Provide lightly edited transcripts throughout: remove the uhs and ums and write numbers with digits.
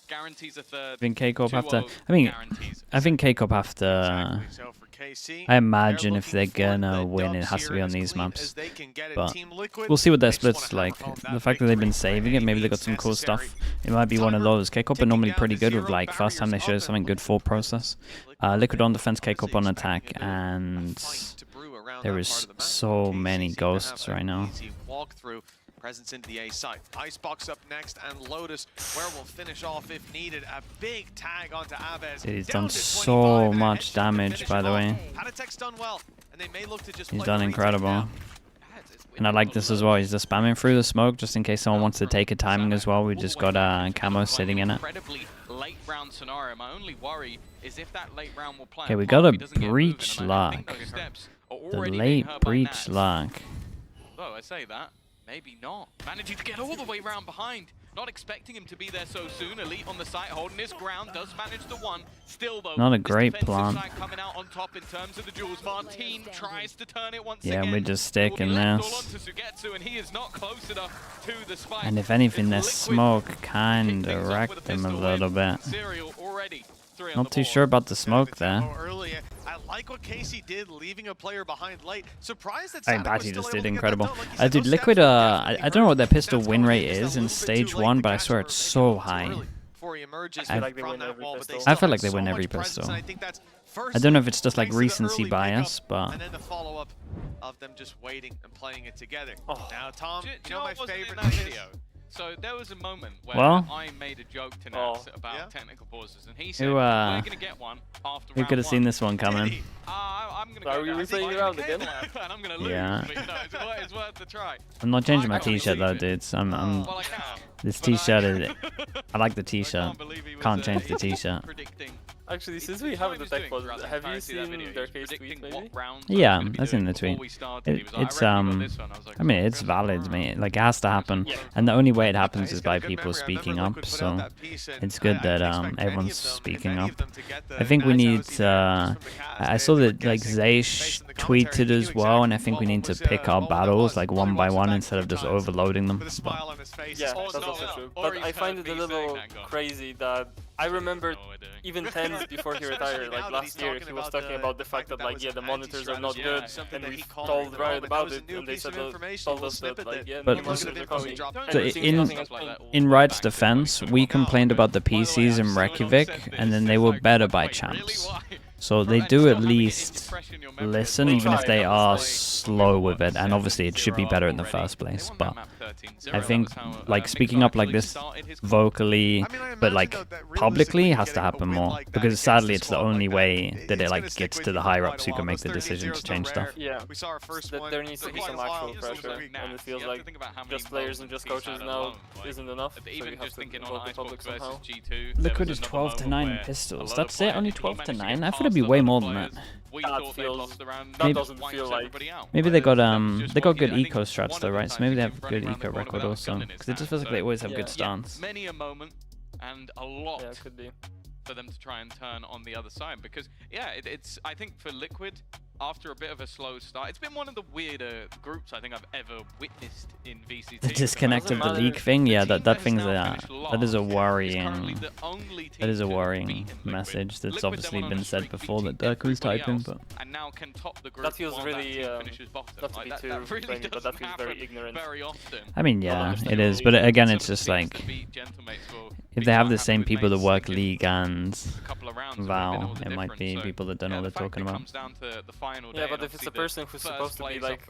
guarantees a third. I think K-Corp have to. I think K-Corp have to. I imagine if they're gonna win, it has to be on these maps. But we'll see what their splits like. The fact that they've been saving it, maybe they got some cool stuff. It might be one of those. K-Corp are normally pretty good with like first time they show something good full process. Liquid on defense, K-Corp on attack, and there is so many ghosts right now. Presence into the A side. Icebox up next, and Lotus, where we'll finish off if needed. A big tag onto Aves. Dude, he's done so much damage, by the way. He's done incredible. And I like this as well. He's just spamming through the smoke just in case someone wants to take a timing as well. We just got Camo sitting in it. Okay, we got a breach lock. The late breach lock. Oh, I say that. Maybe not. Managing to get all the way around behind. Not expecting him to be there so soon. Elite on the site, holding his ground. Does manage the one. Still, though, not a great plant. Coming out on top in terms of the duels. Martin tries to turn it once again. Yeah, we're just sticking this. And he is not close enough to the spike. And if anything, their smoke kind of wrecked them a little bit. Not too sure about the smoke there. I like what Casey did, leaving a player behind late. Surprised that Batty just did incredible. Dude, Liquid, I don't know what their pistol win rate is in stage 1, but I swear it's so high. I feel like they win every pistol. I don't know if it's just like recency bias, but... And then the follow-up of them just waiting and playing it together. Now, Tom, you know my favorite video? So there was a moment where I made a joke to Nats about technical pauses, and he said, "We're gonna get one after round 1." Who could have seen this one coming? I'm gonna go. Are you replaying your round again? And I'm gonna lose. Yeah. But, you know, it's worth the try. I'm not changing my T-shirt though, dudes. This T-shirt is. I like the T-shirt. Can't change the T-shirt. Actually, since we have the tech pause, have you seen their case tweet maybe? Yeah, I've seen the tweet. It's I mean, it's valid, mate. Like, it has to happen, and the only way it happens is by people speaking up. So it's good that everyone's speaking up. I think we need. I saw that like Zaysh tweeted as well, and I think we need to pick our battles like one by one instead of just overloading them. Yeah, that's also true. But I find it a little crazy that I remember even tens before he retired, like last year, he was talking about the fact that like, yeah, the monitors are not good, and we told Riot about it, and they said told us that like, yeah, the monitors are coming. So in Riot's defense, we complained about the PCs in Reykjavik, and then they were better by champs. So they do at least listen, even if they are slow with it, and obviously it should be better in the first place. But I think like speaking up like this vocally, but like publicly, has to happen more, because sadly it's the only way that it like gets to the higher ups who can make the decision to change stuff. Yeah, there needs to be some actual pressure, and it feels like just players and just coaches now isn't enough, so you have to involve the public somehow. Liquid is 12 to 9 pistols. That's it? Only 12 to 9? I thought it'd be way more than that. That doesn't feel like... Maybe they got good eco strats though, right? So maybe they have good eco record also, because it just feels like they always have good stance. Many a moment and a lot could be for them to try and turn on the other side, because it's I think for Liquid, after a bit of a slow start, it's been one of the weirder groups I think I've ever witnessed in VCT. The disconnect of the league thing, yeah, that thing's that is a worrying message that's obviously been said before that Dirk was typing, but that feels really not to be too friendly, but that feels very ignorant. I mean, yeah, it is, but again, it's just like if they have the same people that work League and Val, it might be people that don't know what they're talking about. Yeah, but if it's a person who's supposed to be like,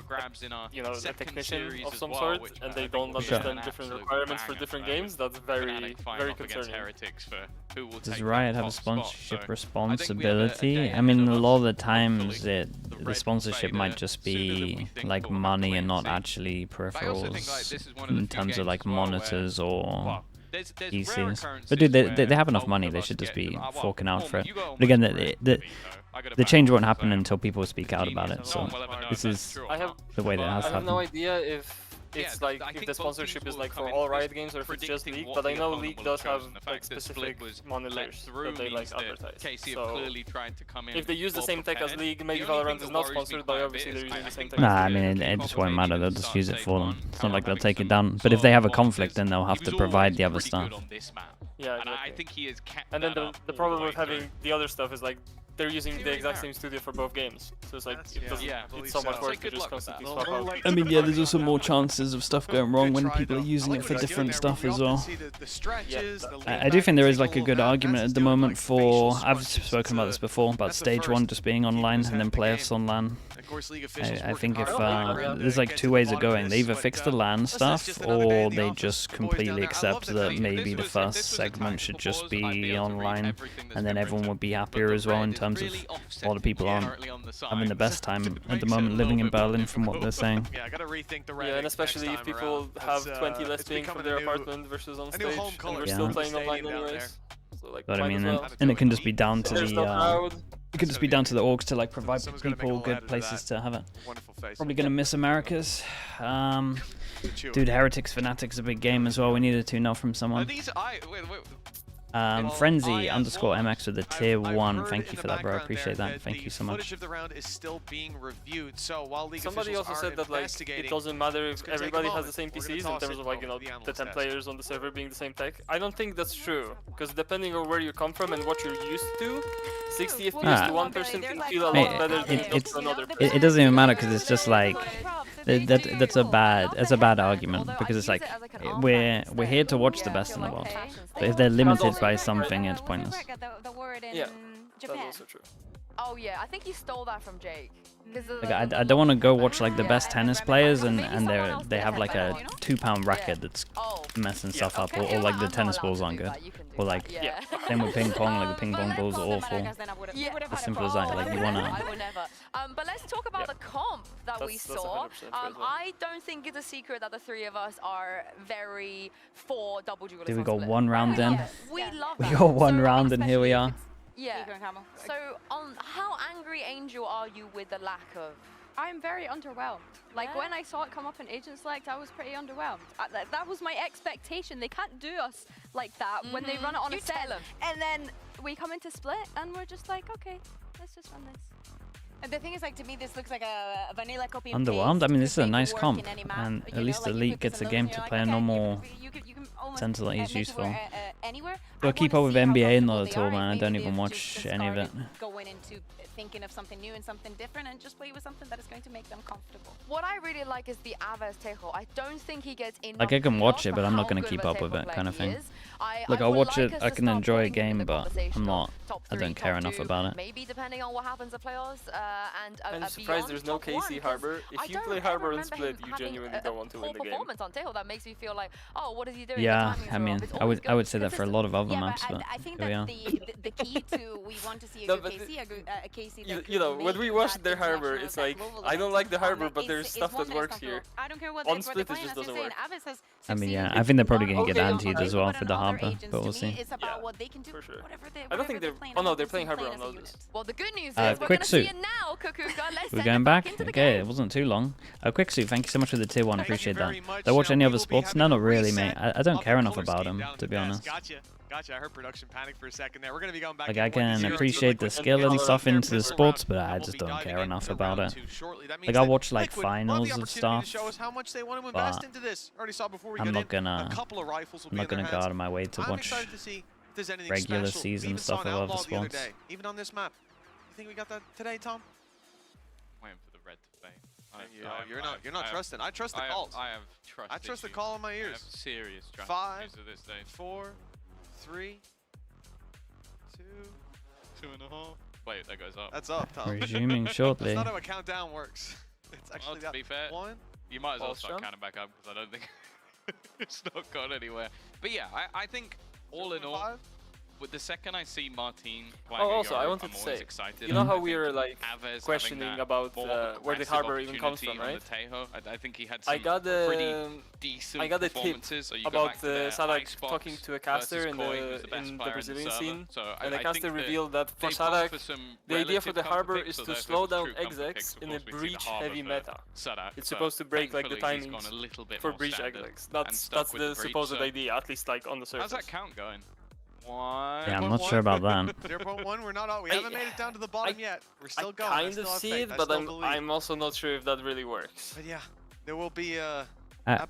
you know, a technician of some sort, and they don't understand different requirements for different games, that's very, very concerning. Does Riot have a sponsorship responsibility? I mean, a lot of the times the sponsorship might just be like money and not actually peripherals in terms of like monitors or PCs. But dude, they have enough money, they should just be forking out for it. But again, the change won't happen until people speak out about it, so this is the way that it has to happen. I have no idea it's like if the sponsorship is like for all Riot Games or if it's just League, but I know League does have like specific monitors that they like advertise. So if they use the same tech as League, maybe Valorant is not sponsored, but obviously they're using the same tech. Nah, I mean, it just won't matter. They'll just use it for them. It's not like they'll take it down. But if they have a conflict, then they'll have to provide the other stuff. Yeah, and I think he is. And then the problem with having the other stuff is like they're using the exact same studio for both games, so it's like it's so much work to just constantly swap out. I mean, yeah, there's also more chances of stuff going wrong when people are using it for different stuff as well. I do think there is like a good argument at the moment for, I've spoken about this before, about stage 1 just being online and then playoffs on LAN. I think if there's like 2 ways of going. They either fix the LAN stuff or they just completely accept that maybe the first segment should just be online and then everyone would be happier as well in terms of a lot of people aren't having the best time at the moment living in Berlin from what they're saying. Yeah, and especially if people have 20 less ping from their apartment versus on stage and we're still playing online anyways. So like, but I mean, and it can just be down to the it could just be down to the orgs to like provide people good places to have it. Probably gonna miss Americas. Dude, Heretics Fanatics is a big game as well. We need a 2-0 from someone. Frenzy _MX with a tier 1. Thank you for that, bro. I appreciate that. Thank you so much. Somebody also said that like it doesn't matter if everybody has the same PCs in terms of like, you know, the 10 players on the server being the same tech. I don't think that's true, because depending on where you come from and what you're used to, 60 FPS to one person can feel a lot better than another person. It doesn't even matter because it's just like that's a bad argument, because it's like we're here to watch the best in the world. But if they're limited by something, it's pointless. Yeah, that's also true. Oh yeah, I think he stole that from Jake. Like, I don't want to go watch like the best tennis players and they have like a £2 racket that's messing stuff up, or like the tennis balls aren't good, or like same with ping pong, like the ping pong balls are awful. As simple as that. Like you wanna. But let's talk about the comp that we saw. I don't think it's a secret that the 3 of us are very for double duelist. Did we got 1 round in? We love We got 1 round and here we are. Yeah. So, how angry, Angel, are you with the lack of? I'm very underwhelmed. Like when I saw it come up in Agent Select, I was pretty underwhelmed. That was my expectation. They can't do us like that when they run it on a set. And then we come into Split and we're just like, okay, let's just run this. And the thing is, like, to me, this looks like a vanilla copy. Underwhelmed? I mean, this is a nice comp, and at least the Elite gets a game to play a normal center that he's useful. But keep up with NBA not at all, man. I don't even watch any of it. Go into thinking of something new and something different, and just play with something that is going to make them comfortable. What I really like is the Aves Tejo. I don't think he gets enough. Like I can watch it, but I'm not gonna keep up with it, kind of thing. Like I'll watch it, I can enjoy a game, but I don't care enough about it. Maybe depending on what happens at playoffs, and I'm surprised there's no KC Harbor. If you play Harbor and Split, you genuinely don't want to win the game. Performance on Tejo that makes me feel like, oh, what is he doing? Yeah, I mean, I would say that for a lot of other maps, but I think that the key to we want to see a good KC, a KC that you know, when we watch their Harbor, it's like, I don't like the Harbor, but there's stuff that works here. I don't care what on Split, it just doesn't work. I mean, yeah, I think they're probably going to get antied as well for the Harbor, but we'll see. It's about what they can do, for sure. I don't think they're... Oh no, they're playing Harbor on Lotus. Well, the good news is we're quick going to see suit. it now, Kukuka. We're going back? Okay, it wasn't too long. Quick suit, thank you so much for the tier 1, appreciate that. Do I watch any other sports? No, not really, mate. I don't care enough about them, to be honest. Gotcha. I heard production panic for a second there. We're going to be going back. Like I can appreciate the skill and stuff into the sports, but I just don't care enough about it. Like I'll watch like finals of stuff, but I'm not gonna go out of my way to watch regular season stuff of other sports. Even on this map. You think we got that today, Tom? Waiting for the red to fade. You're not trusting. I trust the calls. I trust the call in my ears. I have serious trust 5, issues at this stage. 4, 3, 2, 2.5. Wait, that goes up. That's up, Tom. Resuming shortly. That's not how a countdown works. It's actually to be fair, 1. You might as well start counting back up because I don't think it's not gone anywhere. But yeah, I think all in all, with the second I see Martin playing also, I Yoro, wanted I'm to always say, excited. you know how I we think were like Aves questioning having about that more where the aggressive harbor even comes from, opportunity right? on the Tejo. I think he had some I got pretty a decent tip performances. So you go about back to their Sadak Icebox talking to a caster versus in Koi, who's the best in the player Brazilian server. scene, So and the I caster think revealed that for they've gone for Sadak, some the idea for the relative harbor comfort is picks, to so slow there's down true comfort execs picks. in Of a course, we see the breach harbor heavy for meta. Sadak, It's but supposed to break like the thankfully he's timings gone a little bit for more breach standard execs. and That's stuck with the breach, supposed so idea, at least like on the surface. how's that count going? One. Yeah, I'm not sure about that. 0.1, we're not. We haven't made it down to the bottom yet. We're still going. I kind of see it, but I'm also not sure if that really works. But yeah, there will be a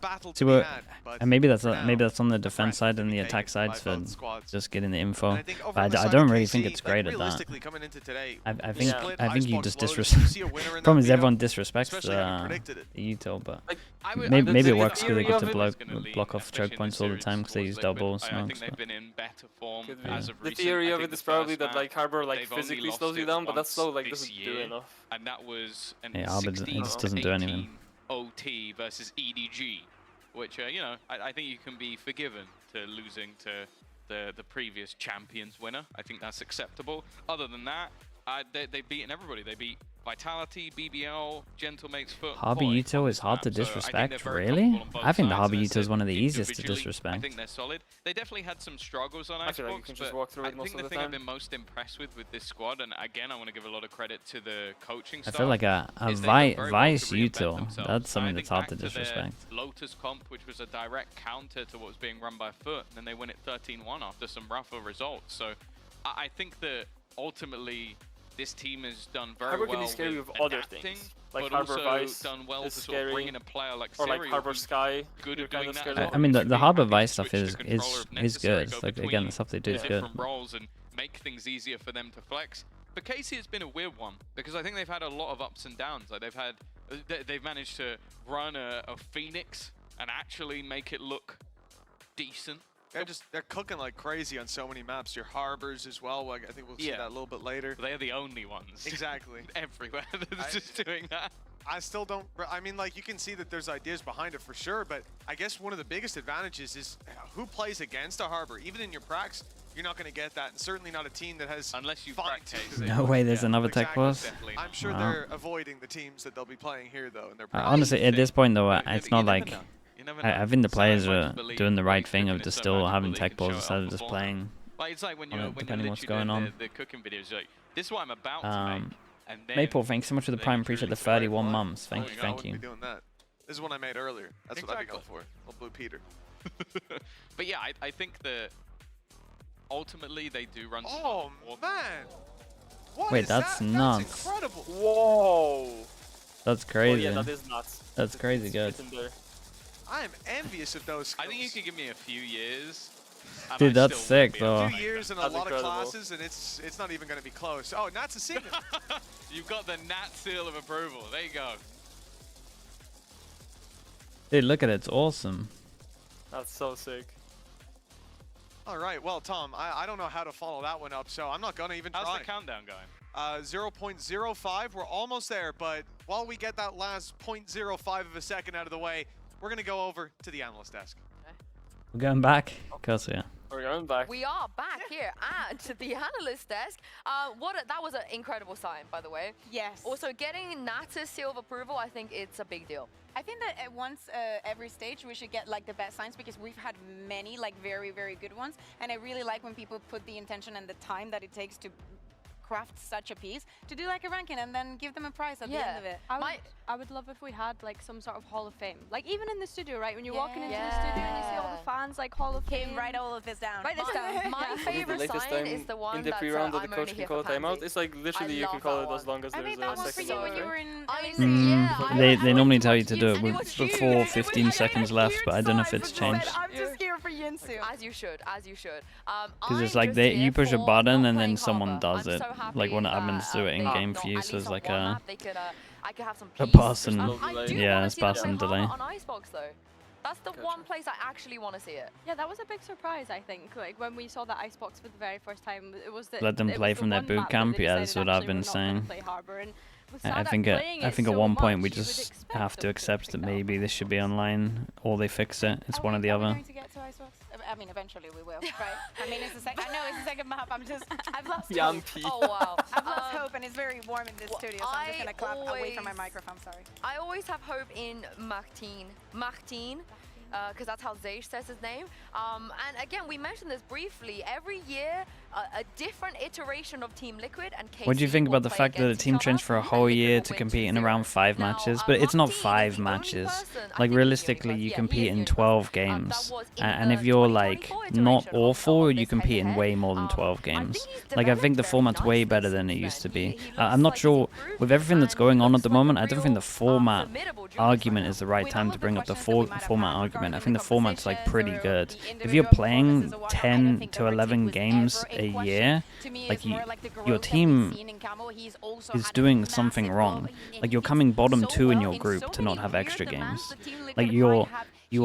battle See to be what, had. But and maybe that's for now, maybe that's on the defense side and the attack side for just getting the info. But I don't really think it's great at that. Coming into today, I think you just disrespect. Problem is everyone disrespects Util, but maybe it works because they get to block off choke points all the time because they use double smokes. I think they've been in better form as of The recent. theory I of think it is the probably first that like map, harbor like they've only physically lost slows you it down, but that once slow like this doesn't year, do enough. and that was an Yeah, but it just doesn't do anything. OT versus EDG, which you know, I think you can be forgiven to losing to the previous champions winner. I think that's acceptable. Other than that, they've beaten everybody. They beat Vitality, BBL, Gentlemate's Foot. Harbor Util is hard to disrespect, really? I think the Harbor Util is one of the easiest to I disrespect. think they're solid. They definitely had some struggles on I feel like you Icebox, can just but walk through I it most think of the the thing I've time. been most impressed with this squad, and again, I want to give a lot of credit to the coaching I staff. feel like a is they've done very well Vice to reinvent Util, themselves. that's something And I that's think hard to back their disrespect. Lotus comp, which was a direct counter to what was being run by Foot, and then they win it 13-1 after some rougher results. So I think that ultimately this team has done very Harbor well can be scary with with other adapting, things, like but Harbor also Vice done well is to sort of bring scary, in a player like or like Serial, Harbor who's Sky. good You're at kind doing of that scared as of. well. I mean, the Being Harbor happy to Vice stuff switch is the controller if is necessary, good. go Like again, between the stuff they do is good. different roles and make things easier for them to flex. But Casey has been a weird one because I think they've had a lot of ups and downs. Like they've managed to run a Phoenix and actually make it look decent. They're cooking like crazy on so many maps. Your harbors as well. I think we'll see that a little bit later. They're the only ones. Exactly. Everywhere that's just doing that. I still don't. I mean, like you can see that there's ideas behind it for sure, but I guess one of the biggest advantages is who plays against a harbor. Even in your pracs, you're not going to get that, and certainly not a team that has. Unless you fought practice. No way, there's another tech boss. I'm sure they're avoiding the teams that they'll be playing here, though. And they're Honestly, at this point though, it's not like. know. I think the players are doing the right thing of just still having tech balls instead of just playing. Like it's like when on you're it, depending what's literally going doing on. the cooking videos, like this is what I'm about to make. And then Maple, thanks so much for the prime. Appreciate the 31 months. Thank you, thank I you. wouldn't be doing that. This is one I made earlier. That's what I'd be going for. Little Blue Peter. But yeah, I think that ultimately they do run. Oh man! What Wait, is that's that? nuts. That's incredible. Whoa! That's crazy. Oh, yeah, that is nuts. That's crazy good. I am envious of those skills. I think you could give me a few years. Dude, that's sick though. A few years and a That's lot incredible. of classes, and it's not even going to be close. Oh, Nat's a signet. You've got the Nat seal of approval. There you go. Dude, look at it. It's awesome. That's so sick. All right, well, Tom, I don't know how to follow that one up, so I'm not going to even try. How's the countdown going? 0.05. We're almost there, but while we get that last 0.05 of a second out of the way, we're going to go over to the analyst desk. We're going back. Of course, yeah. We're going back. We are back here at the analyst desk. That was an incredible sign, by the way. Yes. Also, getting Nat's seal of approval, I think it's a big deal. I think that at once every stage we should get like the best signs, because we've had many like very, very good ones. And I really like when people put the intention and the time that it takes to craft such a piece to do like a ranking and then give them a prize at the end of it. I would love if we had like some sort of Hall of Fame. Like even in the studio, right? When you're walking into the studio and you see all the fans like Hall of Fame. Write all of this down. Write this down. My favorite sign is the one in the that's pre-round of the I'm coach only can here call a for timeout. pansies. It's like literally you can call it as long as I there's made that a one for second you when left. you were in. They normally tell you to do it before 15 seconds left, but I don't know if it's changed. I'm just here for Yinsu. As you should, as you should. Because it's like you push a button and then someone does it. Like one of the admins do it in game for you, so it's like a pass and yeah, it's pass and delay. On Icebox though. That's the one place I actually want to see it. Yeah, that was a big surprise, I think. Like when we saw the Icebox for the very first time, it was that Let them play from their boot camp. Yeah, that's what I've been saying. I think at one point we just have to accept that maybe this should be online or they fix it. It's one or the other. I mean, eventually we will, right? I mean, it's the I know it's the second map. I've lost hope. Yampy. Oh, wow. I've lost hope, and it's very warm in this studio, so I'm just going to clap away from my microphone, sorry. I always have hope in Martin, because that's how Zage says his name. And again, we mentioned this briefly. Every year, a different iteration of Team Liquid and KC. What do you think about the fact that the team trains for a whole year to compete in around 5 matches? But it's not 5 matches. Like realistically, you compete in 12 games. And if you're like not awful, you compete in way more than 12 games. Like I think the format's way better than it used to be. I'm not sure with everything that's going on at the moment. I don't think the format argument is the right time to bring up the format argument. I think the format's like pretty good. If you're playing 10 to 11 games a year, like your team is doing something wrong. Like you're coming bottom 2 in your group to not have extra games. Like you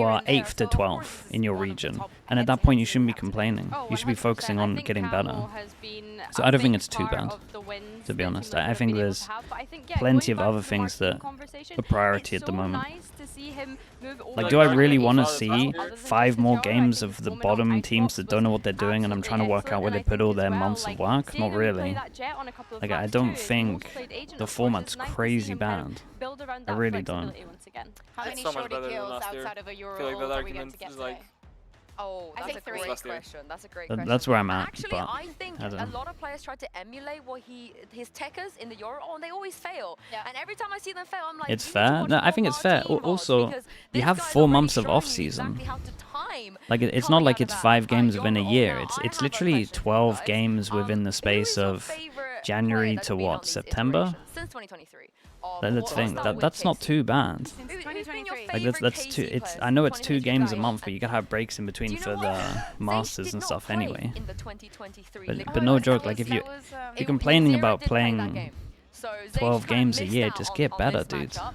are 8th to 12th in your region, and at that point you shouldn't be complaining. You should be focusing on getting better. So I don't think it's too bad, to be honest. I think there's plenty of other things that are priority at the moment. Like, do I really want to see 5 more games of the bottom teams that don't know what they're doing, and I'm trying to work out where they put all their months of work? Not really. Like, I don't think the format's crazy bad. I really don't. How many so much shorty better than kills last year. outside of a Euro I feel like that are we going argument to get is like... today? Oh, that's a great last year. question. That's a great question. That's where I'm at, Actually, but I think I don't a know. lot of players try to emulate what his techers in the Euro, and they always fail. Yeah. And every time I see them fail, I'm like, It's you need to fair. watch No, I more think it's fair. Martin Also, because you this have guy's 4 already months of showing you off-season. exactly how to time Like it's coming not like out of it's that 5 games Euro. within a year. Now, It's I have a literally question for you 12 guys. games within the Who space is your of favorite January player that's to been on what, these September? iterations Since 2023. Let's think. Start with That's not KC. too bad. Since Who's been your 2023. Like favorite that's too. KC It's. players I know since it's 2 games a 2023? month, but you gotta have breaks in between Do you for know the what? masters Zage and did stuff not play anyway. in the 2023 But Liquid no World joke. Cup. Like if That you're was, complaining Zero about did play that playing game. So Zage 12 kind of games a missed year, out just on get better, this dude. matchup.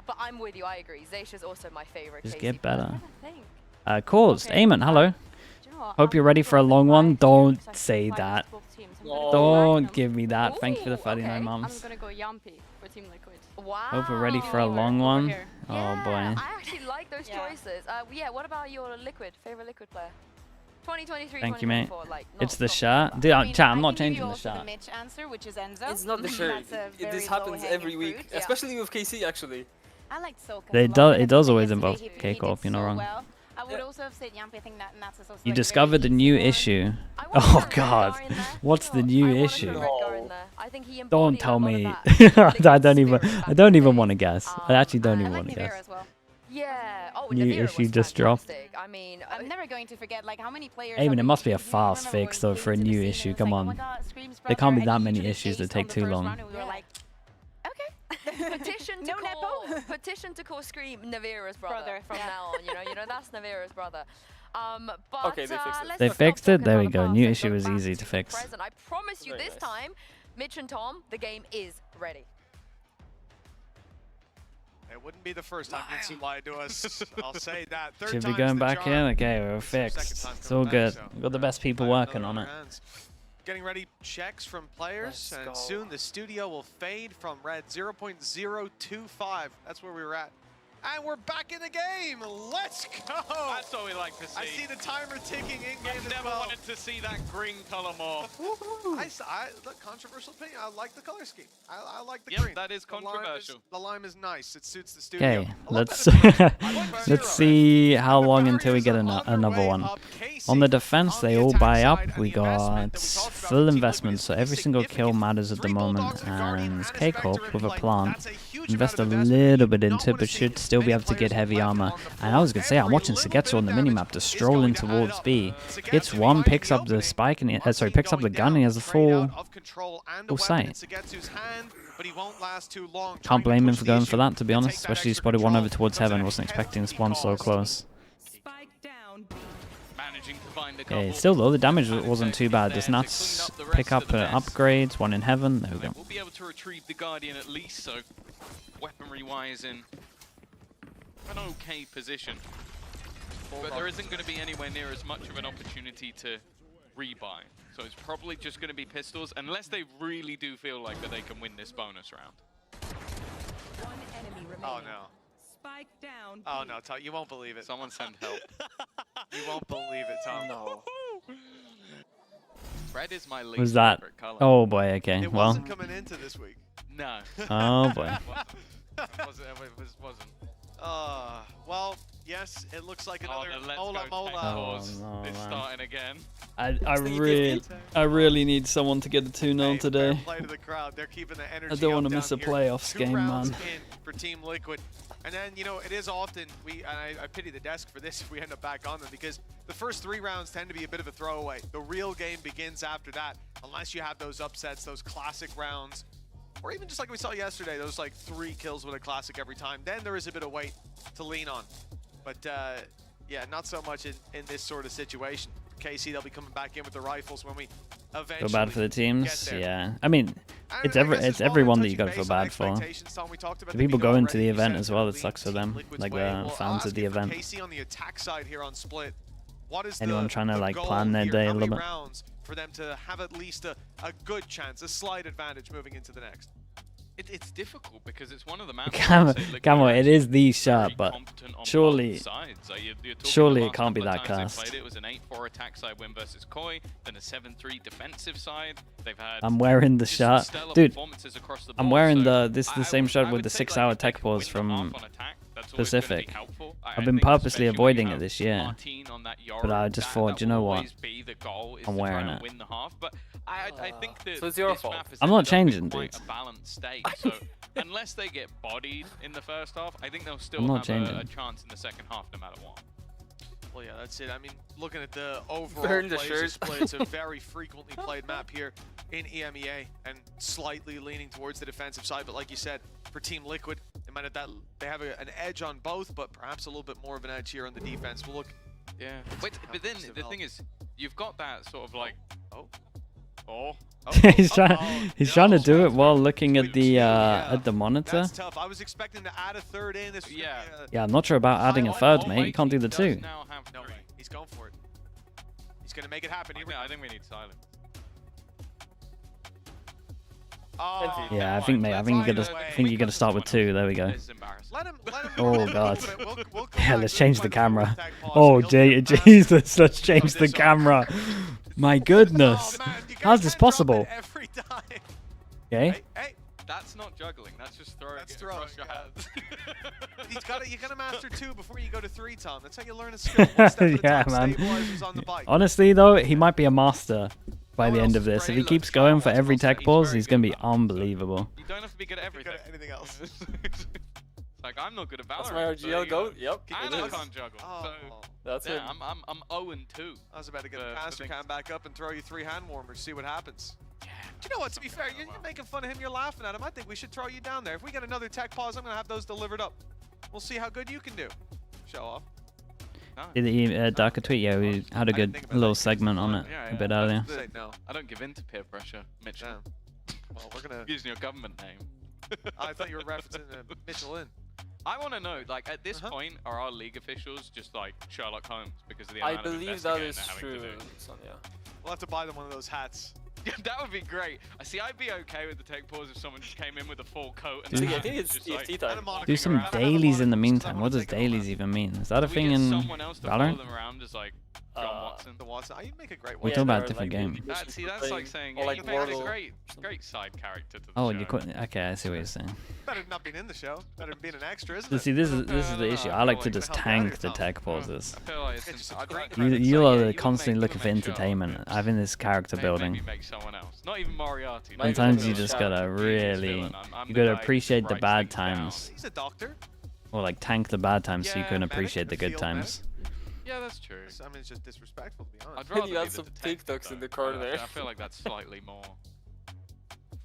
But I'm with you. I agree. Zage is also my favorite. Just KC get player. better. Caused. Eamon, hello. Hope you're ready for a long one. Don't say that. Don't give me that. Thank you for the 39 okay. months. I'm gonna go Yampy for Team Liquid. Wow. Hope we're ready for a long Over one. here. Oh Yeah, boy. I actually like those Yeah. choices. Yeah. What about your favorite Liquid player? 2023. Thank you, mate. 2024, like, It's not the top shirt. five. Dude, I mean, chat, I I'm not can give changing you the also shirt. the Mitch answer, which is Enzo. It's not the shirt. That's a This very happens low-hanging every week, fruit. Yeah. especially with KC actually. I like Soka. It does always involve K-Corp, you're not wrong. Well. I would also have said Yampy. I think that Nats is also You like discovered a very new easy one. issue. I want Oh Red god. Gar in there. What's the I new want issue? Red Gar in there. I think he Don't embodied tell a lot of me. that I Liquid spirit don't back even in want the to guess. days. I actually don't I even like want to Nivera guess. as well. Yeah. Oh, New Nivera issue was just dropped. fantastic. I mean, I'm never going to forget like how many players. Hey, man, are it must be a you remember fast when fix, we though, came for a to the new scene and issue, it's come like, on. oh my God, Scream's There can't be brother, that and many he issues that introduced take on the too first long. run, and we were like, okay. Petition to call Scream Navera's brother from Yeah. now on. You know that's Navera's brother. But Okay, they fixed it. let's They stop fixed it? talking There we about go. the New past and issue go was back easy to fix. present. I promise you Very this nice. time, Mitch and Tom, the game is ready. It wouldn't be the first time Vincent lied to us. I'll say that. Third Should be time's going the back in? charm. Okay, we're This is our second fixed. time It's coming all back, good. so We've got the best people we'll have working another on it. our hands. Getting ready checks from players, Let's and go. soon the studio will fade from red. 0.025. That's where we were at. And we're back in the game. Let's go. That's what we like to see. I see the timer ticking in game I've as never well. wanted to see that green color more. Look, controversial opinion. I like the color scheme. I like the Yep, green. that is controversial. The lime is nice. It suits the studio. Okay, A lot let's better than mine. let's 1-0. see how And the long until we barriers get are another underway one. up. KC On the defense, on they the all attack buy side, up. and We the investment got that we talked about full from Team Liquid investment, is so every single kill significant. matters at the 3 moment. Bulldogs, a Guardian, And and a K-Corp Spectre with a like, plant. that's a huge Invest a amount of investment. little bit You into don't it, wanna but see should still be many able to get players heavy left armor. on the And I was floor. gonna say, I'm Every watching little bit Sugetsu on of the minimap damage just is strolling going to add towards up. B. Sugetsu Gets one, finding picks the up the opening. spike, and Martin picks up the going gun, and he has a down, trade full out of control and a full weapon in sight. Sugetsu's hand, but he won't last too long. Can't blame him for going for that, that, to be honest. Especially he spotted one over towards heaven. Wasn't expecting the spawn so close. Managing to find a Okay, couple. still though, the damage And wasn't it's too bad. there Does to Nats clean up the pick rest up of the mess. upgrades? One in heaven. There we They go. will be able to retrieve the Guardian at least, so weaponry-wise in an okay position. But there isn't going to be anywhere near as much of an opportunity to rebuy. So it's probably just going to be pistols, unless they really do feel like that they can win this bonus round. Oh no. Spike down. Oh no, you won't believe it. Someone send help. You won't believe it, Tom. No. Red is my least Who's that? favorite color. Oh boy, okay. It Well. wasn't coming into this week. No. Oh boy. It wasn't. Well, yes, it looks like another Let's Mola Go Mola. pause Oh, no, is man. starting again. I really need someone to get a 2-0 today. Play to the crowd. They're keeping the energy I don't want up to miss a down here. playoffs 2 game, rounds man. in for Team Liquid. And then, you know, it is often, I pity the desk for this if we end up back on them, because the first 3 rounds tend to be a bit of a throwaway. The real game begins after that, unless you have those upsets, those classic rounds, or even just like we saw yesterday, those like 3 kills with a classic every time. Then there is a bit of weight to lean on. But yeah, not so much in this sort of situation. KC, they'll be coming back in with the rifles when we eventually Feel bad for the teams, get there. yeah. I mean, And it's I guess as well, everyone that touching you got to feel base on bad for. expectations, Tom, we talked about The the people video going to already. the You event said as well, it lean sucks for Team them, Liquid's like way. the Well, I'll fans ask of the you for event. KC on the attack side here on Split. What is Anyone trying to the like goal plan their here? day How a many little bit. rounds for them to have at least a good chance, a slight advantage moving into the next? It's difficult because it's one of the maps. Camo, it is the sharp, but surely, surely it can't be that cast. It was an 8-4 attack side win versus Koi, then a 7-3 defensive side. They've had I'm wearing the shirt, dude. I'm wearing the same shirt with the 6-hour tech pause from Pacific. I've been purposely avoiding it this year, but I just thought, you know what? I'm wearing it. I think that So it's your fault. I'm not changing, dude. A balanced state. So unless they get bodied in the first half, I think they'll still I'm not have a changing. chance in the second half, no matter what. Well, yeah, that's it. I mean, looking at the overall Burn the plays shirt. of Split, it's a very frequently played map here in EMEA, and slightly leaning towards the defensive side. But like you said, for Team Liquid, they might have that. They have an edge on both, but perhaps a little bit more of an edge here on the defense. We'll look. Yeah. Wait, but then the thing is, you've got that sort of like, he's trying to do it while looking at the monitor. That's tough. I was expecting to add a third in. This Yeah, I'm not sure about adding a third, mate. You can't do the 2. No way. He's going for it. He's going to make it happen. I think we need silence. Oh, Yeah, I think you gotta start with 2. There we go. It's embarrassing. Let him Oh god. We'll Yeah, let's change the camera. Oh Jesus, let's change the camera. My goodness. How's this possible? Every time. Okay. Hey, That's not juggling. That's just throwing That's it throwing, across your hands. you gotta master 2 before you go to 3, Tom. That's how you learn a skill. One step at a Yeah, time. man. Stabilizers on the bike. Honestly though, he might be a master by the end of this. If he keeps going for every tech pause, he's gonna be unbelievable. You don't have to be good at everything. Good at anything else. It's like I'm not good at Valorant. That's my RGL goat. Yep. And it I is. can't juggle. Oh, That's So it. yeah, I'm 0-2. I was about to get The the caster thing- cam back up and throw you 3 hand warmers, see what happens. Do you know what, to be fair, you're making fun of him, you're laughing at him. I think we should throw you down there. If we get another tech pause, I'm going to have those delivered up. We'll see how good you can do. Show off. Did he darker tweet? Yeah, we had a good little segment on it a bit earlier. Say no. I don't give in to peer pressure, Mitchell. Damn. Well, we're going to... Using your government name. I thought you were referencing Mitchell in. I want to know, like, at this point, are our league officials just like Sherlock Holmes because of the amount I of believe that investigating is they're having true. to do? Sonia. We'll have to buy them one of those hats. That would be great. I see. I'd be okay with the tech pause if someone just came in with a full coat. And Dude, then I think it's just, like, EFT time. Do some dailies in the meantime. What does dailies even mean? Is that a we thing get in someone else to follow Valorant? them around as like John Watson. The Watson. You make a great We one. talk about there are, different like, games. missions See, for that's playing, like saying, or yeah, like you make a Wordle. great side character to the Oh, show. you could. Okay, I see what you're saying. Better than not being in the show. Better than being an extra, isn't So it? see, this is No, the no, issue. I I feel like to like just you can help out tank the yourself. tech pauses. I feel like Get you since some I'd great rather- You so, are yeah, you constantly would looking for make Sherlock entertainment. Holmes. Having this character building. Maybe make someone else. Not even Moriarty. Maybe Sometimes you make just a gotta shadow. really, I'm you the gotta guy who appreciate the writes bad things down. times, He's a doctor. or like tank the bad times so you Yeah, can medic, appreciate the a good field times. Yeah, that's true. I mean, it's just disrespectful, to be honest. I'd rather You had be the some detective, TikToks in though. the car there. I feel like that's slightly more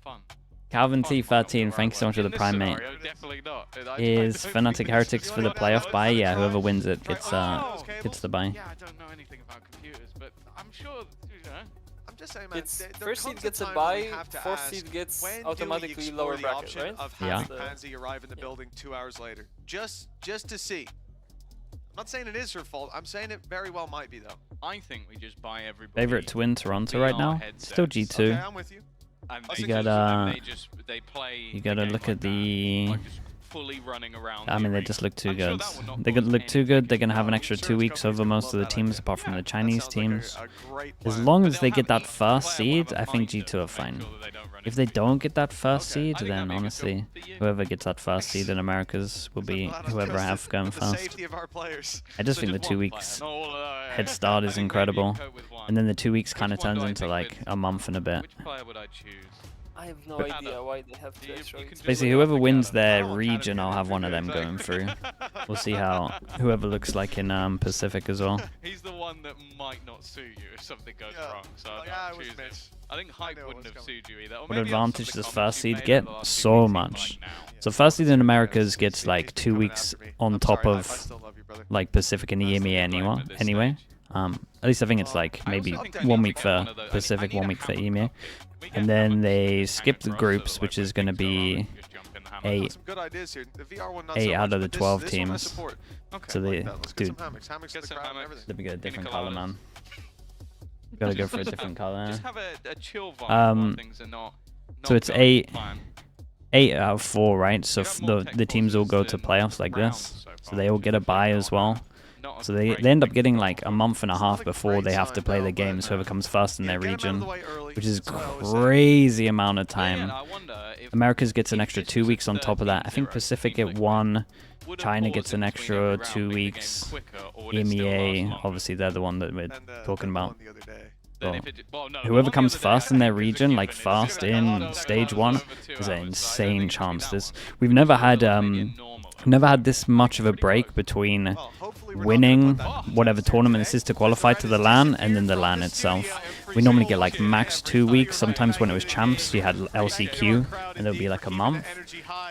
fun. Calvin Fun, T13, thanks so much for in the this Prime, mate. scenario, definitely not. Is think Fnatic we Heretics should for do the that playoff last buy? time. Yeah, whoever wins it gets okay, gets the buy. Yeah, I don't know anything about computers, but I'm sure, you know. I'm just saying, man. It's there first comes seed gets a time buy, when we have to fourth ask, seed gets when do we automatically explore lower the bracket, option right? of Yeah. having Pansy arrive in the building 2 hours later, just to see. I'm not saying it is her fault. I'm saying it very well might be though. I think we just buy everybody. Favorite to win Toronto right now? Still G2. Okay, I'm with you. And You they gotta- they play. You gotta the game look like at the that. Like, just fully running around. I mean, they just look too good. They're gonna look too good. They're gonna have an extra 2 weeks over most of the teams, apart from the Chinese teams. As long as they get that first seed, I think G2 are fine. If they don't get that first seed, then honestly, whoever gets that first seed in Americas will be whoever I have going first. I just think the 2 weeks head start is incredible, and then the 2 weeks kind of turns into like a month and a bit. Which player would I choose? I have no idea why they have two extra weeks. Basically, whoever wins their region, I'll have one of them going through. We'll see how whoever looks like in Pacific as well. He's the one that might not suit you if something goes wrong, so I choose him. I think Hype wouldn't have suited you either. What advantage does first seed get? So much. So first seed in Americas gets like 2 weeks on top of like Pacific and EMEA anyway. At least I think it's like maybe 1 week for Pacific, 1 week for EMEA. And then they skip the groups, which is going to be 8 out of the 12 teams. So they, dude, let me get a different color, man. Gotta go for a different color. So it's 8 out of 4, right? So the teams all go to playoffs like this. So they all get a bye as well. So they end up getting like a month and a half before they have to play the games, whoever comes first in their region, which is crazy amount of time. Americas gets an extra 2 weeks on top of that. I think Pacific get 1, China gets an extra 2 weeks, EMEA, obviously they're the one that we're talking about. So whoever comes first in their region, like first in stage 1, is an insane chance. We've never had this much of a break between winning whatever tournament this is to qualify to the LAN and then the LAN itself. We normally get like max 2 weeks. Sometimes when it was champs, you had LCQ and there'll be like a month.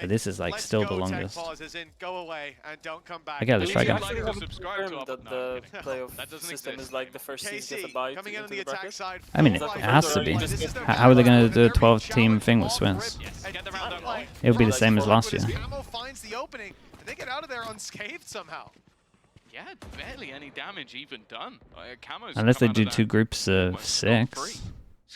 But this is like still the longest. Okay, let's try again. That the playoff system is like the first seed gets a bye into the bracket. I mean, it has to be. How are they going to do a 12-team thing with Swiss? It'll be the same as last year. They get out of there unscathed somehow. Yeah, barely any damage even done. Unless they do 2 groups of 6.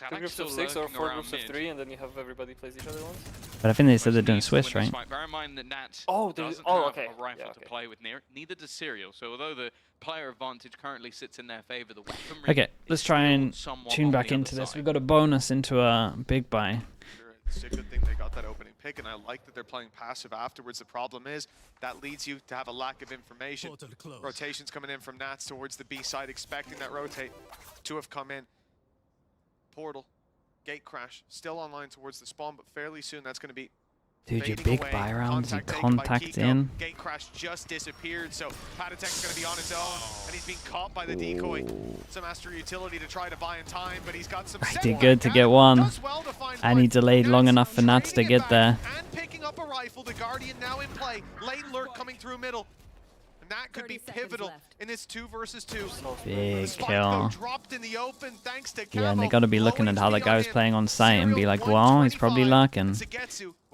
2 groups of 6 or 4 groups of 3, and then you have everybody plays each other once. But I think they said they're doing Swiss, right? Bear in mind that Nats doesn't have okay. a rifle to play with, neither does Serial. So although the player advantage currently sits in their favor, the weaponry okay, let's try and tune back into this. We've got a bonus into a big buy. It's a good thing they got that opening pick, and I like that they're playing passive afterwards. The problem is that leads you to have a lack of information. Rotations coming in from Nats towards the B side, expecting that rotate to have come in. Portal, gate crash, still online towards the spawn, but fairly soon that's going to be dude, your big buy rounds, you contact in. Gate crash just disappeared, so Patatek's going to be on his own, and he's being caught by the decoy. Some Astro utility to try to buy in time, but he's got some. I did good to get one, and he delayed long enough for Nats to get there. And picking up a rifle, the Guardian now in play. Late lurk coming through middle. And that could be pivotal in this 2 versus 2. Big kill. Dropped in the open thanks to yeah, and they got to be looking at how the guy was playing on site and be like, well, he's probably lucking.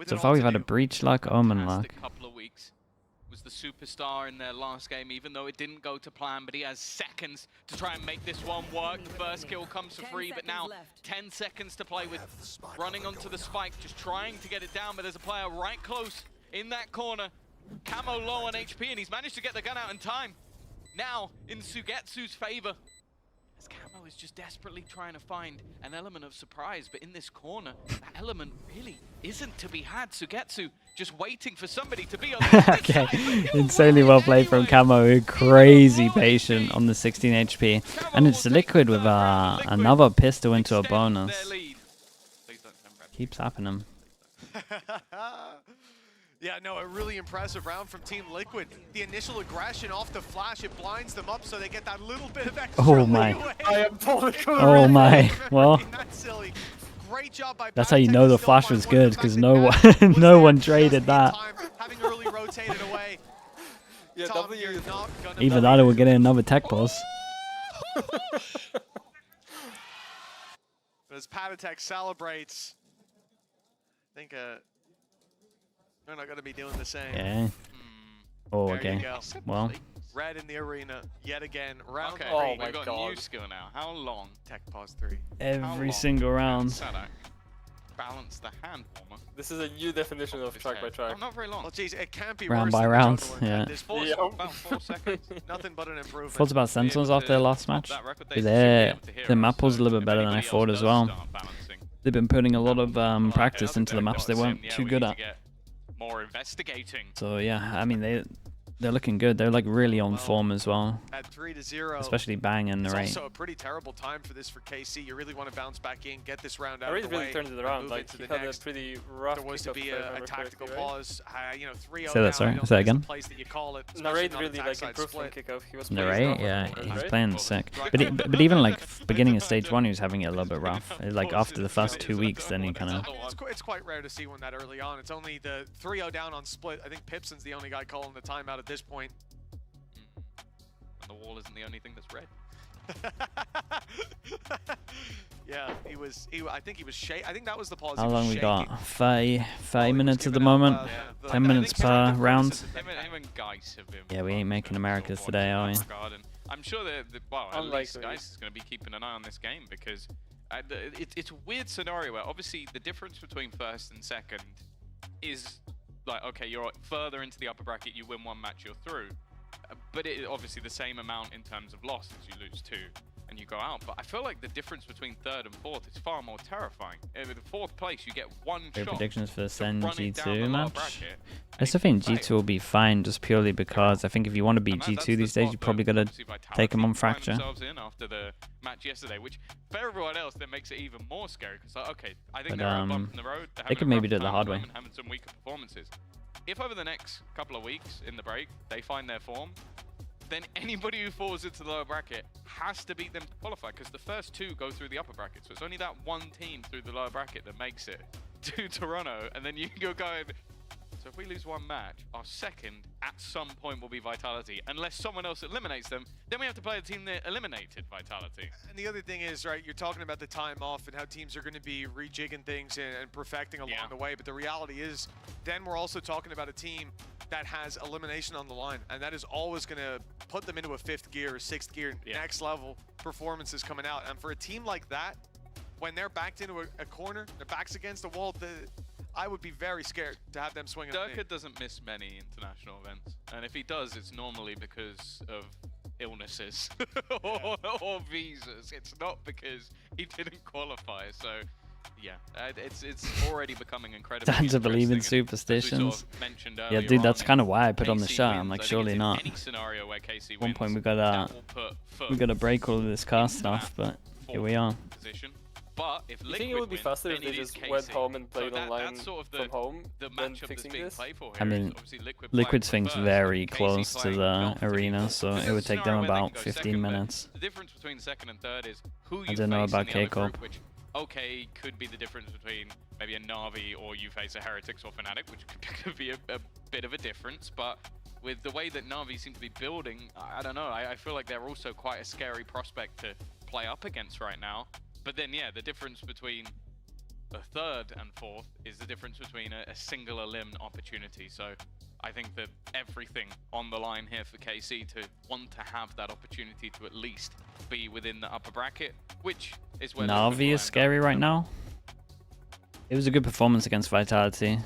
So far we've had a breach luck, omen luck. Couple of weeks. Was the superstar in their last game, even though it didn't go to plan, but he has seconds to try and make this one work. The first kill comes for free, but now 10 seconds to play with. Running onto the spike, just trying to get it down, but there's a player right close in that corner. Camo low on HP, and he's managed to get the gun out in time. Now, in Sugetsu's favor, as Camo is just desperately trying to find an element of surprise, but in this corner, that element really isn't to be had. Sugetsu just waiting for somebody to be on the okay, insanely well played from Camo, crazy patient on the 16 HP. And it's Liquid with another pistol into a bonus. Keeps happening. Yeah, no, a really impressive round from Team Liquid. The initial aggression off the flash, it blinds them up so they get that little bit of extra. Oh my. I am totally oh my. Well, silly. Great job by that's how you know the flash was good, because no one traded that. Having early rotated away. Yeah, either that or we're getting another tech pulse. As Patatek celebrates, I think they're not going to be doing the same. Yeah. Oh, okay. Well. Red in the arena yet again. Round 3. Oh, we've got new skill now. How long? Tech pause 3. Every single round. balance the hand warmer. This is a new definition of track by track. Oh, not very long. Well, geez, it can't be Round worse by than round, the yeah. This force, About 4 seconds. nothing but an improvement. Thoughts about Sentinels after their last match? The map was a little bit better than I thought as well. They've been putting a lot of practice into the maps they weren't too good at. More investigating. So yeah, I mean they're looking good. They're like really on form as well. At 3-0. Especially Bang and Narrate. It's also a pretty terrible time for this for KC. You really want to bounce back in, get this round out of the really way. turned it around. Like he had a pretty rough. There was to be a tactical pause. You know, 3-0 Say that, sorry. Say that again. Narrate really like improved from kickoff. He was Narrate, yeah, he's playing sick. But even like beginning of stage 1, he was having it a little bit rough. Like after the first 2 weeks, then he kind of. It's quite rare to see one that early on. It's only the 3-0 down on split. I think Pipson's the only guy calling the timeout at this point. The wall isn't the only thing that's red. Yeah, I think he was shaking. I think that was the pause. How long we got? 30 minutes at the moment. 10 minutes per round. Him and Geis have been. Yeah, we ain't making Americas today, are we? I'm sure that well, at least Geis is going to be keeping an eye on this game because it's a weird scenario where obviously the difference between first and second is like, okay, you're further into the upper bracket, you win one match, you're through. But it obviously the same amount in terms of losses. You lose 2 and you go out. But I feel like the difference between 3rd and 4th is far more terrifying. In 4th place, you get 1 shot. Predictions for the Sen G2 match? I still think G2 will be fine just purely because I think if you want to beat G2 these days, you probably got to take them on Fracture. In after the match yesterday, which for everyone else, that makes it even more scary. Because like, okay, I think they're a bump in the road. They could maybe do it the hard way. Having some weaker performances. If over the next couple of weeks in the break, they find their form, then anybody who falls into the lower bracket has to beat them to qualify because the first 2 go through the upper bracket. So it's only that one team through the lower bracket that makes it to Toronto. And then you go going, so if we lose one match, our second at some point will be Vitality. Unless someone else eliminates them, then we have to play a team that eliminated Vitality. And the other thing is, right, you're talking about the time off and how teams are going to be rejigging things and perfecting along the way. But the reality is, then we're also talking about a team that has elimination on the line. And that is always going to put them into a 5th gear or 6th gear, next level performances coming out. And for a team like that, when they're backed into a corner, their back's against the wall, I would be very scared to have them swinging. Durka doesn't miss many international events, and if he does, it's normally because of illnesses or visas. It's not because he didn't qualify. So, yeah, it's already becoming incredibly Time to believe in superstitions. Yeah, dude, that's kind of why I put on the shirt. I'm like, surely not. At one point we gotta break all of this car stuff, but here we are. But if you think it would be faster if they just went home and played online from home than fixing this? I mean, Liquid's thing's very close to the arena, so it would take them about 15 minutes. The difference between 2nd and 3rd is who you I don't know about K-Corp. Which, okay, could be the difference between maybe a Navi or you face a Heretics or Fnatic, which could be a bit of a difference, but with the way that Navi seem to be building, I don't know, I feel like they're also quite a scary prospect to play up against right now. But then, yeah, the difference between a 3rd and 4th is the difference between a single elim opportunity. So I think that everything on the line here for KC to want to have that opportunity to at least be within the upper bracket, which is where Navi is scary right now. It was a good performance against Vitality.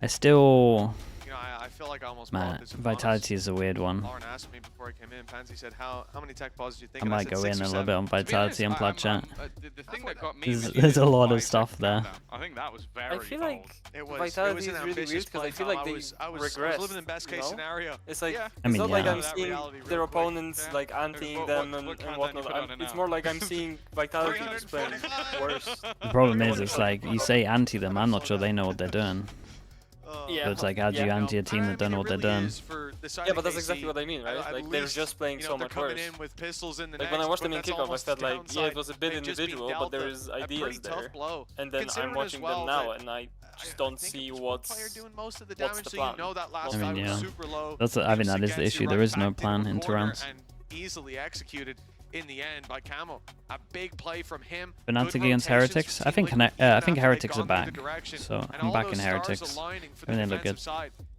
I still... I feel like I almost Vitality is a weird one. Lauren asked me before I came in, Pansy said, how many tech pauses do you think? I might go in a little bit on Vitality and plat chat. The thing that got me there's a lot of stuff there. I think that was very I feel like Vitality is really weird because I feel like they regress. I was living in best case scenario. It's like, I mean, it's not like I'm seeing their opponents like anti-ing them and whatnot. It's more like I'm seeing Vitality just playing worse. The problem is, it's like, you say anti them, I'm not sure they know what they're doing. Yeah, so it's like, how do you anti a team that don't know what they're doing? Yeah, but that's exactly what I mean, right? Like, they're just playing so much worse. Like, when I watched them in kickoff, I felt like, yeah, it was a bit individual, but there is ideas there. And then I'm watching them now, and I just don't see what's the plan. I mean, yeah. That's, I mean, that is the issue. There is no plan in Toronto. Easily executed in the end by Camo. A big play from him. Fnatic against Heretics. I think Heretics are back. So I'm back in Heretics. And they look good.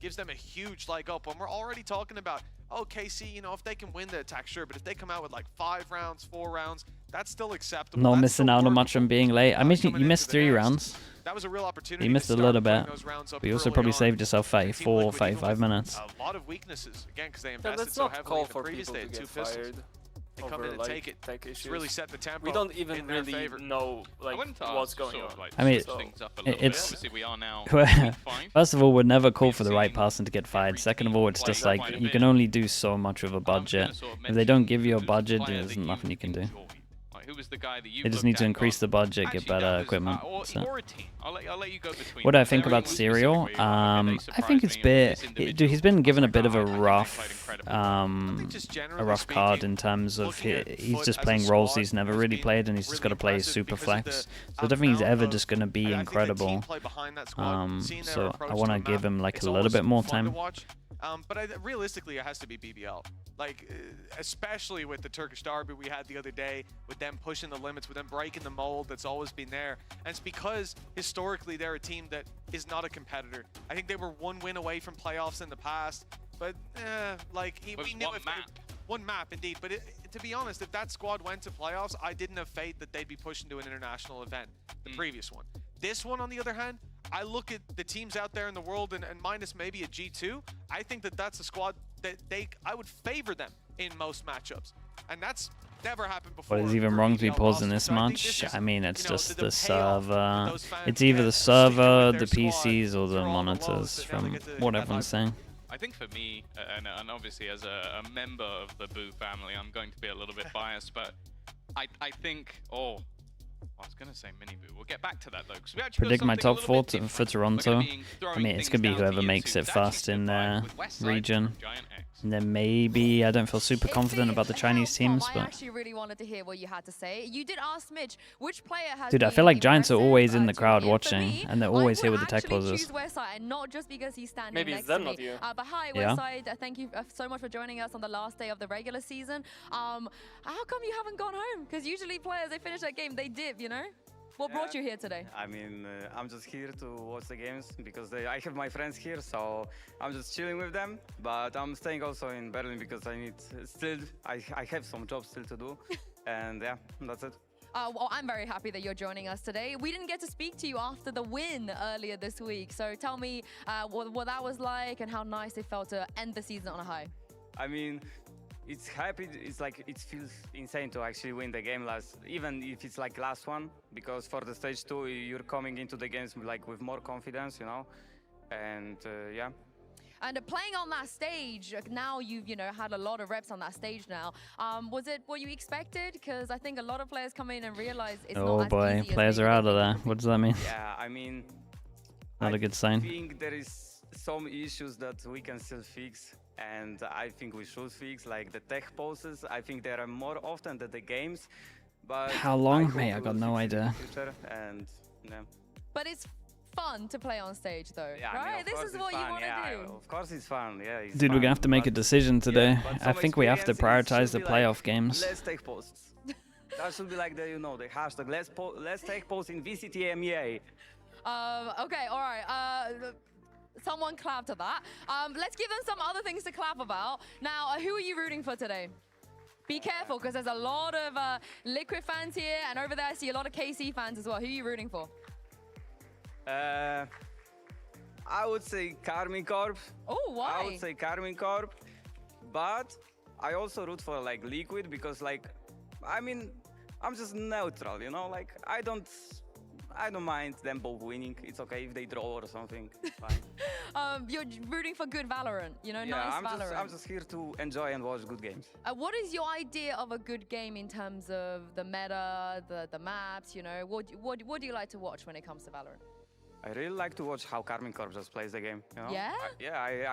Gives them a huge leg up. When we're already talking about, oh, KC, you know, if they can win the attack, sure, but if they come out with like 5 rounds, 4 rounds, that's still acceptable. Not missing out on much on being late. I mean, you missed 3 rounds. that was a real opportunity. He missed a little bit, but you also probably saved yourself 34, 35 minutes. A lot of weaknesses, again, because they Yeah, invested let's so not heavily call in the for previous people day. to Two get pistols. fired. They come in and take it. Tech issues. It's really set the tempo. We don't even in their really favor. know like what's going on. I mean, it's obviously we are now first of all, we'd never call for the right person to get fired. Second of all, it's just like you can only do so much with a budget. If they don't give you a budget, there's nothing you can do. Who was the guy that you They just need to increase the budget, get better equipment. So. I'll let you go between. What do I think about Serial? I think it's dude, he's been given a bit of a rough card in terms of he's just playing roles he's never really played, and he's just got to play super flex. So I don't think he's ever just going to be incredible. So I want to give him like a little bit more time. But realistically, it has to be BBL. Like, especially with the Turkish derby we had the other day, with them pushing the limits, with them breaking the mold that's always been there. And it's because historically they're a team that is not a competitor. I think they were one win away from playoffs in the past, but like we knew one map indeed. But to be honest, if that squad went to playoffs, I didn't have faith that they'd be pushed into an international event. The previous one. This one, on the other hand, I look at the teams out there in the world, and minus maybe a G2, I think that that's a squad that I would favor them in most matchups. And that's never happened before. What is even wrong to be pausing this much? I mean, it's just the server. It's either the server, the PCs, or the monitors, from what everyone's saying. I think for me, and obviously as a member of the Boo family, I'm going to be a little bit biased, but I think, I was going to say mini-boo. We'll get back to that, though. We Predict my top 4 for Toronto. I mean, it's going to be whoever makes it first in their region. And then maybe, I don't feel super confident about the Chinese teams, but... I actually really wanted to hear what you had to say. You did ask Mitch, which player has... Dude, I feel like Giants are always in the crowd watching, and they're always here with the tech pauses. And not just because he's standing maybe next it's them, to me. not you. But hi, Westside. Thank you so much for joining us on the last day of the regular season. How come you haven't gone home? Because usually players, they finish that game, they dip, you know? What brought you here today? I mean, I'm just here to watch the games because I have my friends here, so I'm just chilling with them. But I'm staying also in Berlin because I need I have some jobs still to do, and yeah, that's it. Well, I'm very happy that you're joining us today. We didn't get to speak to you after the win earlier this week, so tell me what that was like and how nice it felt to end the season on a high. I mean, it's happy. It's like it feels insane to actually win the game even if it's like last one, because for the stage 2 you're coming into the games like with more confidence, you know, and yeah. And playing on that stage, now you've had a lot of reps on that stage now. Was it what you expected? Because I think a lot of players come in and realize it's not as boy, easy players are out of there. What does that mean? Yeah, I mean, not a good sign. I think there is some issues that we can still fix, and I think we should fix, like the tech poses. I think there are more often than the games, but how long, mate? I got no idea. And yeah. But it's fun to play on stage, though, yeah, right? I mean, this is what you want to do. Of course, it's fun. Yeah, it's dude, fun, we're gonna have to make a decision today. Yeah, I think we have to prioritize the playoff like, games. Let's take posts. That should be like the the hashtag. Let's take posts in VCT EMEA. Okay, all right. Someone clapped to that. Let's give them some other things to clap about. Now, who are you rooting for today? Be careful, because there's a lot of Liquid fans here, and over there I see a lot of KC fans as well. Who are you rooting for? I would say Karmine Corp. Oh, why? I would say Karmine Corp, but I also root for like Liquid because I mean, I'm just neutral, you know, like I don't mind them both winning. It's okay if they draw or something. Fine. You're rooting for good Valorant, you know, nice Valorant. I'm just here to enjoy and watch good games. What is your idea of a good game in terms of the meta, the maps, you know? What do you like to watch when it comes to Valorant? I really like to watch how Karmine Corp just plays the game, you know? Yeah?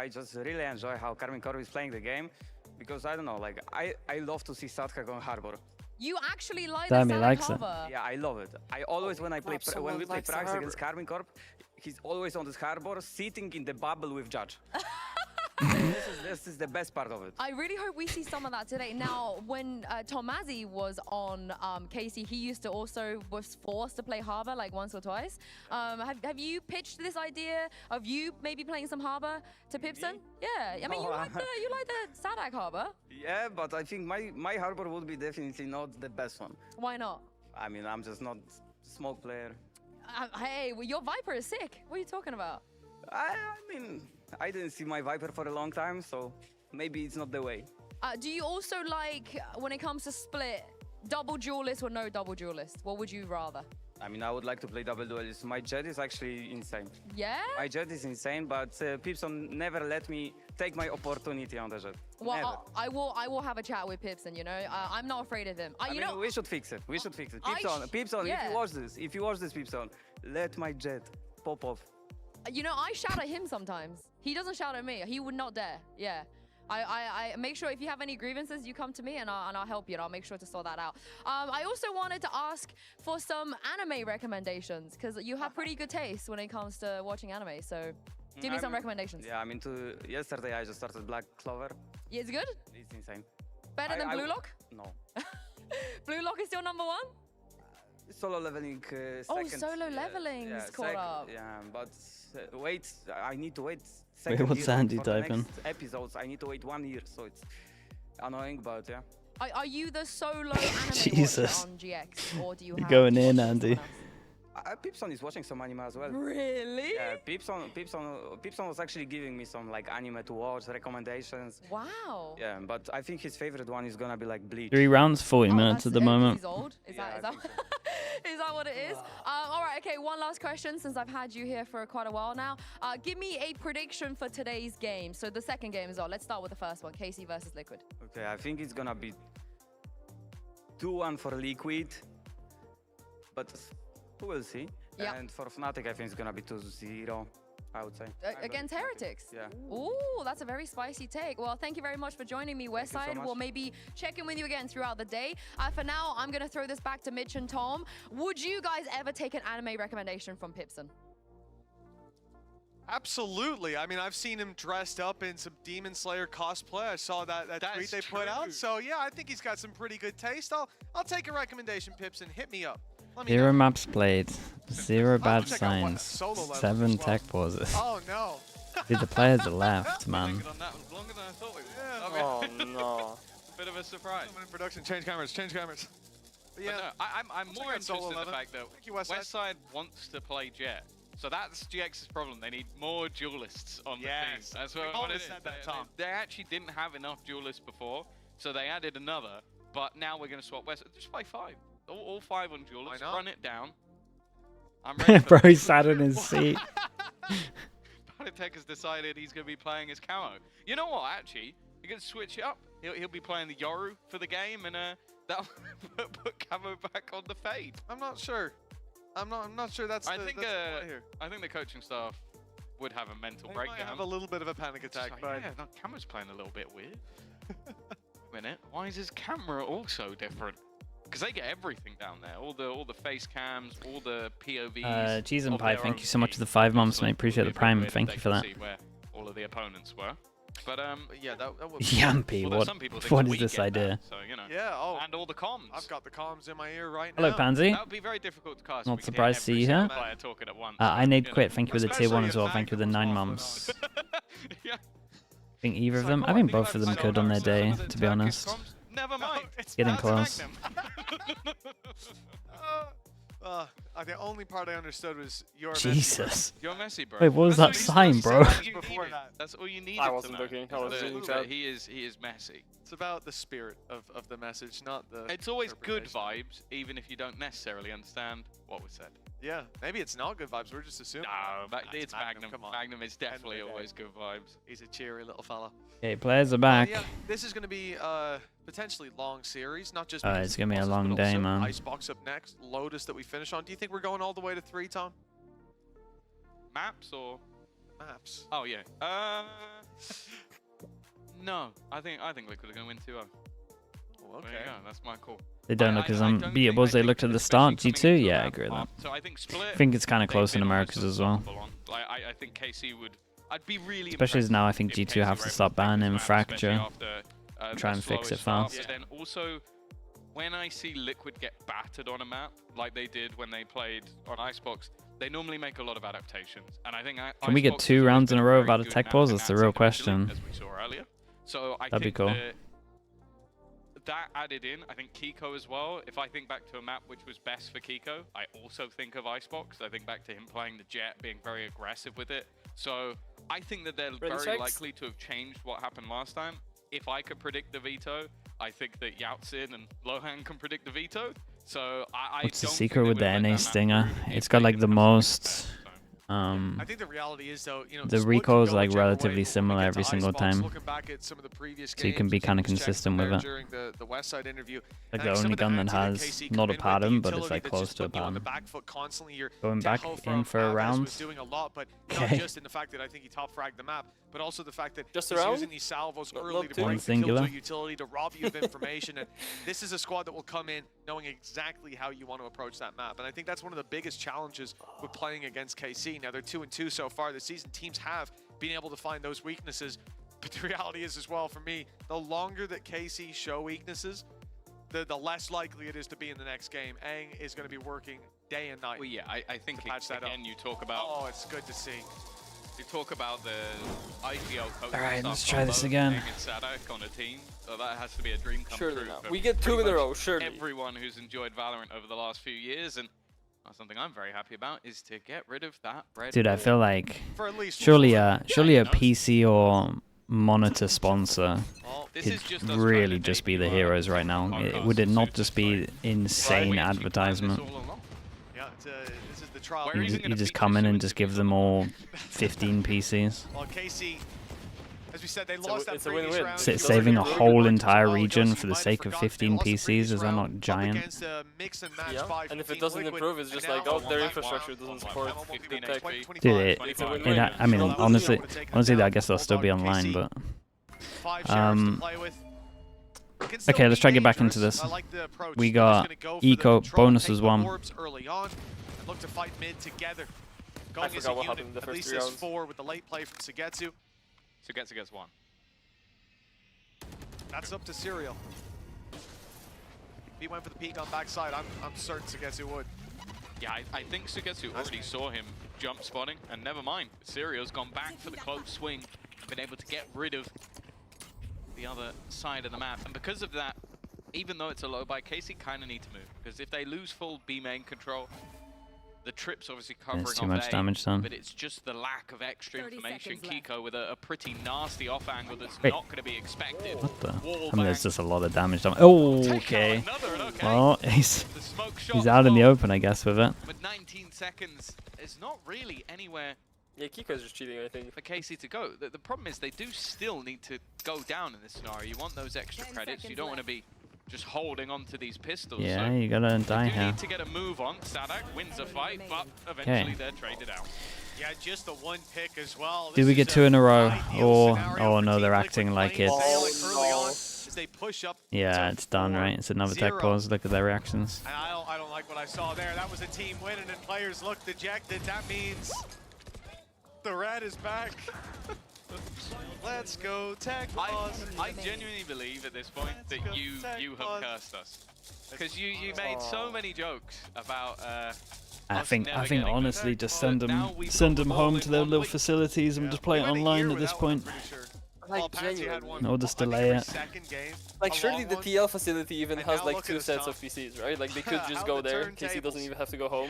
I just really enjoy how Karmine Corp is playing the game because, I don't know, like, I love to see Sadka go on Harbor. You actually like Damn, the he likes Harbor? Yeah, I love it. I always, when we play Prax against Karmine Corp, he's always on this Harbor, sitting in the bubble with Judge. This is the best part of it. I really hope we see some of that today. Now, when Tomazi was on KC, he used to was forced to play Harbor like once or twice. Have you pitched this idea of you maybe playing some Harbor to Pipson? Yeah, I mean, you like the Sadak Harbor. Yeah, but I think my Harbor would be definitely not the best one. Why not? I mean, I'm just not smoke player. Hey, well, your Viper is sick. What are you talking about? I mean, I didn't see my Viper for a long time, so maybe it's not the way. Do you also like, when it comes to split, double duelist or no double duelist? What would you rather? I mean, I would like to play double duelist. My Jet is actually insane. Yeah? My Jet is insane, but Pipson never let me take my opportunity on the Jet. Well, I will have a chat with Pipson, you know? I'm not afraid of him. I mean, we should fix it. We should fix it. Pipson, yeah. if you watch this, Pipson, let my Jet pop off. You know, I shout at him sometimes. He doesn't shout at me. He would not dare. Yeah. I make sure if you have any grievances, you come to me and I'll help you and I'll make sure to sort that out. I also wanted to ask for some anime recommendations because you have pretty good taste when it comes to watching anime. So give me some recommendations. Yeah, I mean, yesterday I just started Black Clover. Yeah, it's good? It's insane. Better than Blue Lock? No. Blue Lock is your number one? Solo leveling second. Oh, solo leveling's caught up. Yeah, but wait, I need to wait. Wait, what's Andy typing? Episodes, I need to wait 1 year, so it's annoying, but yeah. Are you the solo anime Jesus. watcher on GX, or do you have going in, Andy? Pipson is watching some anime as well. Really? Yeah, Pipson was actually giving me some like anime to watch, recommendations. Wow. Yeah, but I think his favorite one is gonna be like Bleach. 3 rounds, 40 minutes at the moment. He's old. Is that what it is? All right, okay, one last question since I've had you here for quite a while now. Give me a prediction for today's game. So the second game as well. Let's start with the first one, KC versus Liquid. Okay, I think it's gonna be 2-1 for Liquid, but we'll see. Yeah. And for Fnatic, I think it's gonna be 2-0, I would say. Against Heretics? Yeah. Ooh, that's a very spicy take. Well, thank you very much for joining me, Westside. So we'll maybe check in with you again throughout the day. For now, I'm going to throw this back to Mitch and Tom. Would you guys ever take an anime recommendation from Pipson? Absolutely. I mean, I've seen him dressed up in some Demon Slayer cosplay. I saw that tweet they put out. So yeah, I think he's got some pretty good taste. I'll take a recommendation, Pipson. Hit me up. 0 maps played, 0 bad signs, 7 tech pauses. Oh no. Dude, the players are left, man. Oh no. Bit of a surprise. In production, change cameras, change cameras. But yeah, no, I'm more interested in the fact that Westside wants to play Jet. So that's GX's problem. They need more duelists on the team. That's what it is. They actually didn't have enough duelists before, so they added another. But now we're going to swap West. Just play 5. All 5 on duelists. Run it down. I'm ready for Bro, he sat in his seat. Panatek has decided he's going to be playing his camo. You know what, actually? You're going to switch it up. He'll be playing the Yoru for the game, and that'll put camo back on the Fade. I'm not sure. I'm not sure that's the point here. I think the coaching staff would have a mental breakdown. Might have a little bit of a panic attack, like, but yeah, that camera's playing a little bit weird. Minute, why is his camera also different? Because they get everything down there, all the face cams, all the POVs. Cheese and Pie, thank you so much for the 5 months, mate. Appreciate the prime. Thank you for that. See where all of the opponents were. But yeah, that would be Yampy, what is this idea? So, you know, yeah, and all the comms. I've got the comms in my ear right Hello, now. Pansy. That would be very difficult to cast. Not surprised to see you here. Talking at once, I need quit. Thank you for the tier 1 as well. Thank you for the 9 months. Yeah. I think either of them. I think both of them could on their day, to be honest. Never mind. Getting close. The only part I understood was your Jesus. You're messy, bro. Wait, what was that sign, bro? That's all you need. I wasn't looking. I was reading chat. He is messy. It's about the spirit of the message, not the. It's always good vibes, even if you don't necessarily understand what was said. Yeah, maybe it's not good vibes. We're just assuming. No, it's Magnum. Come on. Magnum is definitely always good vibes. He's a cheery little fella. Okay, players are back. Yeah, this is going to be potentially long series, not just. It's gonna be a long day, man. Icebox up next, Lotus that we finish on. Do you think we're going all the way to 3, Tom? Maps or maps? Oh yeah. No, I think Liquid are going to win 2-0. Oh, okay. There you go. That's my call. They don't look as unbeatable as they looked at the start. G2, yeah, I agree with that. So I think Split. I think it's kind of close in Americas as well. I think KC would. I'd be really. Especially as now, I think G2 have to start banning Fracture. Try and fix it fast. But then also, when I see Liquid get battered on a map, like they did when they played on Icebox, they normally make a lot of adaptations. And I think can we get 2 rounds in a row without a tech pause? That's the real question. As we saw earlier. So I That'd be think cool. that added in, I think Kiko as well. If I think back to a map which was best for Kiko, I also think of Icebox. I think back to him playing the Jet, being very aggressive with it. So I think that they're very likely to have changed what happened last time. If I could predict the veto, I think that Yao-Tsin and Lohan can predict the veto. So what's the secret with the NA Stinger? It's got like the most... I think the reality is though, the recoil is like relatively similar every single time, so you can be kind of consistent with it. The West Side interview, like the only gun that has not a pattern, but it's like close to a pattern. Going back in for a round. Okay. Just in the fact that I think he top fragged the map, but also the fact that he's using these salvos early to break the kill utility to rob you of information. And this is a squad that will come in knowing exactly how you want to approach that map. And I think that's one of the biggest challenges with playing against KC. Now they're 2-2 so far this season. Teams have been able to find those weaknesses, but the reality is as well for me, the longer that KC show weaknesses, the less likely it is to be in the next game. Aang is going to be working day and night. Well, yeah, I think again you talk about. Oh, it's good to see. You talk about the IGL coach. All right, let's try this again. Sadak on a team, so that has to be a dream come true. We get 2 in a row, surely. Everyone who's enjoyed Valorant over the last few years, and something I'm very happy about is to get rid of that red. Dude, I feel like surely a PC or monitor sponsor could really just be the heroes right now. Would it not just be insane advertisement? This is the trial. You just come in and just give them all 15 PCs. Well, KC, as we said, they lost that previous round. Saving a whole entire region for the sake of 15 PCs, is that not giant? Yeah, and if it doesn't improve, it's just like, oh, their infrastructure doesn't support 15 tech. Dude, I mean, honestly, I guess they'll still be online, but... Okay, let's try to get back into this. We got eco bonuses 1. Look to fight mid together. Going as a unit, at least there's 4 with the late play from Sugetsu. Sugetsu gets 1. That's up to Serial. If he went for the peek on backside, I'm certain Sugetsu would. Yeah, I think Sugetsu already saw him jump spotting, and never mind. Serial's gone back for the close swing, been able to get rid of the other side of the map. And because of that, even though it's a low buy, KC kind of need to move. Because if they lose full B main control, the trip's obviously covering too much damage done. But it's just the lack of extra information. Kiko with a pretty nasty off angle that's not going to be expected. What the? I mean, there's just a lot of damage done. Oh, okay. Well, he's out in the open, I guess, with it. With 19 seconds, it's not really anywhere. Yeah, Kiko's just cheating, I think. For KC to go. The problem is they do still need to go down in this scenario. You want those extra credits. You don't want to be just holding on to these pistols. Yeah, so you gotta die here. You need to get a move on. Sadak wins a fight, but eventually they're traded out. Yeah, just the 1 pick as well. Did we get 2 in a row? Or oh no, they're acting like it's. Yeah, it's done, right? It's another tech pause. Look at their reactions. And I don't like what I saw there. That was a team win, and then players look dejected. That means the red is back. Let's go, tech pause. I genuinely believe at this point that you have cursed us, because you made so many jokes about. I think honestly, just send them home to their little facilities and just play it online at this point. Like, genuinely. No, just delay it. Like, surely the TL facility even has like 2 sets of PCs, right? Like, they could just go there. KC doesn't even have to go home.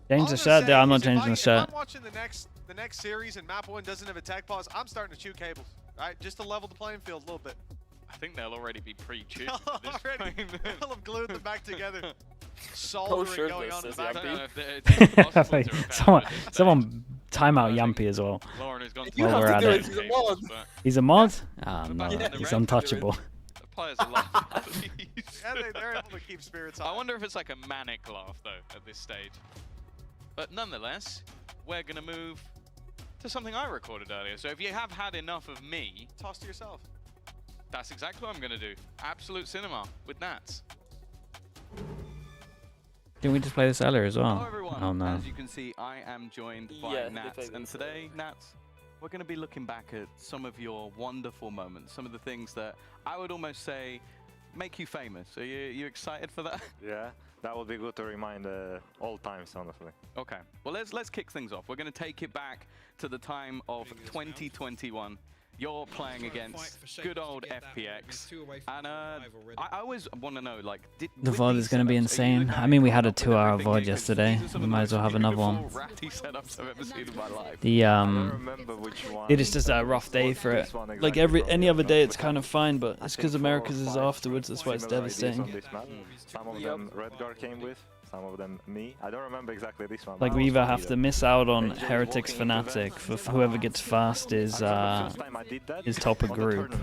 Change the shirt there. I'm not changing the shirt. I'm watching the next series and map 1 doesn't have a tech pause. I'm starting to chew cables, right? Just to level the playing field a little bit. I think they'll already be pre-chewed. They'll have glued them back together. Soldering going on in the back. Someone time out Yampy as well. Lauren has gone you have to do it. He's a mod. He's a mod? Oh, no, he's untouchable. The players are laughing. Yeah, they're able to keep spirits high. I wonder if it's like a manic laugh though at this stage. But nonetheless, we're gonna move to something I recorded earlier. So if you have had enough of me, toss to yourself. That's exactly what I'm gonna do. Absolute cinema with Nats. Didn't we just play this earlier as well? Hello everyone. Oh no. As you can see, I am joined by Nats, and today, Nats, we're going to be looking back at some of your wonderful moments, some of the things that I would almost say make you famous. Are you excited for that? Yeah, that would be good to remind all times, honestly. Okay, well let's kick things off. We're going to take it back to the time of 2021. you're playing against good old FPX, and I always want to know, like, the VOD is going to be insane. I mean, we had a 2-hour VOD yesterday. We might as well have another one. It is just a rough day for it. Like any other day, it's kind of fine, but it's because America's is afterwards. That's why it's devastating. Some of them Redgar came with. Some of them me. I don't remember exactly this one. Like we either have to miss out on Heretics Fnatic for whoever gets fast is top of group.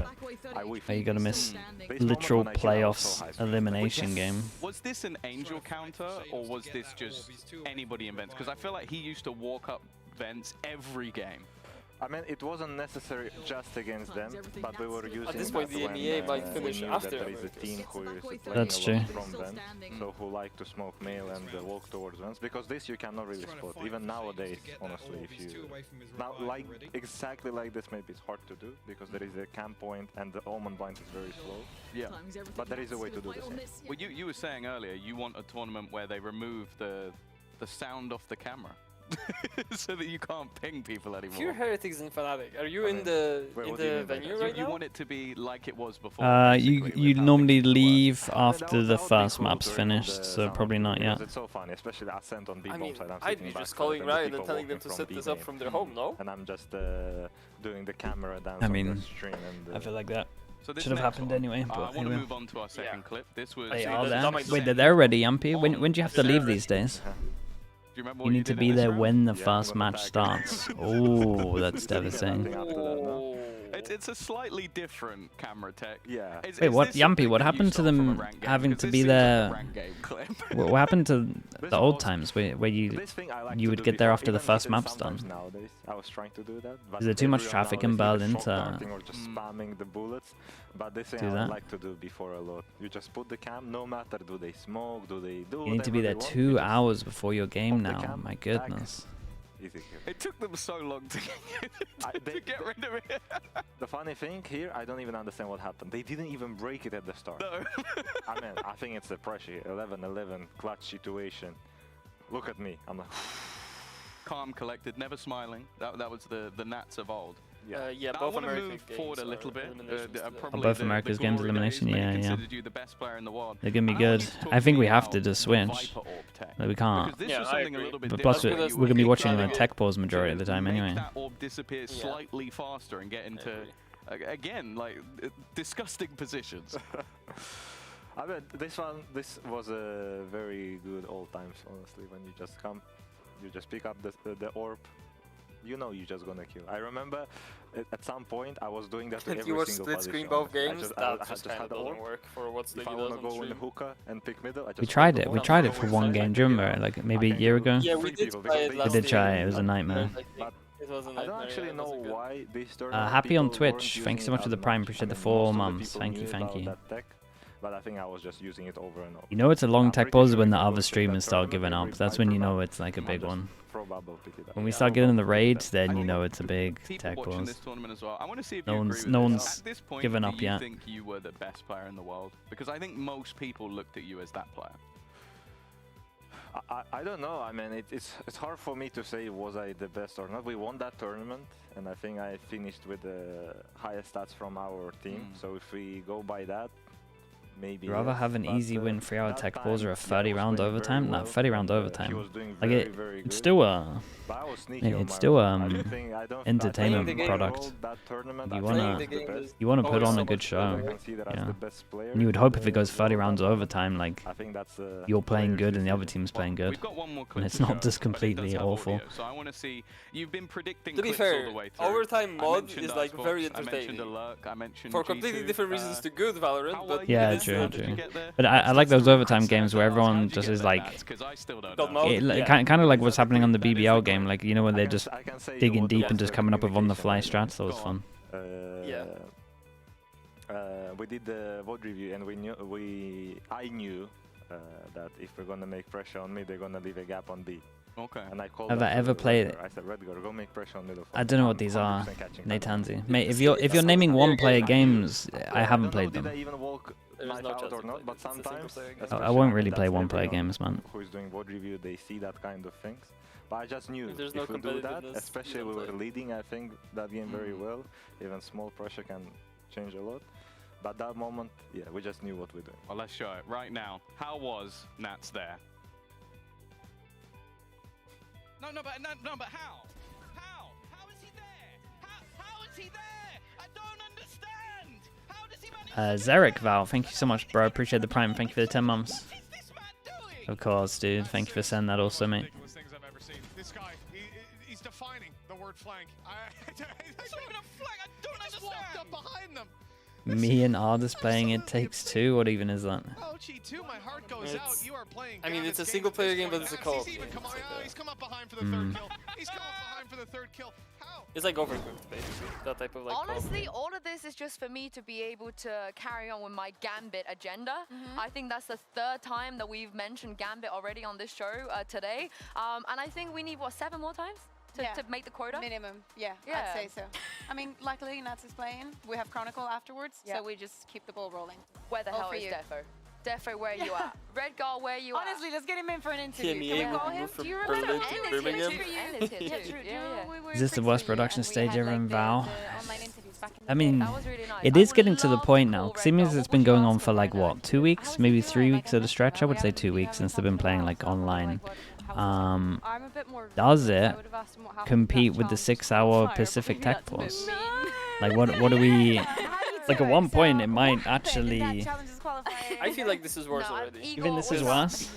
Or you gotta miss literal playoffs elimination game. Was this an Angel counter or was this just anybody in Vents? Because I feel like he used to walk up Vents every game. I mean, it wasn't necessary just against them, but we were using at this point the EMEA might finish after. There is a team who is playing That's true. From Vents, so who like to smoke mail and walk towards Vents, because this you cannot really spot. Even nowadays, honestly, if you now like exactly like this, maybe it's hard to do because there is a camp point and the Omen blind is very slow. Yeah, but there is a way to do this. Well, you were saying earlier you want a tournament where they remove the sound off the camera. So that you can't ping people anymore. If you're Heretics and Fnatic, are you in the venue right now? You want it to be like it was before? You normally leave after the first map's finished, so probably not yet. It's so funny, especially the Ascent on B bomb side. I'd be just calling Riot and telling them to set this up from their home, no? And I'm just doing the camera dance on the stream. And, I feel like that should have happened anyway. But I want to move on to our second clip. This was. Wait, they're ready, Yumpy. When do you have to leave these days? You need to be there when the first match starts. Oh, that's devastating. It's a slightly different camera tech. Yeah. Wait, what, Yumpy? What happened to them having to be there? What happened to the old times where you would get there after the first map's done? I was trying to do that. Is there too much traffic in Berlin to or just spamming the bullets? But this thing I like to do before a lot. You just put the cam, no matter do they smoke, do they do. You need to be there 2 hours before your game now. My goodness. It took them so long to get rid of it. The funny thing here, I don't even understand what happened. They didn't even break it at the start. No. I mean, I think it's the pressure. 11-11 clutch situation. Look at me. I'm like calm, collected, never smiling. That was the Nats of old. Yeah, both American games forward a little bit. Both America's games elimination, yeah. You the best player in the world. They're gonna be good. I think we have to just switch. Like, we can't. Yeah, I agree. But plus, we're gonna be watching the tech pause majority of the time anyway. That orb disappears slightly faster and get into again like disgusting positions. I mean, this was a very good old times, honestly. When you just come, you just pick up the orb. You know you're just gonna kill. I remember at some point I was doing that to every single position. You were split screen both games. That just kind of doesn't work for what's the If I wanna go in the hookah and pick middle, I just we tried it. We tried it for one game. Do you remember? Like maybe a year ago. Yeah, we did try it last We did try it. It was a nightmare. It was a nightmare. I don't actually know why this tournament. Happy on Twitch. Thank you so much for the Prime. Appreciate the 4 months. Thank you. But I think I was just using it over and over. You know it's a long tech pause when the other streamers start giving up. That's when you know it's like a big one. When we start getting the raids, then you know it's a big tech pause. No one's given up yet. I think you were the best player in the world because I think most people looked at you as that player. I don't know. I mean, it's hard for me to say was I the best or not. We won that tournament, and I think I finished with the highest stats from our team. So if we go by that, maybe. You'd rather have an easy win 3-hour tech pause or a 30-round overtime? No, 30-round overtime. Like it's still a entertainment product. You wanna put on a good show. Yeah. And you would hope if it goes 30 rounds overtime, like you're playing good and the other team's playing good, and it's not just completely awful. So I want to see. You've been predicting. To be fair, overtime mod is like very entertaining. For completely different reasons to good Valorant, but yeah, true. But I like those overtime games where everyone just is like, kind of like what's happening on the BBL game, like you know when they're just digging deep and just coming up with on-the-fly strats. That was fun. We did the VOD review, and I knew that if we're gonna make pressure on me, they're gonna leave a gap on B. Okay. And I called. Have I ever played? I said, Redgar, go make pressure on middle. I don't know what these are, Natanzi. Mate, if you're naming one-player games, I haven't played them. But sometimes I won't really play one-player games, man. Who is doing VOD review? They see that kind of things. But I just knew There's if no we do that, competitiveness, especially we were leading, I think, that game very well. Even small pressure can change a lot. But that moment, yeah, we just knew what we're doing. Well, let's show it right now. How was Nats there? No, but how? How is he there? How is he there? I don't understand. How does he manage? Zarek Val, thank you so much, bro. Appreciate the prime. Thank you for the 10 months. What is this man doing? Of course, dude. Thank you for sending that also, mate. Ridiculous things I've ever seen. This guy, he's defining the word flank. It's not even a flag. I don't understand. Walked up behind them. Me and Ardis playing It Takes Two? What even is that? OG2, my heart goes out. You are playing. I mean, it's a single player game, but it's a co-op game. He's come up behind for the third kill. He's come up behind for the third kill. How? It's like Overcooked, basically. That type of like. Honestly, all of this is just for me to be able to carry on with my Gambit agenda. I think that's the third time that we've mentioned Gambit already on this show today. And I think we need, what, 7 more times? To make the quota? Minimum, yeah, I'd say so. I mean, luckily Nats is playing. We have Chronicle afterwards, so we just keep the ball rolling. Where the hell is Defo? Defo, where you at? Redgar, where you at? Honestly, let's get him in for an interview. EMEA Can we call him? from Do you Berlin remember? to Birmingham. Is this the worst production stage ever in Val? I mean, That was really nice. it is getting to the point now. Seeing as it's been going on for like, what, 2 weeks? Maybe 3 weeks at a stretch? I would say 2 weeks since they've been playing like online. Does it compete with the 6-hour Pacific Tech Force? Like, what do we... Like, at one point, it might actually... I feel like this is worse already. Even this is worse?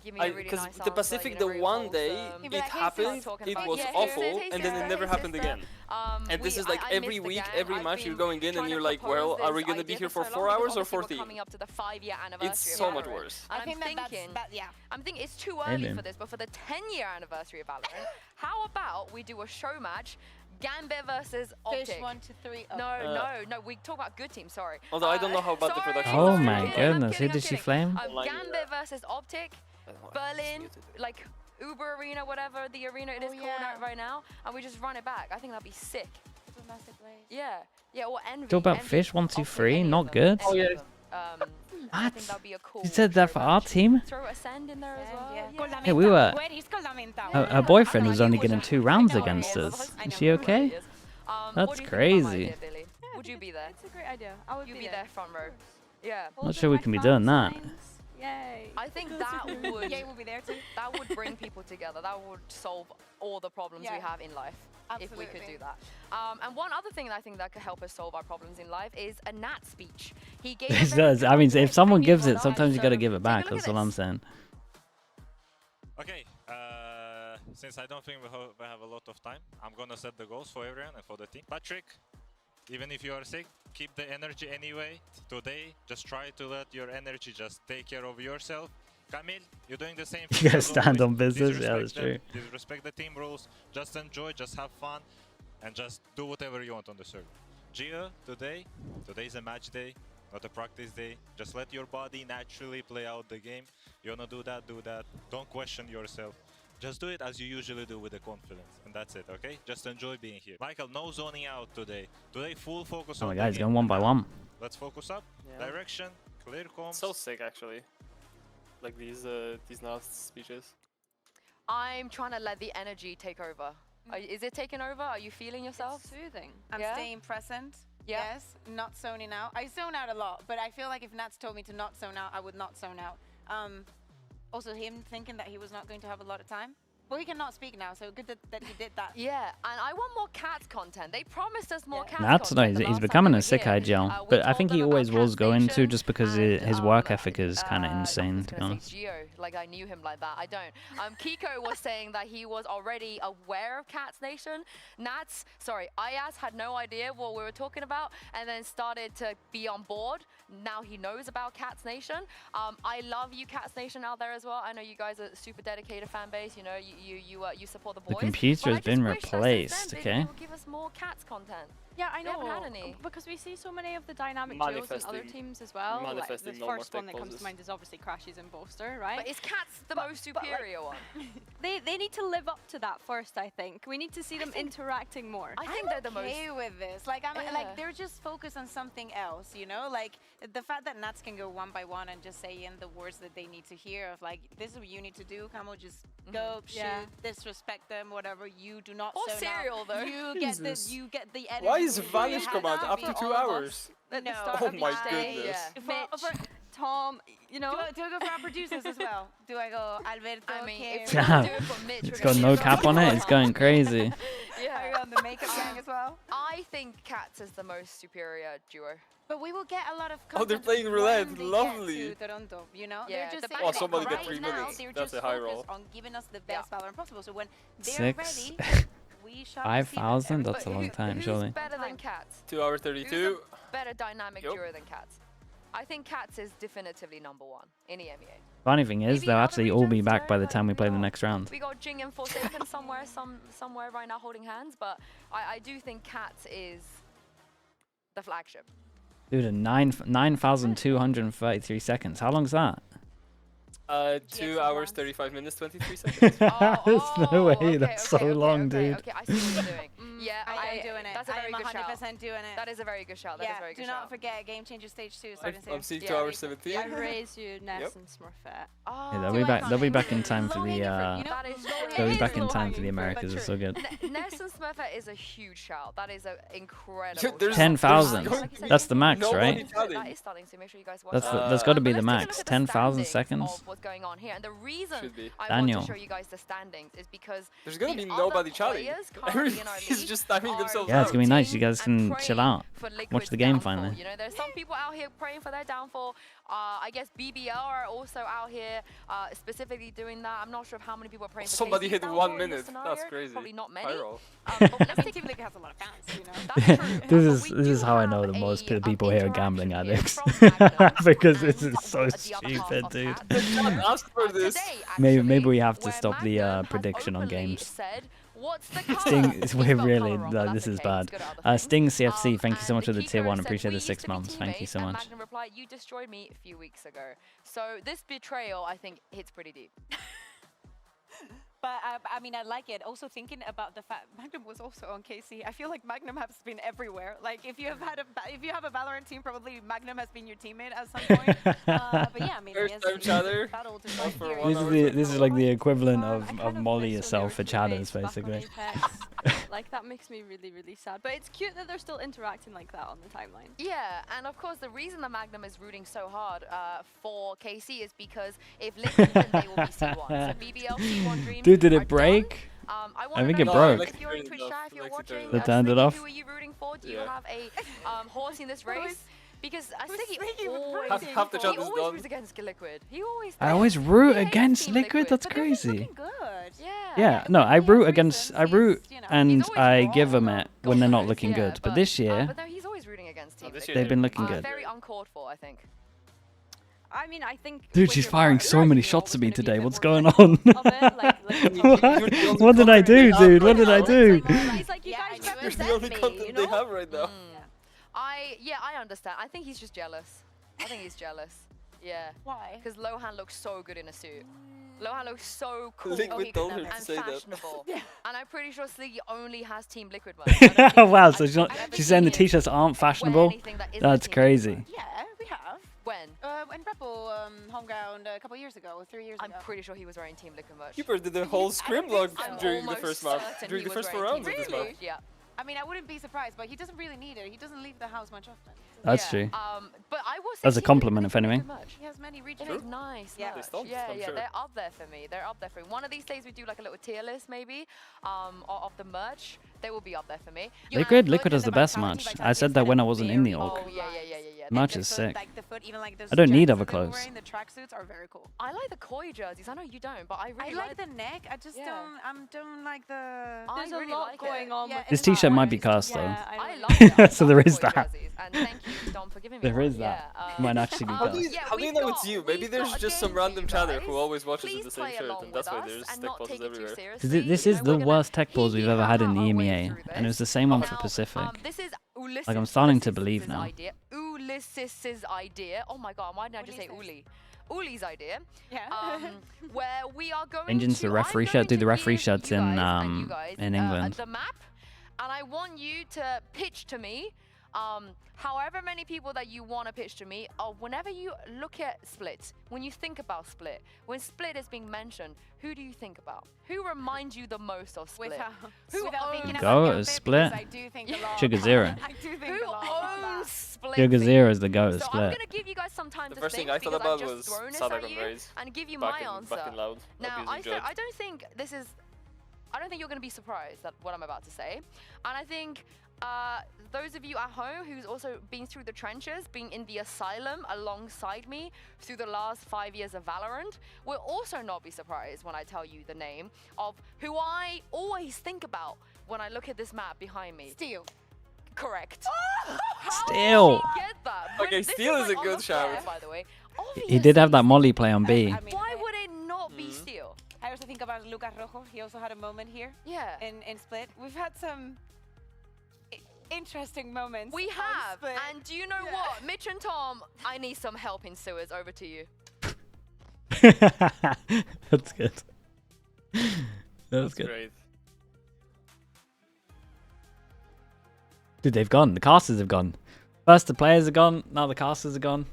Because the Pacific, the one day it happened, it was awful, and then it never happened again. And this is like every week, every match you're going in and you're like, well, are we going to be here for 4 hours or 14? It's so much worse. I'm thinking it's too early for this, but for the 10-year anniversary of Valorant, how about we do a show match? Gambit versus Optic. Fish 1 to 3. No, we talk about good teams, sorry. Although I don't know how about the production. Oh my goodness, who did she flame? Gambit versus Optic, Berlin, like Uber Arena, whatever the arena it is called right now, and we just run it back. I think that'd be sick. Yeah, or Envy. Talk about Fish 1, 2, 3, not good. Oh yeah. I think that'd be a cool. You said that for our team? Throw Ascend in there as well. Hey, we were... Her boyfriend was only getting 2 rounds against us. Is she okay? That's crazy. Would you be there? It's a great idea. I would be there front row. Yeah. Not sure we can be doing that. Yay. I think that would... Yay will be there too. That would bring people together. That would solve all the problems we have in life. Absolutely. If we could do that. And one other thing that I think that could help us solve our problems in life is a Nat speech. He gave This does. I mean, if someone gives it, sometimes you got to give it back. That's all I'm saying. Okay. Since I don't think we have a lot of time, I'm gonna set the goals for everyone and for the team. Patrick, even if you are sick, keep the energy anyway. Today, just try to let your energy just take care of yourself. Camille, you're doing the same thing. You gotta stand on business. Yeah, that's true. Respect the team rules. Just enjoy, just have fun, and just do whatever you want on the server. Gio, today's a match day, not a practice day. Just let your body naturally play out the game. You wanna do that, do that. Don't question yourself. Just do it as you usually do with the confidence, and that's it, okay? Just enjoy being here. Michael, no zoning out today. Today, full focus on Oh my the god, he's game. going 1 by 1. Let's focus up. Yeah. Direction, clear comms. So sick, actually. Like these last speeches. I'm trying to let the energy take over. Is it taking over? Are you feeling yourself? It's soothing. I'm staying present. Yeah. Yes, not zoning out. I zone out a lot, but I feel like if Nats told me to not zone out, I would not zone out. Also, him thinking that he was not going to have a lot of time. Well, he cannot speak now, so good that he did that. Yeah, and I want more Cats content. They promised us more Cats That's content. nice. He's becoming a sick IGL, but I think he always was going to, just because his work ethic is kind of insane, to be honest. Gio, like I knew him like that. I don't. Kiko was saying that he was already aware of Cats Nation. Ayaz had no idea what we were talking about, and then started to be on board. Now he knows about Cats Nation. I love you, Cats Nation, out there as well. I know you guys are a super dedicated fan base. You know, you support the boys. The computer has been replaced, okay? Give us more Cats content. Yeah, I know. They haven't had any. Because we see so many of the dynamic duos in other teams as well. Like the first one that comes to mind is obviously Crashes and Bolster, right? But is Cats the most superior one? They need to live up to that first, I think. We need to see them interacting more. I think they're the most. Okay with this. Like like they're just focused on something else, you know? Like the fact that Nats can go one by one and just say in the words that they need to hear of like, this is what you need to do, Camo, just go, shoot, disrespect them, whatever. You do not or Serial though. You get the energy. Why is Vanish command after 2 hours? No. Oh my goodness. Mitch, Tom, you know. Do I go for our producers as well? Do I go Alberto? I mean, if Kim? we do it for Mitch, It's got no cap on it. It's going crazy. Are you on the makeup gang as well? I think Cats is the most superior duo. But we will get a lot of Oh, they're playing roulette. Lovely. To Toronto, you know? Yeah, they're just oh, somebody right got 3 now, minutes. they're That's just a high roll. focused on giving us the best Valorant possible. So when they're 6. ready, we shall 5,000? That's a long time, surely. Who's better than Cats? 2 hours 32. Who's a better dynamic duo than Cats? I think Cats is definitively #1 in EMEA. Funny thing is, they'll actually all be back by the time we play the next round. We got Jing and Forsaken somewhere right now holding hands, but I do think Cats is the flagship. Dude, 9,233 seconds. How long's that? 2 hours 35 minutes 23 seconds. There's no way. That's so long, dude. Okay, I see what you're doing. Yeah, I am doing it. That's a very good shout. 100% doing it. That is a very good shout. That is a very good do shout. not forget Game Changer Stage 2 starting soon. I'm seeing 2 hours 17. I raise you, Ness and Smurfette. Yeah, they'll be back in time for the they'll be back in time for the Americas. It's so good. Ness and Smurfette is a huge shout. That is an incredible. 10,000. That's the max, right? That is starting to make sure you guys watch. That's got to be the max. 10,000 seconds. What's going on here? And the reason I Daniel. want to show you guys the standings is because there's gonna be nobody chatting. Everybody's just timing themselves. Yeah, it's gonna be nice. You guys can chill out, watch the game finally. You know, there's some people out here praying for their downfall. I guess BBL are also out here specifically doing that. I'm not sure of how many people are praying for somebody KC's hit 1 minute. That's crazy. Probably not many. But let's take Team Liquid has a lot of fans, you know. This is how I know that most people here are gambling addicts. Because this is so stupid, dude. Ask for this. Maybe we have to stop the prediction on games. Sting, we're really, this is bad. Sting CFC, thank you so much for the tier 1. Appreciate the 6 months. Thank you so much. Magnum replied, "You destroyed me a few weeks ago." So this betrayal, I think, hits pretty deep. But I mean, I like it. Also thinking about the fact Magnum was also on KC. I feel like Magnum has been everywhere. Like if you have a Valorant team, probably Magnum has been your teammate at some point. But yeah, I mean, this is like the equivalent of Molly yourself for chatters, basically. Like that makes me really, really sad. But it's cute that they're still interacting like that on the timeline. Yeah, and of course the reason the Magnum is rooting so hard for KC is because if Liquid win, they will be C1. So BBL C1 Dream. Dude, did it break? I think it broke. If you're in Twitch chat, if you're watching, they turned it off. Who are you rooting for? Do you have a horse in this race? Because I think he always roots against Liquid. He always. I always root against Liquid. That's crazy. Yeah, no, I root and I give them it when they're not looking good. But this year, but no, he's always rooting against Team Liquid. they've been looking good. Very uncalled for, I think. I mean, I think. Dude, she's firing so many shots at me today. What's going on? What did I do, dude? What did I do? He's like, you guys It's the only content they have right now. I understand. I think he's just jealous. I think he's jealous. Yeah. Why? Because Lohan looks so good in a suit. Lohan looks so cool Liquid told her and to say fashionable. Yeah. And I'm pretty sure Sliggy only has Team Liquid merch. Wow, so she's saying the t-shirts aren't fashionable? That's crazy. Yeah, we have. When? When Rebel homeground a couple years ago, or 3 years ago. I'm pretty sure he was wearing Team Liquid merch. Keeper did the whole scrim log during the first map, during the first 4 rounds of this map. Yeah. I mean, I wouldn't be surprised, but he doesn't really need it. He doesn't leave the house much often. That's true. But I will say That's a compliment, if anything. He has many regions. It is nice. Yeah, they're up there for me. They're up there for me. One of these days we do like a little tier list maybe of the merch. They will be up there for me. Liquid has the best merch. I said that when I wasn't in the org. Oh, yeah. Merch is sick. Like the foot, even like those I don't need other jerseys that they're clothes. wearing, the tracksuits are very cool. I like the koi jerseys. I know you don't, but I really like the neck. I just don't like the. There's a lot going on. Yeah, This t-shirt might be cast though. I love that. So there is that. And thank you, Dom, for giving me There is that. Might actually be How cast. do you know it's you? Maybe there's just some random chatter who always watches in the same shirt, and that's why there's tech pauses everywhere. This is the worst tech pause we've ever had in the EMEA, and it was the same one for Pacific. This is Ulysses. Like, I'm starting to believe now. Ulysses's idea. Oh my god, why didn't I just say Uli? Uli's idea. Yeah. Where we are going Engines to... the referee shot. Do the referee shots in England. The map, and I want you to pitch to me however many people that you want to pitch to me, whenever you look at Split, when you think about Split, when Split is being mentioned, who do you think about? Who reminds you the most of Split? Go at Split. Sugar Zero. Who owns Split? Sugar Zero is the go at So Split. I'm going to give you guys some time to think. The first thing I thought about was Southern Rays and give you my answer. Now, I don't think you're going to be surprised at what I'm about to say. And I think those of you at home who's also been through the trenches, been in the asylum alongside me through the last 5 years of Valorant, will also not be surprised when I tell you the name of who I always think about when I look at this map behind me. Steel. Correct. Steel. Get that? Okay, Steel is a good shout. By the way. He did have that Molly play on B. Why would it not be Steel? I also think about Lucas Rojo. He also had a moment here. Yeah. In Split. We've had some interesting moments. We have. And do you know what? Mitch and Tom, I need some help in sewers. Over to you. That's good. That's good. Great. Dude, they've gone. The casters have gone. First the players are gone. Now the casters are gone.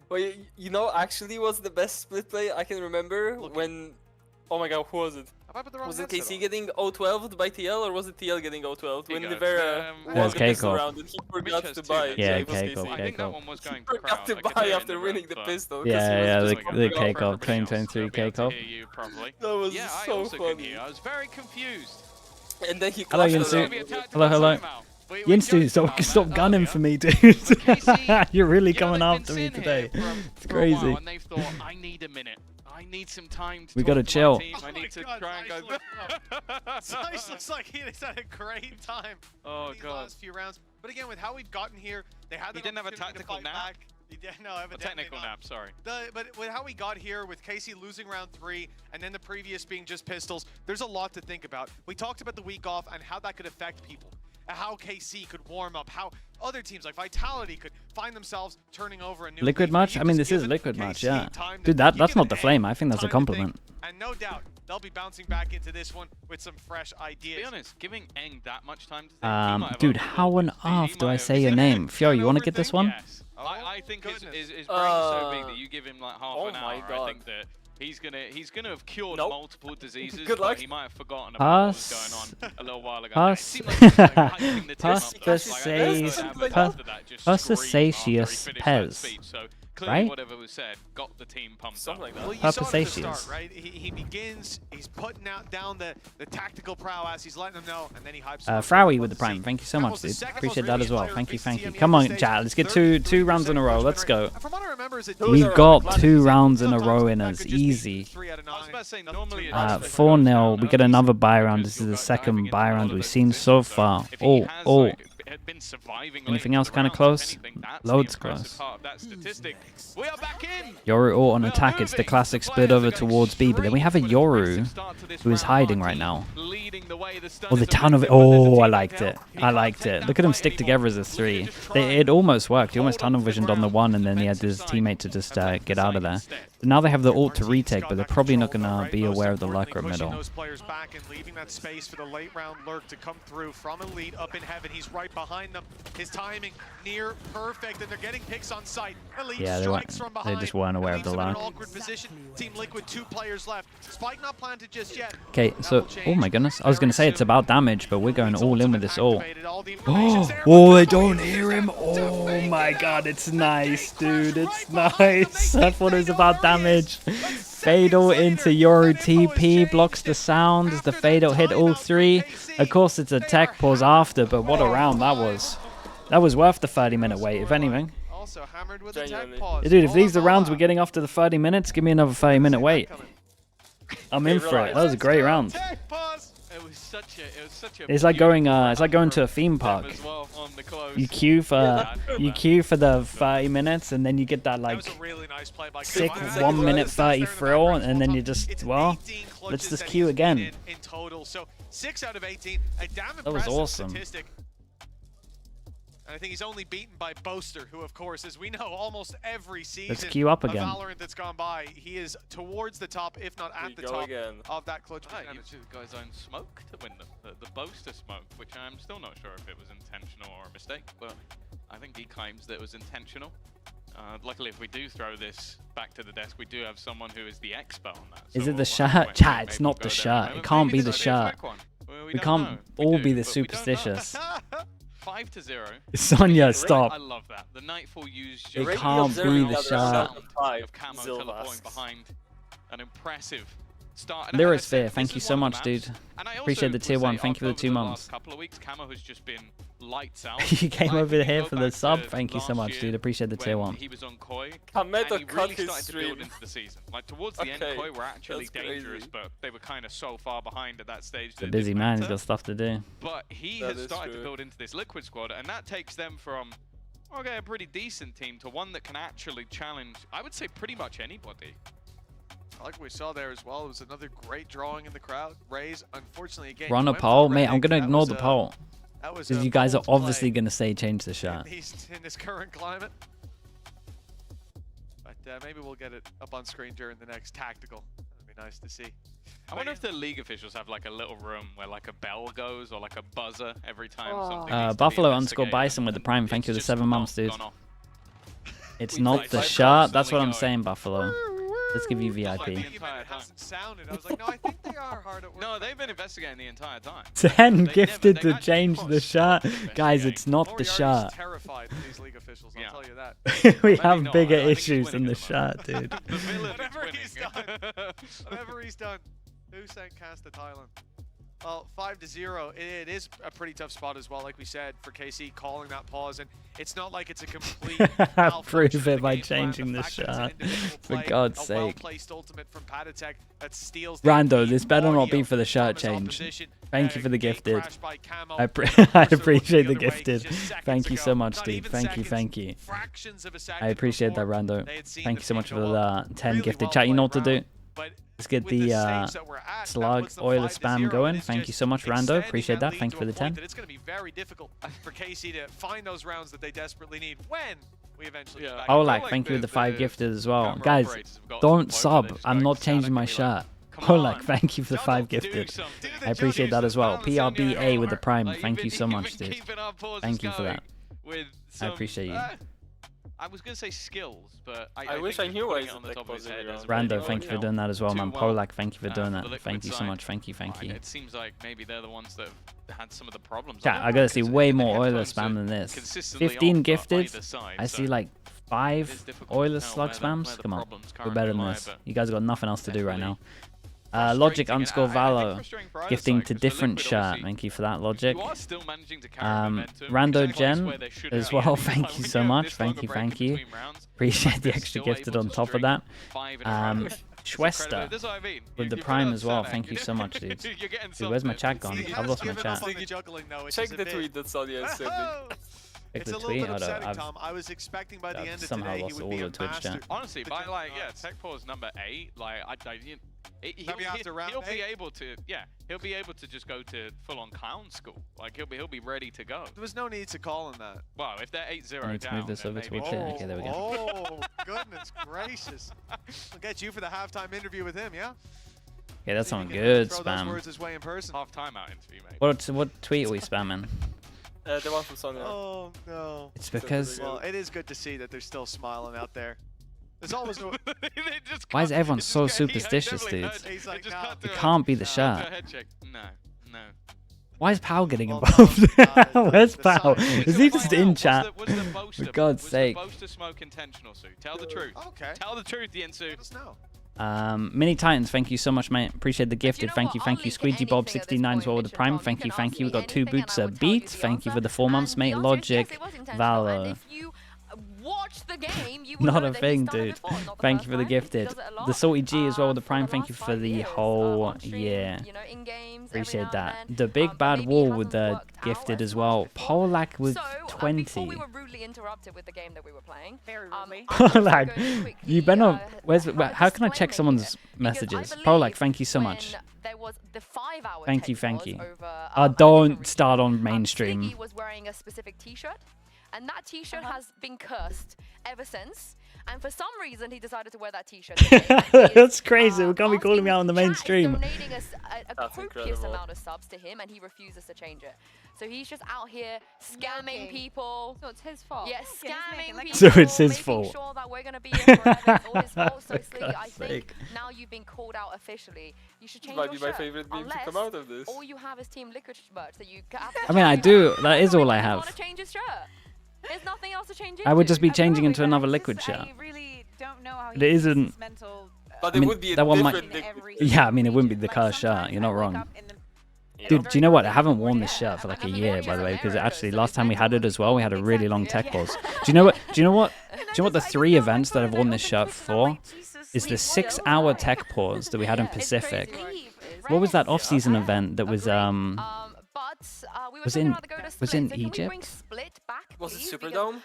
Well, you know, actually, was the best Split play I can remember when. Oh my god, who was it? Was it KC getting 0-12'd by TL, or was it TL getting 0-12'd? When Nivera won the pistol round and he forgot to buy. Yeah, K-Cop. I think that one was going to forgot to buy after winning the pistol. Yeah, the K-Cop, 2023 K-Cop. That was so funny. I was very confused. And then he Hello, Yinsu. Hello. Yinsu, stop gunning for me, dude. You're really coming after me today. It's crazy. And they thought, I need a minute. I need some time to we gotta chill. I need to try and go. Zice looks like he's had a great time in these last few rounds. But again, with how we've gotten here, they had He didn't have a tactical nap. No, a technical nap, sorry. But with how we got here, with Casey losing round 3, and then the previous being just pistols, there's a lot to think about. We talked about the week off and how that could affect people. How KC could warm up, how other teams like Vitality could find themselves turning over a new Liquid match? I mean, this is Liquid match, yeah. Dude, that's not the flame. I think that's a compliment. And no doubt, they'll be bouncing back into this one with some fresh ideas. To be honest, giving Eng that much time to think, dude, how on earth do I say your name? Fiora, you want to get this one? Yes. I think his brain's so big that you give him like half an hour. God. I think that he's gonna have cured multiple diseases, Good luck. but he might have forgotten about what was going on a little while ago. Perspicacious Pez. Right? Whatever was said got the team pumped up. Like that. Well, you saw it at the start, right? He begins, he's putting down the tactical prowess, he's letting them know, and then he hypes Frowie with the prime. Thank you so much, dude. Appreciate that as well. Thank you. Come on, chat. Let's get two rounds in a row. Let's go. We've got 2 rounds in a row in us. Easy. 4-0. We get another buy round. This is the second buy round we've seen so far. Oh. Anything else kind of close? Loads close. Yoru ult on attack. It's the classic split over towards B, but then we have a Yoru who is hiding right now. Oh, the ton of it. Oh, I liked it. Look at them stick together as a 3. It almost worked. He almost tunnel visioned on the 1, and then he had his teammate to just get out of there. Now they have the ult to retake, but they're probably not going to be aware of the lurker middle. Those players back and leaving that space for the late round lurk to come through from Elite up in heaven. He's right behind them. His timing near perfect, and they're getting picks on sight. Elite strikes from behind. They just weren't aware of the lurk. Awkward position. Team Liquid, 2 players left. Spike not planted just yet. Okay, so oh my goodness, I was going to say it's about damage, but we're going all in with this ult. Oh, they don't hear him. Oh my god, it's nice, dude. It's nice. I thought it was about damage. Fatal into Yoru TP, blocks the sound as the Fatal hit all 3. Of course, it's a tech pause after, but what a round that was. That was worth the 30-minute wait, if anything. Dude, if these are rounds we're getting after the 30 minutes, give me another 30-minute wait. I'm in for it. That was a great round. It's like going to a theme park. You queue for the 30 minutes, and then you get that like sick 1 minute 30 thrill, and then you just let's just queue again. In total, so 6 out of 18, a damn that was awesome. Statistic. And I think he's only beaten by Boaster, who, of course, as we know, almost every season Let's queue up again. of Valorant that's gone by, he is towards the top, if not at the top of that clutch percentage. You got his own smoke to win them. The Boaster smoke, which I'm still not sure if it was intentional or a mistake, but I think he claims that it was intentional. Luckily, if we do throw this back to the desk, we do have someone who is the expert on that. Is it the shirt? Chat, it's not the shirt. It can't be the shirt. We can't all be the superstitious. 5-0. Sonya, stop. I love that. The Nightfall used it can't be the shirt. Of Camo teleporting behind an impressive start. Lyrisphere, thank you so much, dude. Appreciate the tier 1. Thank you for the 2 months. Couple of weeks, Camo has just been lights out. You came over here for the sub. Thank you so much, dude. Appreciate the tier 1. He was on Koi, and he really started to build into the season. Like towards the end, Koi were actually dangerous, but they were kind of so far behind at that stage. The busy man, he's got stuff to do. But he has started to build into this Liquid squad, and that takes them from okay, a pretty decent team to one that can actually challenge, I would say, pretty much anybody. Like we saw there as well, it was another great drawing in the crowd. Raze, unfortunately, again, run a poll, mate. I'm gonna ignore the poll because you guys are obviously gonna say change the shot. In this current climate, but maybe we'll get it up on screen during the next tactical. That'd be nice to see. I wonder if the league officials have like a little room where like a bell goes or like a buzzer every time something. Buffalo _ Bison with the prime. Thank you for the 7 months, dude. It's not the shot. That's what I'm saying, Buffalo. Let's give you VIP. It hasn't sounded. I was like, no, I think they are hard at work. No, they've been investigating the entire time. 10 gifted to change the shot. Guys, it's not the shot. Terrified of these league officials, I'll tell you that. We have bigger issues than the shot, dude. Whatever he's done. Who sent Cast to Thailand? Well, 5-0. It is a pretty tough spot as well, like we said, for KC calling that pause, and it's not like it's a complete. Prove it by changing the shot, for God's sake. Well-placed ultimate from Patatek that steals. Rando, this better not be for the shirt change. Thank you for the gifted. I appreciate the gifted. Thank you so much, dude. Thank you. I appreciate that, Rando. Thank you so much for the 10 gifted. Chat, you know what to do. Let's get the slug oiler spam going. Thank you so much, Rando. Appreciate that. Thank you for the 10. It's going to be very difficult for KC to find those rounds that they desperately need when we eventually get back. Olak, thank you for the 5 gifted as well. Guys, don't sub. I'm not changing my shirt. Olak, thank you for the 5 gifted. I appreciate that as well. PRBA with the prime. Thank you so much, dude. Thank you for that. I appreciate you. I was going to say skills, but I wish I knew what he's on the top of his head. Rando, thank you for doing that as well, man. Polak, thank you for doing that. Thank you so much. Thank you. It seems like maybe they're the ones that have had some of the problems. Yeah, I gotta see way more Oiler spam than this. 15 gifted. I see like 5 Oiler slug spams. Come on, we're better than this. You guys got nothing else to do right now. Logic _ Valo gifting to different shirt. Thank you for that, Logic. Rando Gen as well. Thank you so much. Thank you. Appreciate the extra gifted on top of that. Schwester with the prime as well. Thank you so much, dude. Dude, where's my chat gone? I've lost my chat. Check the tweet that Sonia is sending. Check the tweet. I was expecting by the end of somehow today lost all the Twitch chat. Honestly, by like Tech Pause number 8, like he'll be able to he'll be able to just go to full-on clown school. Like he'll be ready to go. There was no need to call him that. Well, if they're 8-0 I need to move this over to okay, there we go. Oh goodness gracious! We'll get you for the halftime interview with him, yeah. Okay, that's on good spam. Half-time out interview, mate. What tweet are we spamming? The one from Sonia. Oh no. It's because. Well, it is good to see that they're still smiling out there. There's always no. Why is everyone so superstitious, dudes? Like, it can't be the shot. No. Why is Pal getting involved? Where's Pal? Is he just in chat? For God's sake. Tell the truth. Okay. Tell the truth, Yensu. Mini Titans, thank you so much, mate. Appreciate the gifted. Thank you. Squeegee Bob 69 as well with the prime. Thank you. We got 2 boots a beat. Thank you for the 4 months, mate. Logic, Valor. Watch the game, you not a thing, dude. Thank you for the gifted. The Salty G as well with the prime. Thank you for the whole year. Appreciate that. The Big Bad Wall with the gifted as well. Polak with 20. Before we were rudely interrupted with the game that we were playing. Very rudely. Polak, you better. How can I check someone's messages? Polak, thank you so much. Thank you. Don't start on mainstream. Was wearing a specific T-shirt. and that T-shirt has been cursed ever since. And for some reason, he decided to wear that T-shirt. That's crazy. We can't be calling me out on the main stream. Donating a copious amount of subs to him, and he refuses to change it. So he's just out here scamming people. So it's his fault. Yes, scamming people. So it's his fault. Making sure that we're gonna be here forever. It's all his fault. So Sliggy, I think now you've been called out officially. You should change your shirt. Might be my favorite meme to come out of this. All you have is Team Liquid merch that you. I mean, I do. That is all I have. Want to change his shirt? There's nothing else to change. I would just be changing into another Liquid shirt. I really don't know how It isn't. But I mean, it would be a that one might. different Yeah, I mean, it wouldn't be the cursed shirt. You're not wrong. Dude, do you know what? I haven't worn this shirt for like a year, by the way, because actually last time we had it as well, we had a really long tech pause. Do you know what? Do you know what the 3 events that I've worn this shirt for? Is the 6-hour tech pause that we had in Pacific. What was that off-season event that was was in Egypt? Was it Superdome?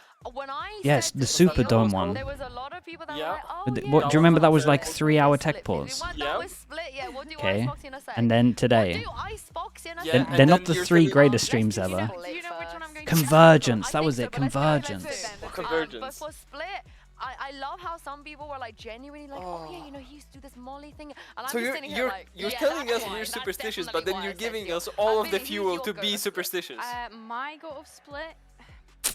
Yes, the Superdome one. There was a lot of people that Yeah. were like, oh, yeah. What do you remember? That was like 3-hour tech pause. Yeah. Okay, and then today. Yeah, They're not the you're 3 telling- greatest streams ever. Convergence. That was it. Convergence. Convergence. But for Split, I love how some people were like genuinely like, oh yeah, you know, he used to do this Molly thing, and I'm So just sitting here you're like, you're yeah, telling that's us why, we're that's superstitious, definitely but then why you're I said giving you. us all of the Who's fuel your to go be of Split? superstitious. My go of Split,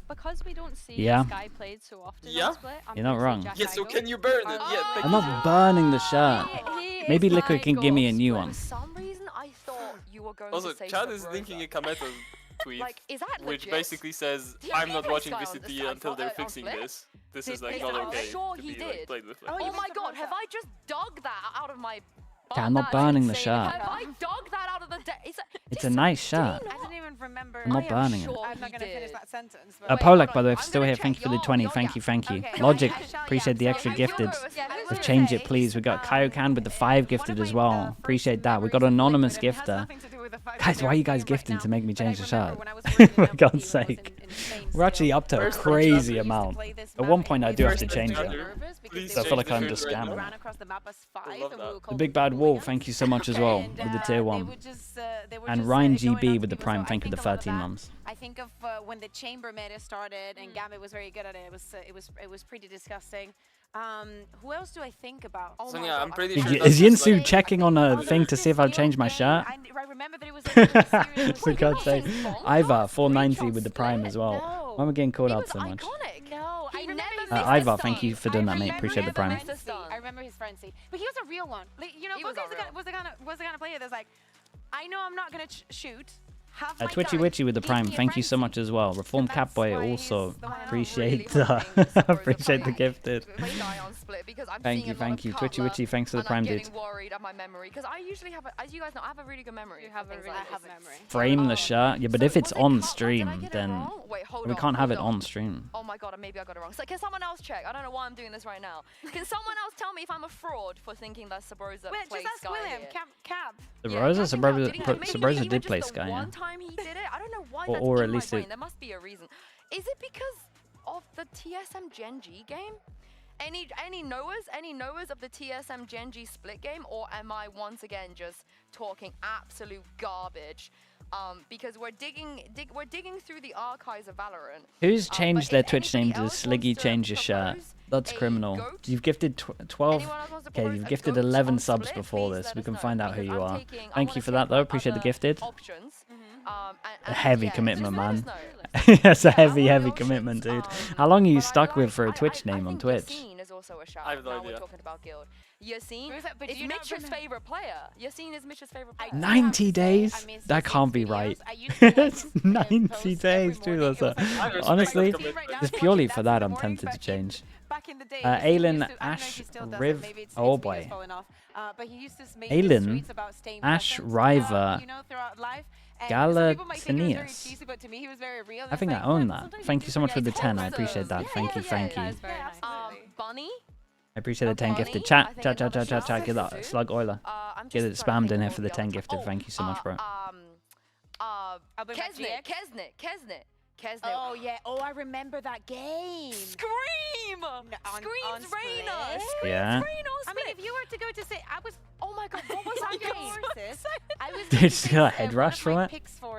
because we don't see Yeah. Sky played so often Yeah. on Split, I'm You're not gonna say wrong. Jack Yeah, so Idle. can you burn it? Yeah, thank I'm you. not burning the shirt. He Maybe is Liquid my can go give me of a new Split. one. For some reason, I thought you were going Also, to say Chad is Sabrosa. linking a Kameta tweet, Like, is that which legit? basically says, Did I'm he not play watching Sky on the VCT side until for- they're on fixing Split? this. This Did is like he? not I'm okay sure to he be like did. played with. Oh my god, have I just dug that out of my... Okay, I'm not burning the shirt. Have I dug that out of the... It's a nice shirt. I didn't even remember. I'm not burning it. I'm not going to finish that sentence. Polak, by the way, if still here, thank you for the 20. Thank you, thank you. Logic, appreciate the extra gifted. Let's change it, please. We got Kaiokan with the 5 gifted as well. Appreciate that. We got anonymous gifter. Guys, why are you guys gifting to make me change the shirt? For God's sake. We're actually up to a crazy amount. At one point, I do have to change it. So I feel like I'm just scamming. The Big Bad Wolf, thank you so much as well with the tier 1. And Ryan GB with the Prime, thank you for the 13 months. I think of when the chamber meta started and Gambit was very good at it. It was pretty disgusting. Who else do I think about? Oh So my yeah, God, I'm I pretty forgot. sure Is that's just, Yinsu like, checking on a thing to see if I'll change my shirt? I remember that it was a serious For God's sake. Ivar, 490 with the Prime as well. Why am I getting called He out was so much? iconic. No, I remember Ivar, thank you for doing that, mate. Appreciate the Prime. I remember his frenzy, but he was a real one. Like, you know, He was Bookie's was the kind of player that's like, I know I'm not gonna shoot. Have my Twitchy gun, Witchy with the give Prime, me a thank you so frenzy. much as well. Reform That's Catboy why he's also the one. appreciate really the appreciate the gifted. Thank you, thank you. Twitchy Witchy, thanks for the Prime, I'm dude. getting worried at my memory because I usually have, as you guys know, I have a really good memory. You have a really good memory. Frame the shirt, yeah, but if it's on Did I stream, get it then wrong? Wait, hold we on, can't have it hold on stream. Oh my god, maybe I got it wrong. So can someone else check? I don't know why I'm doing this right now. Can someone else tell me if I'm a fraud for thinking that Sabrosa Wait, plays just ask Sky William. here? Cab. Sabrosa did play Sky, yeah. One time he did it. I don't know why. Or- that's or in at my least brain. it- There must be a reason. Is it because of the TSM Gen G game? Any knowers of the TSM Gen G split game, or am I once again just talking absolute garbage? Because we're digging through the archives of Valorant. Who's but changed if their Twitch name anybody to else Sliggy wants to change your shirt? propose That's a criminal. goat, You've gifted 12. anyone else wants to Okay, propose you've a gifted goat 11 on subs Split, before please this. let We us can know, find out who because you I'm are. taking- I Thank wanna you for see that, though. what Appreciate the other gifted. options. A heavy yeah, commitment, just let us man. know. That's a Yeah, I want heavy the heavy options, commitment, dude. How long are you stuck with for a Twitch name on think Twitch? Yassine is also a shout. I have no Now idea. we're talking about Guild. Yassine But is do you not Mitch's remember- favorite player. Yassine is Mitch's favorite player. 90 days? That can't be right. It's 90 days, dude. That's honestly, just purely for that, I'm tempted to change. Back in the day, Aylin Ash Riv. Oh boy. Aylin Ash River Galatinius. I think I own that. Thank you so much for the 10. I appreciate that. Thank you, thank you. Bunny. I appreciate the 10 gifted. Chat. Get that slug oiler. Get it spammed in here for the 10 gifted. Thank you so much, bro. Kesnet. Oh yeah. Oh, I remember that game. Scream! Scream's Reina! Yeah. I mean, if you were to go to say, I was. Oh my god, what was that game? I was. Dude, just got a head rush from it. Picks for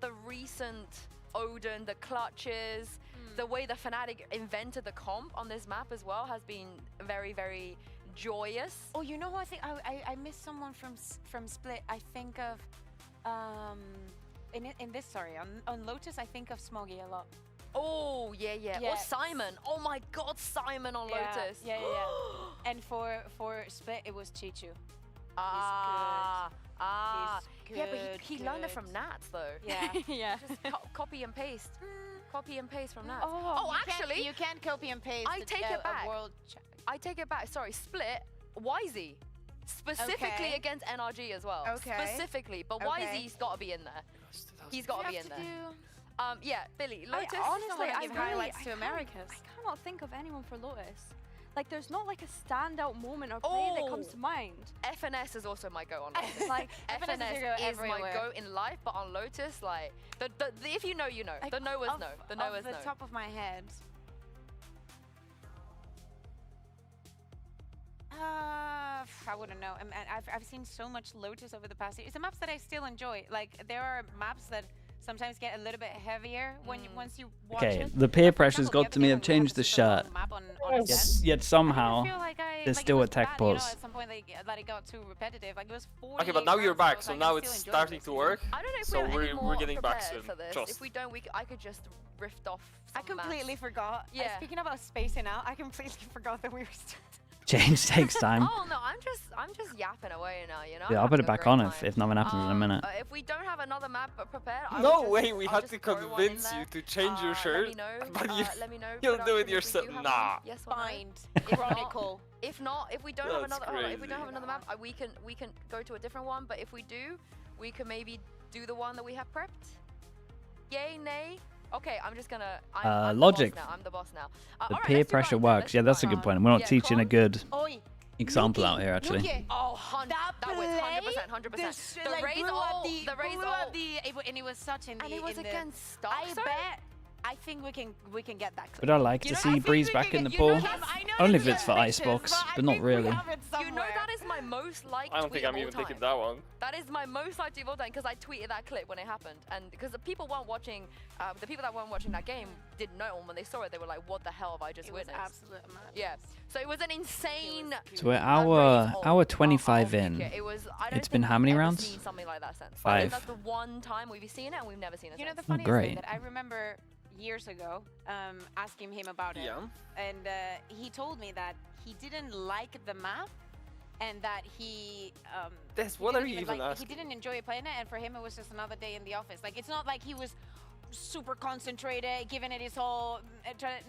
the recent Odin, the clutches, the way the Fnatic invented the comp on this map as well has been very, very joyous. Oh, you know who I think? I missed someone from Split. I think of, in this, sorry, on Lotus, I think of Smoggy a lot. Oh, yeah. Or Simon. Oh my God, Simon on Lotus. Yeah. And for Split, it was Chichu. good. Yeah, but he learned it from Nats though. Yeah. Yeah. Just copy and paste. Copy and paste from Nats. Oh, actually, you can't copy and paste. I take it back. World I take it back. Sorry, Split, YZ. Specifically against NRG as well. Okay. Specifically, but YZ's got to be in there. He's got to be in there. Yeah, Billy, Lotus. Honestly, I give highlights to can't- Americas. I cannot think of anyone for Lotus. Like, there's not like a standout moment or play that comes to mind. FNS is also my go on Lotus. Like, FNS is my everywhere. go in life, but on Lotus, like, if you know, you know. The knowers know. The knowers know. Off the top of my head. I wouldn't know. I've seen so much Lotus over the past year. It's the maps that I still enjoy. Like, there are maps that sometimes get a little bit heavier when once you watch it. The peer Like, for pressure's example, got to me. I've changed the shirt. Yet somehow, there's still a tech pause. At some point, that it got too repetitive. Like, it was 40 Okay, but now you're back, rounds, so like, now I'm it's still enjoying starting this, to you know? work. I don't know if So we're any more getting back prepared soon. for this. Trust. If we don't, I could just rift off. I completely forgot. Yeah. Speaking about spacing out, I completely forgot that we were still. Change takes time. Oh no, I'm just yapping away now, you know. Yeah, I'll put it back on if nothing happens in a minute. If we don't have another map prepared, I No will way, just, we I'll had just to throw one in convince there. you to change your Let shirt. me know. But Let me know. you'll do it production, if we yourself. do have Nah. one. Yes or no? Find If not- Chronicle. If not, if we don't have That's another, if we don't crazy. have another map, we can go to a different one. But if we do, we can maybe do the one that we have prepped. Yay, nay. Okay, I'm just gonna. I'm Logic. The boss now. I'm the boss now. The alright, peer let's do pressure Ryan then, works. let's Yeah, do that's a Ryan. good point. We're not Yeah, teaching a Con. good Oi. example out here, actually. Oh, that was 100%, 100%. The raise all, the raise all, and it was such in the. and it was in the- against Stark. I bet. I think we can get that. Would I like to see Breeze back in the pool? Only if it's for Icebox, but not really. You know that is my most liked I don't tweet think I'm of even all taking time. that one. That is my most liked tweet of all time because I tweeted that clip when it happened, and because the people weren't watching, the people that weren't watching that game didn't know, and when they saw it, they were like, "What the hell have I just witnessed?" Absolute madness. Yeah. So it was an insane. So we're raise all. hour 25 I'll in. take it. It was. I don't It's been think how many we've ever rounds? seen something like that since. I 5. think that's the one time we've seen it, and we've never seen it You know since. the funniest great. thing that I remember years ago, asking him about it, Yeah. and he told me that he didn't like the map, and that he. That's he what are didn't you even even like, asking? He didn't enjoy playing it, and for him it was just another day in the office. Like, it's not like he was super concentrated, giving it his all.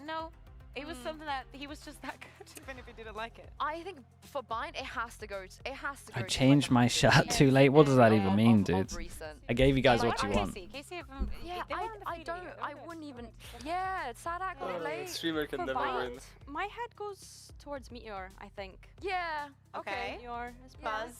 No. It was something that he was just that good, even if he didn't like it. I think for Bind, it has to go. It has to go. I to changed like my shirt too late. What does that even mean, dude? Of recent. I gave you guys Like, what you Casey. want. Casey, Yeah, they were I undefeated. don't. I wouldn't even. Yeah, Sadak got it late. Streamer can For never Bind, win. my head goes towards Meteor, I think. Yeah. Okay. Meteor is Yeah. Buzz.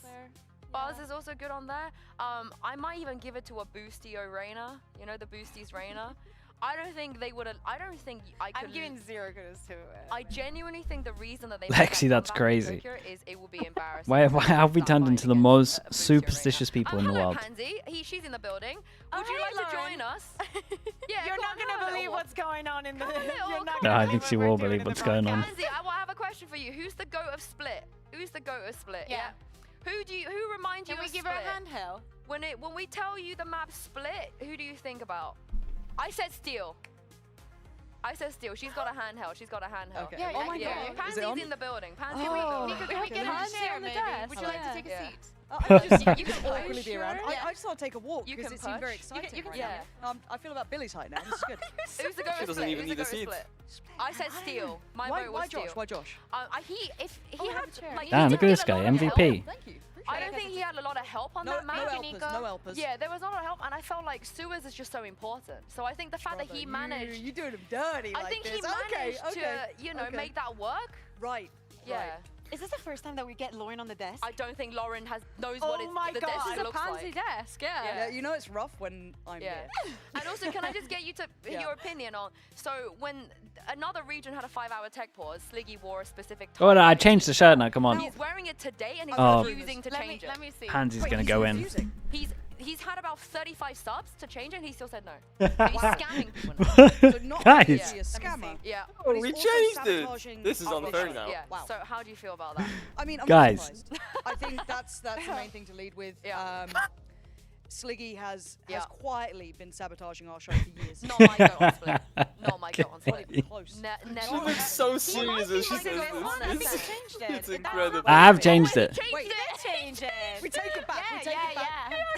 Buzz. Buzz is also good on there. I might even give it to a Boostio Reina. You know the Boosties Reina. I don't think they would have. I don't think I could. I'm giving 0 kudos to it. I genuinely think the reason that they. Lexi, that's crazy. Is it will be embarrassing. Why have we Start turned fighting into the against, most Boostio superstitious Reina. people in the Hello, world? Pansy. She's in the building. Oh, Would you hey, like to Lauren. join us? Yeah, You're come not on, gonna have a little believe walk. what's going on in the. Come on, little, You're not come No, gonna I believe think she what we're will doing believe in the what's going on. broadcast. Pansy, I have a question for you. Who's the goat of Split? Who's the goat of Split? Yeah. Who reminds you Can we of give Split? her a handheld? When we tell you the map Split, who do you think about? I said Steel. I said Steel. She's got a handheld. She's got a handheld. Okay. Yeah, Oh yeah, my yeah. God. Pansy's Is it on? in the building. Pansy Oh. in the building. Can we get her Hands to share, on the maybe? desk. Would you like to Yeah. take a Yeah. seat? I just You can awkwardly push. be around. Yeah. I just want to take a walk You because can it seemed very push. exciting. You can- right yeah. now. I feel about Billy's height now. This is good. Who's the goat She of doesn't Split? even Who's the need a goat of seat. Split? I said Steel. My vote was Why Steel. Josh? Why Josh? He Oh, had have a chair. like. he Damn, look didn't at this get a guy, lot of MVP. help. Thank you. I don't think he had a lot of help on No, that no map. helpers. No helpers. Yeah, there was not a lot of help, and I felt like Suez is just so important. So I think the fact that he managed, You doing him dirty I like think this. he managed okay. to, make that work. Right. Yeah. Right. Is this the first time that we get Lauren on the desk? I don't think Lauren knows Oh what it, my the God. desk This is a looks pansy like. desk, yeah. Yeah. Yeah, you know it's rough when I'm Yeah. here. And also, can I just get you to Yeah. your opinion on? So when another region had a 5-hour tech pause, Sliggy wore a specific. Oh, no, I tie. changed the shirt now. Come on. He's wearing it today, and he's Oh. refusing to change it. Let me see. Pansy's Wait, gonna he's go in. refusing. He's had about 35 subs to change it, and he still said no. So he's scamming people now. So not Guys. only is he a scammer, Yeah. but he's We also changed it. sabotaging This is our unfair business. now. Yeah. Wow. So how do you feel about that? I mean, I'm Guys. not surprised. I think that's the main thing to lead with. Yeah. Sliggy has Yeah. quietly been sabotaging our show for years. Not my goat on Split. Not my goat on Not Split. even close. Never. She looks so serious as she like a says goat on this. Split. changed it. It's incredible. I have changed it. Changed Wait, it. Change it. We take it back. We take it back.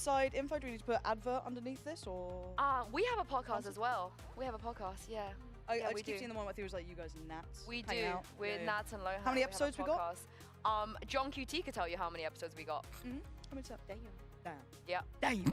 inside info? Do we need to put advert underneath this or? We have a podcast as well. We have a podcast, yeah. I we just keep do. seeing the one where it was like you guys and Nats. We hanging do out. with Nats and Lohan. How many episodes we got? John QT could tell you how many episodes we got. How many episodes? Damn. Yeah. Damn.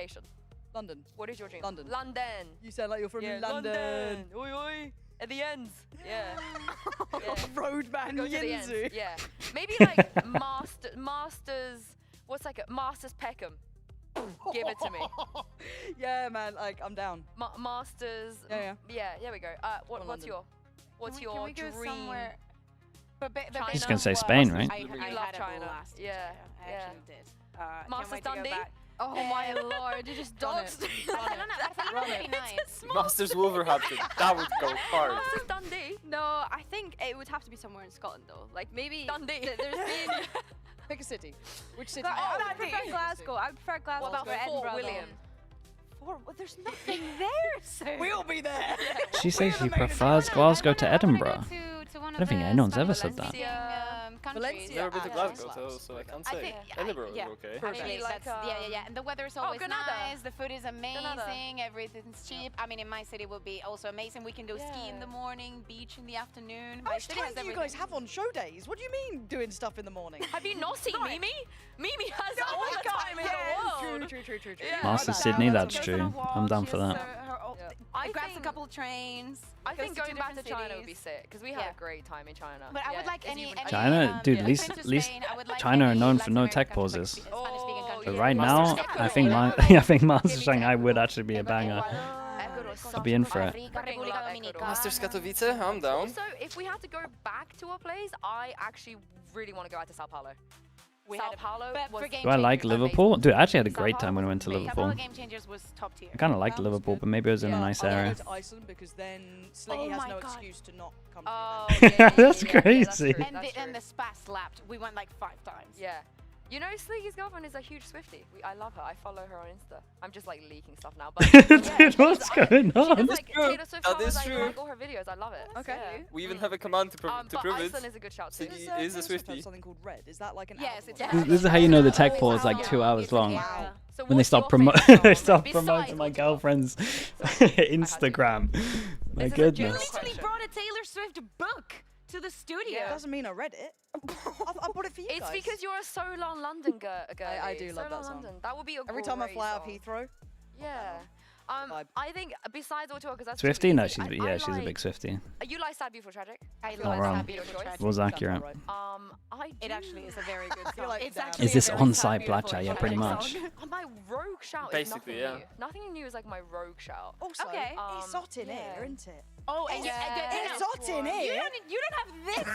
location? London. What is your dream? London. London. You sound like you're from Yeah, London. Oi, oi. At the ends. Yeah. Roadman Go to the ends. Yinzu. Yeah. Maybe like Masters. What's like a Masters Peckham? Give it to me. Yeah, man. Like I'm down. Masters. Yeah. There we go. What's London. your Can we go dream? somewhere? But China? He's gonna say Spain, right? I You had love a China. blast in Yeah, China. I yeah. actually did. Masters Can't wait to go Dundee? back. Oh my lord, you just Run doxed it. me. Barcelona would be nice. Masters Wolverhampton. That would go hard. Masters Dundee. No, I think it would have to be somewhere in Scotland though. Like maybe Dundee. There's been. Pick a city. Which city? I prefer Glasgow. I prefer Glasgow. What about over Fort Edinburgh, William? Well, there's nothing there, sir. We'll be there. She says she prefers Glasgow to Edinburgh. I don't think anyone's ever said that. Valencia. Never been to Yeah, Glasgow, so I can't say. Edinburgh is okay. Actually, like, yeah. And the weather's always Granada. nice. The food is amazing. Everything's cheap. I mean, in my city will be also amazing. We can go ski in the morning, beach in the afternoon. How My much city time has do you everything. guys have on show days? What do you mean doing stuff in the morning? Have you not seen Mimi? Mimi has all the time in the world. True. Yeah. Masters Sydney, that's true. I'm down for that. I grabs think- a couple of trains. I think goes going to back to different China would be cities. sick because we had a great time in China. But I would like if any you've been- China, dude, I've least- been to least Spain. I would like China are any known for Latin no American tech country, pauses. Spanish-speaking country. But right Masters now, Ecuador. I think Masters Shanghai would actually be a banger. I'll be in for it. Masters Katowice, I'm down. Also, if we had to go back to a place, I actually really want to go out to Sao Paulo. Sao Paulo but was for Game Do I like Changers, Liverpool? Dude, I actually had a Sao great time when I went to Paulo was Liverpool. Game Changers was top tier. I kind of liked Liverpool, but maybe it was in a nice I'll area. go to Iceland because then Sliggy Oh has my no God. excuse to not come Oh, to me. That's yeah, crazy. that's true, And that's the true. spa slapped. We went like 5 times. Yeah. You know, Sliggy's girlfriend is a huge Swiftie. I love her. I follow her on Insta. I'm just like leaking stuff now. But Dude, what's going She on? does like Taylor Swift That covers. is I true. like all her videos. I love it. Okay. Yeah. We even have a command to But prove Iceland it. is a good shout too. He Does, is a Taylor Swift have Swiftie. something called Red. Is that like an Yes, album it's or This is how you know the tech pause is like Yeah. 2 hours long. Wow. So When they what's stop your promoting, favourite they song? stop Besides promoting my what's your- girlfriend's Instagram. My This is a goodness. general Literally question. brought a Taylor Swift book to the studio. Yeah. Doesn't mean I read it. I bought it for you It's guys. because you're a Solon London girl. I do love that song. London. That would be a Every time I great fly out of song. Heathrow, Yeah. Vibe. I think besides all tour, because that's Swifty? No, easy, she's I she's a like- big Swifty. You like Sad Beautiful Tragic? I Not love wrong. Sad Beautiful Tragic. Was accurate. right. I It do. actually is a very good song. like It's damn. actually Is this a very on-site Sad Beautiful Blackjack? Yeah, Tragic pretty song. much. My rogue shout Basically, is yeah. nothing new. Nothing new is like my rogue shout. Also, Okay. it's hot in yeah. here, isn't it? Oh, and It's hot in here. You don't have this on.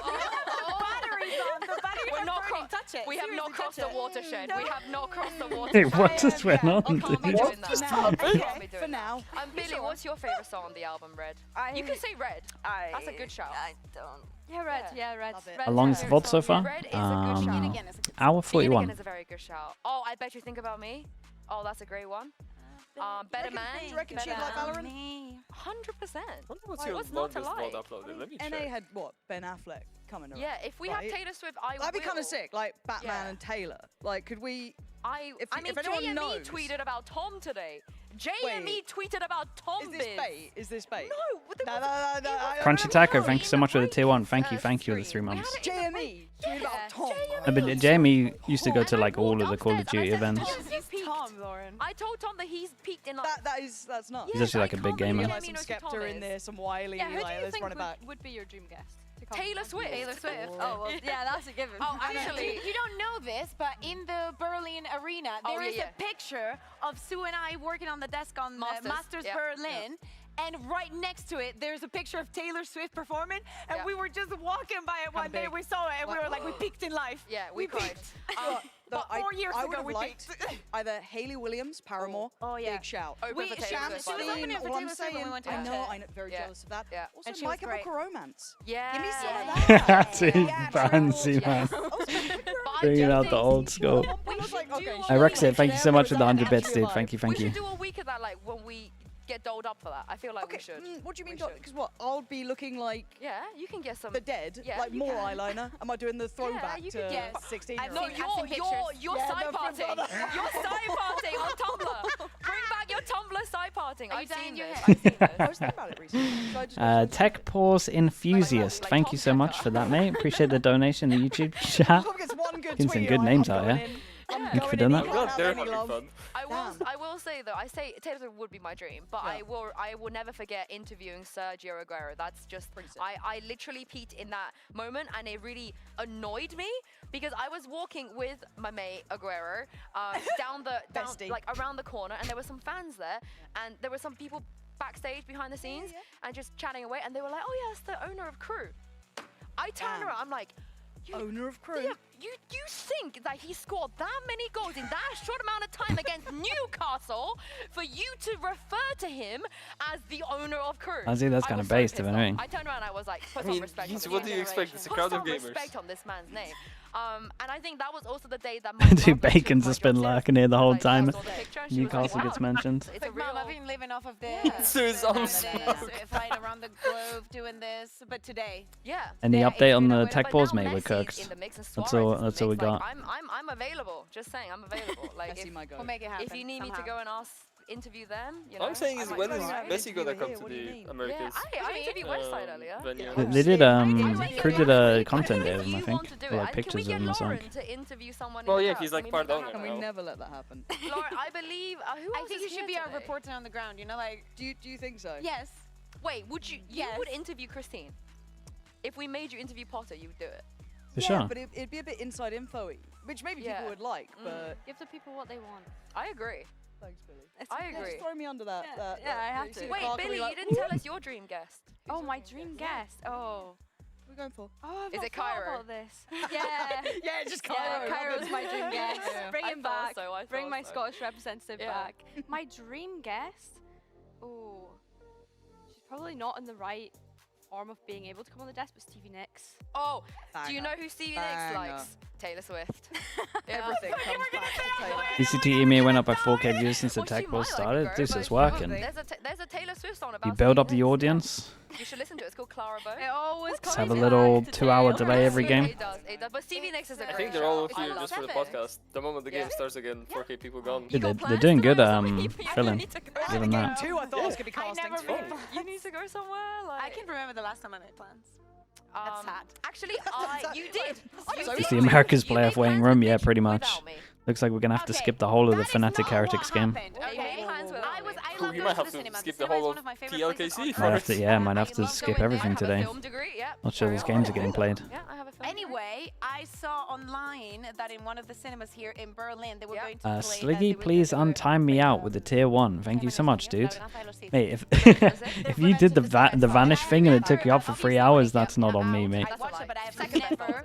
You don't have the batteries on. The batteries We're are not burning. Touch it. We have not Seriously, crossed the touch it. watershed. No. We have not crossed the Hey, watershed. what just went on? I can't be dude? doing that. just now. happened? I can't be Okay, doing for that. now. Billy, what's your favorite song on the album, Red? You can say Red. That's a good shout. I don't. Yeah, Red. Yeah, Red. Love it. Red's How my long's the favourite VOD so song. far? Red is a good shout. Again, it's a good Hour Begin Again 41. is a very good shout. Oh, I bet you think about me. Oh, that's a great one. Better Man. Do you reckon she'd Better like Man. Valorant? 100%. What's Why, your what's not to longest like? VOD uploaded? Let me NA check. had what? Ben Affleck coming around. Yeah, if we had Right. Taylor Swift, I would. That'd be kind of sick, like Batman Yeah. and Taylor. Like, could we? I mean, if anyone JME knows- tweeted about Tom today. JME tweeted about Tom Is this biz. bait? Is this bait? No, what the No, fuck? no, no, It no, was I- Crunchy Taco, thank you so much for the tier 1. Thank you with the 3 stream. We had months. it in the JME. Tweeted about Yeah, Tom. No, but Jamie used to go to And I like all of the walked Call of upstairs Duty and I said, events. "Tom, he's peaked." Tom, Lauren. I told Tom that he's peaked in life. That's not. He's actually like a big gamer. Like Let some me know who Tom Skepta in is. there, some Wiley, Yeah, who do like you let's think run it back. would be your dream guest? to come Taylor on? Swift. Taylor Swift. Oh, well, yeah, that's a given. Oh, actually, You don't know this, but in the Berlin Arena, Oh, there is yeah. a picture of Sue and I working on the desk on Masters Yeah. Berlin. And right next to it, there's a picture of Taylor Swift performing. And Yeah. we were just walking by it one day. big. We saw it, and we were like, we peaked in life. Yeah, we cried. But 4 years I would ago, have we liked peaked. either Hayley Williams, Paramore, Oh, yeah. big shout. Open for Taylor she Swift, by the was way. opening for All I'm Taylor Swift when we saying, went to I watch know, it. I'm very Yeah. jealous of that. Yeah. Also, And she My was Chemical great. Romance. Yeah. Give me some of Yeah. that. Too Yeah, fancy, man. But I Bringing do out the think old school. we was like, should do okay, a Rexit, week- thank you so much for the 100 bits, dude. Thank you, We thank you. should do a week of that, like when we get doled up for that. I feel like we should. What do you mean? We should. Because what? I'll be looking like Yeah, you can get some. the dead, Yeah, like you more can. eyeliner. Am I doing the throwback you to could get- 16? I've No, seen- you're pictures. side Yeah, no, parting. You're side parting on Tumblr. Bring back your Tumblr side parting. Are you I've dying seen your this. head? I've seen I this. was thinking about it recently. So I just Tech Pause Enthusiast, like thank Tom you so much Tucker. for that, mate. Appreciate the donation, the YouTube chat. Tom gets one good Getting some tweet, good I'm names going out, yeah? in. I'm Thank you for doing that. I will say though, I say Taylor Swift would be my dream, but I will never forget interviewing Sergio Aguero. That's just I literally peaked in that moment, and it really annoyed me because I was walking with my mate Aguero down like around the corner, and there were some fans there, and there were some people backstage behind the scenes and just chatting away, and they were like, "Oh yeah, it's the owner of Crew." I turned around, I'm like, owner of Crew. Yeah, you think that he scored that many goals in that short amount of time against Newcastle for you to refer to him as the owner of Crew? I see that's kind of based, if anything. I turned around and I was like, put some respect on what do you expect? It's a crowd of gamers. Respect on this man's name. And I think that was also the day that Dude, Bacon's just been lurking here the whole time. Newcastle gets mentioned. It's Mom, I've been living off of this. Flying around the globe doing this, but today. Yeah. Any update on the tech balls, mate? We're cooked. That's all we got. I'm available. Just saying, I'm available. Like, we'll make it happen. If you need me to go and interview them, you know. All I'm saying is, when is Messi gonna come to the Americas? Yeah, I interviewed Westside earlier. They did Crew did a content day with him, I think, for like pictures of him or something. Well, yeah, he's like part owner. Can we never let that happen? Laura, I believe. I think you should be our reporter on the ground. You know, like. Do you think so? Yes. Wait, would you? You would interview Christine? If we made you interview Potter, you would do it. For sure. But it'd be a bit inside info-y, which maybe people would like, but... Give the people what they want. I agree. Thanks, Billy. I agree. Just throw me under that. Yeah, I have to. Wait, Billy, you didn't tell us your dream guest. Oh, my dream guest. Oh. What are we going for? Oh, Is it Cairo? About this. Yeah. Yeah, just Cairo. Yeah, Cairo's my dream guest. Bring him back. Bring my so. Scottish representative back. My dream guest? Oh. She's probably not in the right form of being able to come on the desk, but Stevie Nicks. Oh, do you know who Stevie Nicks likes? Taylor Swift. Everything comes back to Taylor. VCT EMEA went up by 4K views since the tech ball started. This is working. There's a Taylor Swift song about. You build up the audience. You should listen to it. It's called Clara Bow. It always Let's have a little 2-hour delay every game. It does. But Stevie Nicks is a great I think they're all here just for the podcast. The moment the game starts again, 4K people gone. Dude, they're doing good, filling. Give them that. Too, I thought I was going to be casting. You need to go somewhere. Like. I can't remember the last time I made plans. That's sad. Actually, you did. It's the America's playoff waiting room, yeah, pretty much. Looks like we're gonna have to skip the whole of the Fnatic Heretics game. You might have to skip the whole of TLKC. Might have to skip everything today. Not sure these games are getting played. Anyway, I saw online that in one of the cinemas here in Berlin, they were going to play... Sliggy, please untime me out with the tier 1. Thank you so much, dude. Hey, if you did the vanish thing and it took you up for 3 hours, that's not on me, mate. But I've never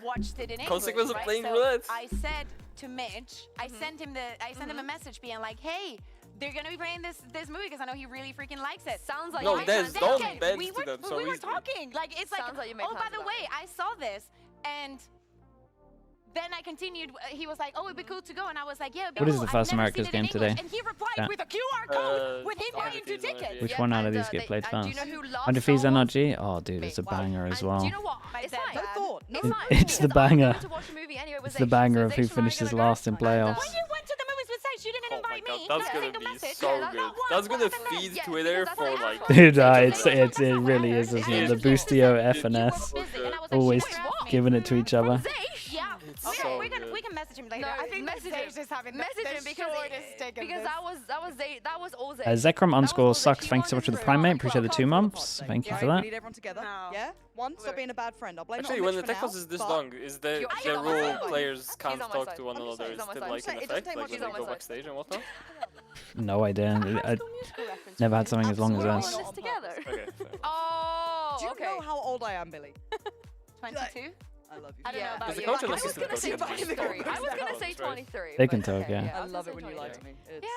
watched it in English. Consequence of playing roulette. I said to Mitch, I sent him a message being like, hey, they're gonna be playing this movie because I know he really freaking likes it. Sounds like no, don't bend to them. We were talking like it's like oh, by the way, I saw this and. Then I continued. He was like, "Oh, it'd be cool to go," and I was like, "Yeah." It'd be What cool. is the first America's game today? And he replied with a QR code with him buying 2 tickets. Which one out of these get played first? Under Fees NRG? Oh, dude, it's a banger as well. Do you know what? It's fine. It's the banger. It's the banger of who finishes last in playoffs. When you went to the movies with Sage, you didn't invite me. That's gonna be so good. That's gonna feed Twitter for like. Dude, it really is, isn't it? The Boostio FNS, always giving it to each other. We can message him later. I think message him because that was all Zay. Zekrom_sucks. Thanks so much for the Prime, mate. Appreciate the 2 months. Thank you for that. We need everyone together. Yeah? One, stop being a bad friend. I'll blame Actually, when the tech pause is this long, is the rule players can't talk to one another? Is it like an effect? Like when they go backstage and whatnot? No idea. I never had something as long as us. Okay. Oh, do you know how old I am, Billy? 22. I love you. I don't know about you. I was going to say 23. They can talk, yeah. I love it when you lie to me.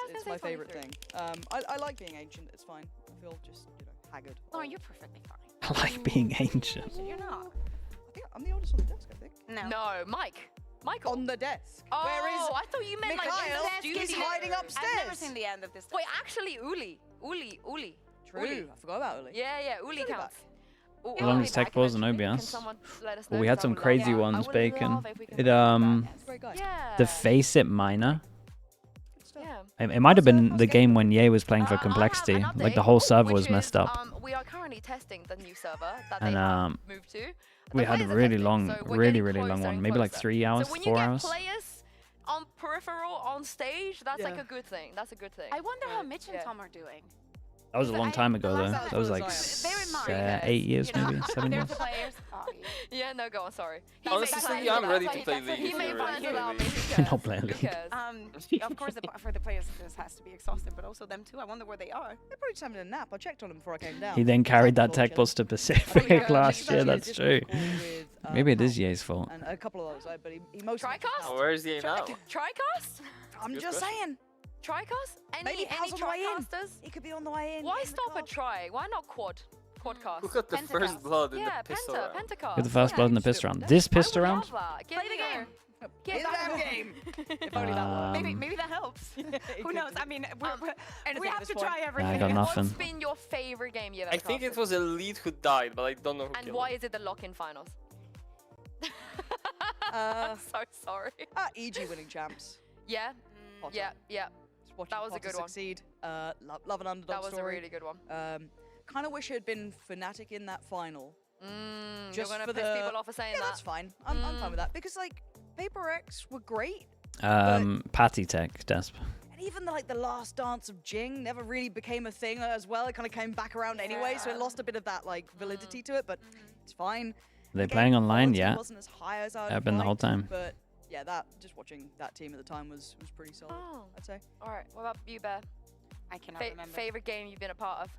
It's my favorite thing. I like being ancient. It's fine. I feel just, haggard. Oh, you're perfectly fine. I like being ancient. You're not. I think I'm the oldest on the desk, I think. No, Michael. On the desk. Oh, where is I thought you meant Mikhail? He's hiding upstairs. I've never seen the end of this. Wait, actually, Uli. True. I forgot about Uli. Yeah, Uli counts. As long as tech balls and OBS. Well, we had some crazy ones, Bacon. The Face It Miner. It might have been the game when Ye was playing for Complexity. Like the whole server was messed up. We are currently testing the new server that and they moved to. We had a really long one, maybe like 3 hours, 4 hours. on peripheral, on stage, that's like a good thing. That's a good thing. I wonder how Mitch and Tom are doing. That was a long time ago, though. That was like 8 years, maybe 7 years. Yeah, no, go on. Sorry. Honestly, I'm ready to play League. He made plans without me. Not playing League. Of course, for the players, this has to be exhausting, but also them too. I wonder where they are. They're probably just having a nap. I checked on them before I came down. He then carried that tech bus to Pacific last year. That's true. Maybe it is Ye's fault. And a couple of those, but he mostly. Tricast? Oh, where is Ye now? Tricast? I'm just saying. Tricast? Maybe Any Tricasters? He could be on the way in. Why stop at Tri? Why not Quadcast? Who got the first blood in the pistol round? Pentacast. Get the first blood in the pistol round. This pistol round? Play the game. Get that game. If only that worked. Maybe that helps. Who knows? I mean, we have to try Yeah, everything. I got nothing. What's been your favorite game you've ever I think it casted? was Elite who died, but I don't know who And killed why him. is it the lock-in finals? I'm so sorry. EG winning champs. Yeah, Potter. yeah. Just watching That was a Potter good one. succeed. Love an underdog That was story. a really good one. Kind of wish it had been Fnatic in that final. You're Just gonna for piss people off for saying Yeah, that. that's fine. I'm fine with that because like Paper X were great, Patty Tech, Desp. and even the last dance of Jing never really became a thing as well. It kind of came back around anyway, so it lost a bit of that like validity to it. But it's fine. Are they The game playing online? quality Yeah. wasn't as high as I I've been the whole time. But yeah, just watching that team at the time was pretty solid. Oh. I'd say. All right, what about you, Bear? I cannot remember. Favorite game you've been a part of?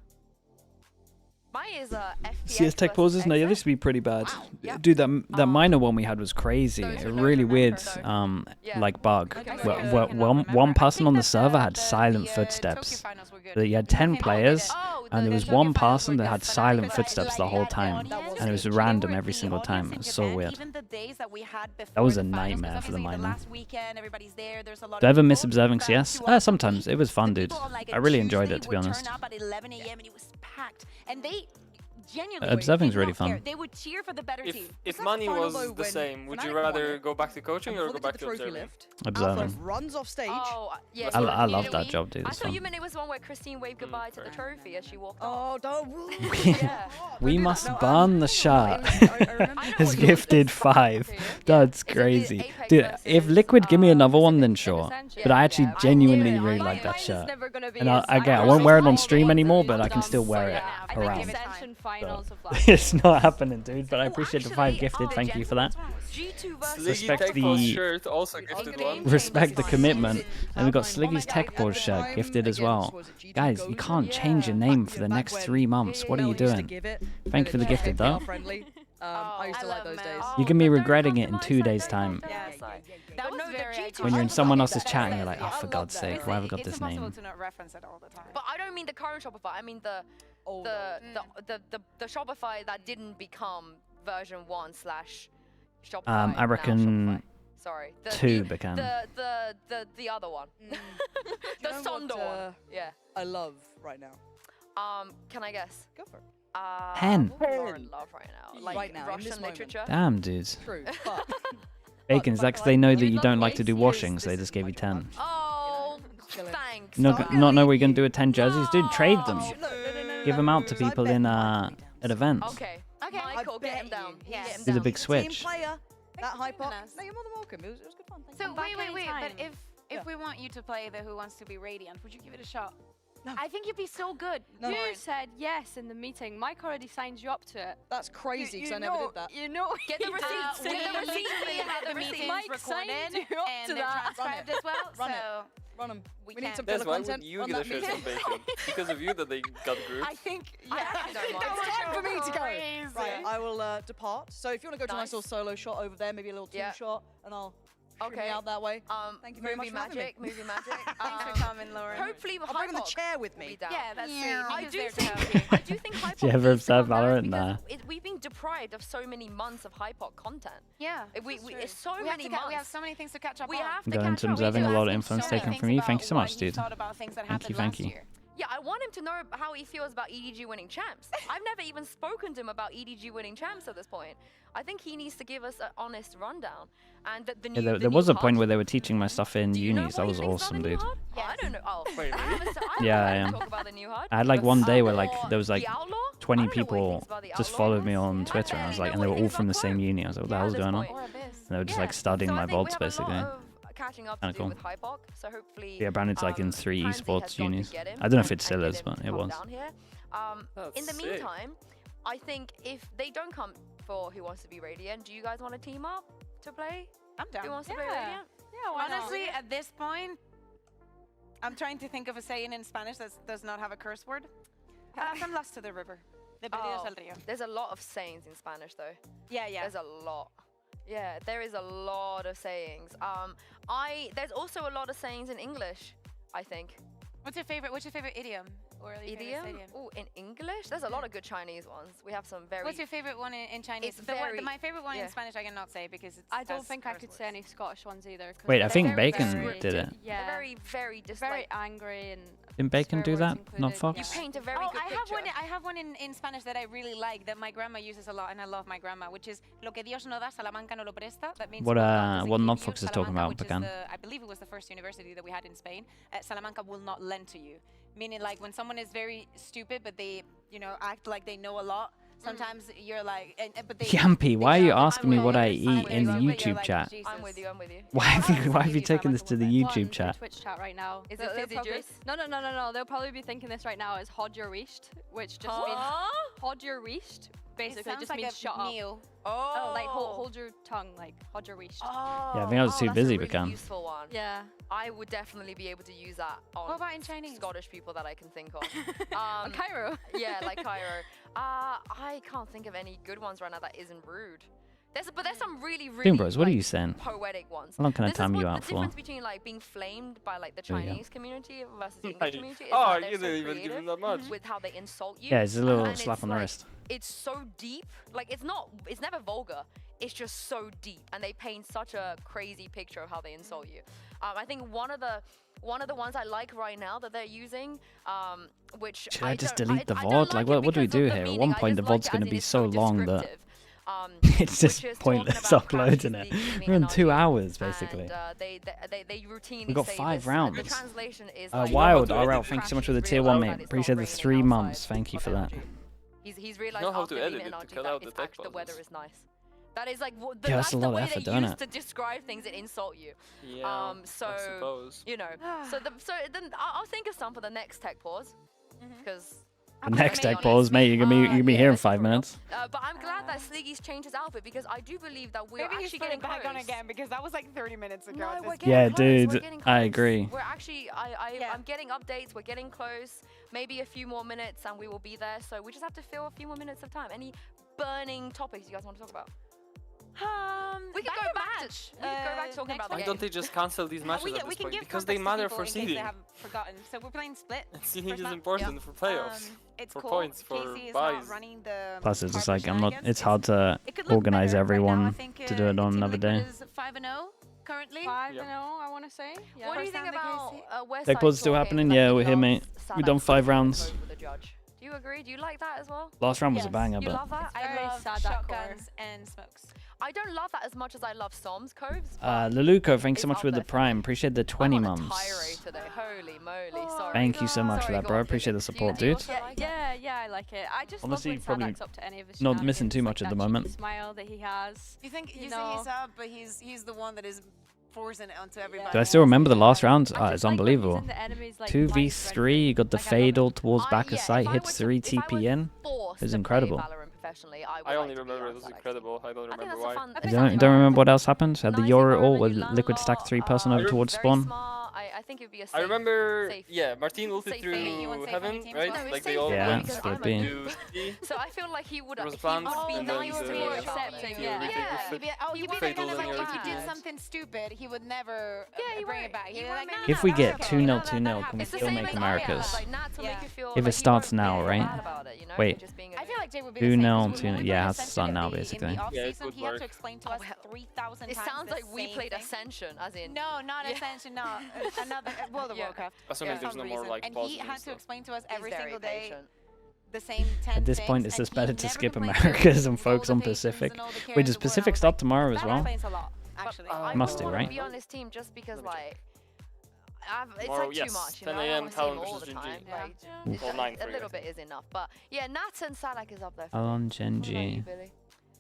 Mine is FPS. CS Tech pauses? No, yeah, this would be pretty bad. Wow. Yep. Dude, that minor one we had was crazy. Those A who don't really weird, remember, Yeah. like bug. Okay, Where one person on the server had silent footsteps. So you had 10 players, and there was one person that had silent footsteps the whole time, and it was random every single time. It was so weird. That was a nightmare for the minor. Do I ever miss observing CS? Sometimes. It was fun, dude. I really enjoyed it, to be honest. And they genuinely Observing's did really not fun. care. They would cheer for the better team. If that money final, was though, the when same, would you Fnatic won rather it, go back to coaching or go back to observing? Observing. Runs off stage. Oh, yeah. I love that job, dude. I It's thought fun. you meant it was the one where Christine waved goodbye to the trophy as she walked Oh, off. don't. Yeah. We must burn the shot. I know Has what you're gifted describing 5. to. That's Is it the crazy. Apex Dude, versus, if Liquid give me another one, then Pacific sure. Ascension? But I actually Yeah. genuinely I really knew like it. that Mine is shirt. never gonna be And as- I won't wear it on stream anymore, but I can still wear it I around. think Ascension finals of last It's not happening, dude, but I appreciate the 5 actually, gifted. Thank you for that. G2 versus Respect Sliggy Tech the- shirt also gifted one. Respect the commitment. It- And we got um, Sliggy's Tech at Balls the shirt time, gifted as again, well. this was a G2 Guys, you Go can't Yeah. change your name for the back next when 3 months. What are you used to doing? give it, Thank you for the and gifted, then though. friendly. I used to like those days. You're gonna be regretting it in 2 days' time. That was very iconic. When you're in someone else's chat and you're like, oh, for God's sake, why have I got It's this impossible name? to not reference it all the time. But I don't mean the current Shopify. I mean the Shopify that didn't become version 1 / Shopify. I now reckon Shopify. Sorry. 2 became. The other one. Do you The know Sondor what, one. Yeah. I love right now. Can I guess? Go for it. Pen. What would Lauren love right now? Like Right now, in this Russian moment. literature? Damn, dude. True, but Bacon, that's 'cause they know that you don't like to do washing, so they just gave you 10. Oh, chilling. thanks. Not know what you're gonna do with 10 jerseys? Dude, trade them. No. Give them out to people in at events. Okay. Okay. Michael, I get bet him down. you. Get him Do the down. big Team switch. player, that for high saving pop. us. No, you're more than welcome. It was good fun. Thank So you. back wait. But anytime. Yeah. if we want you to play the Who Wants to Be Radiant, would you give it a shot? No. I think you'd be so good. No. You said yes in the meeting. Mike already signed you up to it. That's crazy because I never did that. You know. Get the receipts. We Get the receipts. have the meetings Mike recorded signed you up and to they're that. transcribed as well. Run it. So Run them. we We can. need some That's filler why content would you on get a that shirt meeting. from Bacon? Because of you that they got grouped? I think I actually don't mind. It's time for me to go. Crazy. Right, I will depart. So if you want to go to a nice Nice. little solo shot over there, maybe a little team Yeah. shot, and I'll shimmy Okay. out that way. Thank you very much movie for having me. magic. Movie magic. Thanks for coming, Lauren. Hopefully, I'll bring the Hypoc chair with will be me. down. Yeah, that's sweet. I He's do there to think help you. I do think Hypoc Do you ever needs to observe come back Valorant? because Nah. we've been deprived of so many months of Hypoc content. Yeah. It's so We many months. we have so many things to catch up We on. have to Going catch to up. observing We a do lot of have influence so many taken things from you. about Thank you so what much, he dude. thought about things that Thank happened you, thank last you. year. Yeah, I want him to know how he feels about EDG winning champs. I've never even spoken to him about EDG winning champs at this point. I think he needs to give us an honest rundown. And the new, Yeah, the there new was a point HUD. where they were teaching my stuff in Do you know unis. what That he was thinks about awesome, the new dude. HUD? Oh, I don't know. Oh, Wait, I haven't, Yeah, I I haven't am. talk about the new HUD. I had like one day where like Or there was like the Outlaw? 20 I don't know what he people thinks about the just Outlaw. followed me on Twitter, and I was like, and they were all from the same uni. I was like, what the hell's going on? Or And they were just Yeah. like studying So I my think we VODs have a lot basically. of catching up to do with Hypok, so hopefully. Yeah, Brandon's like in 3 Pansy esports has unis. got to get him I don't know if it and still get is, him but it calm was. down here. In the meantime, I think if they don't come for Who Wants to Be Radiant, do you guys want to team up to play? I'm down. Who Wants to Be Radiant? Yeah, why honestly, not? at this point, I'm trying to think of a saying in Spanish that does not have a curse word. From Lost to the River. De Perdidos al Río. There's a lot of sayings in Spanish, though. Yeah, yeah. There's a lot. Yeah, there is a lot of sayings. There's also a lot of sayings in English, I think. What's your favorite idiom? Or Idiom? Oh, in English? There's a lot of good Chinese ones. We have some very... What's your favorite one in Chinese? My favorite one in Spanish I cannot say because it's... I don't think I could say any Scottish ones either. Wait, I think Bacon did it. Yeah. Very, very just very angry and... Didn't Bacon do that? Not Fox? You paint a very good picture. I have one in Spanish that I really like that my grandma uses a lot and I love my grandma, which is Lo que Dios no da, Salamanca no lo presta. That means what Not Fox is talking about, Bacon. I believe it was the first university that we had in Spain. Salamanca will not lend to you. Meaning like when someone is very stupid but they, act like they know a lot, sometimes you're like, but they... Yampy, why are you asking me what I eat in the YouTube chat? I'm with you. Why have you taken this to the YouTube chat? Twitch chat right now. Is it fizzy juice? No. They'll probably be thinking this right now is Hod your reached, which just means Hod your reached. Basically, just like means shut up. Oh, like hold your tongue, like Hod your reached. Yeah, I think I was too busy, that's a really useful one. Yeah. I would definitely be able to use that on what about in Chinese? Scottish people that I can think of. Cairo. Yeah, like Cairo. I can't think of any good ones right now that isn't rude. But there's some really Bros, what are you saying? Poetic ones. How long can I time you out for? The difference between like being flamed by like the Chinese community versus the English community is that they're you didn't so even give him that much. with how they insult you. Yeah, it's a little and slap on the wrist. It's so deep. Like it's never vulgar. It's just so deep, and they paint such a crazy picture of how they insult you. I think one of the ones I like right now that they're using, which should I just delete the VOD? Like, what do we do here? At one point, the VOD's going to be so long that it's just pointless uploading it. We're in 2 hours, basically. They routinely We've got say 5 this. rounds. The translation is like, Wild RL, thank you so much for the tier 1, mate. Appreciate the 3 months. Thank you for that. He's realized know how after to being edit in it to RG cut that out the tech the weather pauses. is nice. That is like Yeah, that's that's a the lot of way effort, they don't use it? to describe things that insult you. Yeah, So I suppose. so then I'll think of some for the next tech pause because. The next tech pause, mate. You're gonna be here in 5 minutes. But I'm glad that Sliggy's changed his outfit because I do believe that we're Maybe actually getting back close. on again because that was like 30 minutes ago. No, we're Yeah, getting close. dude, We're getting I close. agree. We're actually, I'm getting updates. We're getting close. Maybe a few more minutes and we will be there. So we just have to fill a few more minutes of time. Any burning topics you guys want to talk about? We can go back to talking about the Why game. don't they just cancel these matches at this point? Because they matter for seeding. They haven't forgotten. So we're playing Split. Seeding is important for playoffs, it's for cool. points, for Casey is buys. not running the Plus, it's just like hard it's hard to organize everyone to do it on another day. 5-0 currently. 5-0, I want to say. Yeah. What do you think about West Tech pause still happening? Yeah, we're here, mate. We've done 5 rounds. Do you agree? Do you like that as well? Last round was a banger, You but love that? I love sad shotguns and smokes. I don't love that as much as I love Som's coves. Leluco, thanks so it's much for up the there. prime. Appreciate the 20 I'm on a months. tirade today. Holy moly, sorry. Thank you so much for Sorry, that, go bro. on, Appreciate the Fizzy. support, Do you dude. also like it? Yeah, I like it. I just Honestly, love when probably Sadak's up to any of his not missing too shenanigans, much like at the that moment. cheeky smile that he has. You think he's know. up, but he's the one that is forcing it onto everybody. Do I still remember the last round? I It's just like when he's unbelievable. in the enemy's, like, 2v3, you got the Like, I love fatal it. towards back of sight, hits 3 TPN. It was incredible. I only remember it was incredible. I don't remember why. I don't remember what else happened. Had the Yoru ult with Liquid stack 3 person over towards spawn. I think it'd be a safe, I remember, safe. yeah, Martin ulted safe through thing. You want safe heaven, on your team? right? No, it's Like they safe all Yeah, went it's to split B. C. So I feel like he would There was be plans, nice and then to the- be accepting, the yeah. everything was He'd be that fatal kind of in like your if he did TPN. something stupid, he would never he bring won't. it back. He He'd be won't like, make no, it If we no, get that's 2-0, okay. 2-0, can we It's the still same make as Americas? Like, Nat to make you feel If it like starts you won't now, feel right? bad about it, you know, Wait. for just being a I feel like Jay would be 2-0, the same. 2-0. Yeah, it has to start now, basically. In the Yeah, it off-season, would he had work. to explain to us 3,000 It times sounds the like we same played thing. Ascension, as in. No, not Ascension, no. Another World of Warcraft. Assuming for there's some no more reason. like And he pauses and had to stuff. explain to us He's every very single day patient. the same 10 At this things, point, it's and just he better to never skip complains Americas about and focus all on the patients Pacific. and all the Wait, cares does of the world. Pacific start tomorrow as That well? explains a lot, actually. I Must wouldn't do, want right? to be on his team just because, like, it's Tomorrow, like yes, too much. You 10 know, I a.m. don't want to see him Talon all versus the Gen G. time. Yeah. Like, Yeah. it's Well, just 9 for a you, little I bit is enough. But yeah, Nats and Sadak is up there. For Alon me. What about you, Genji. Billy?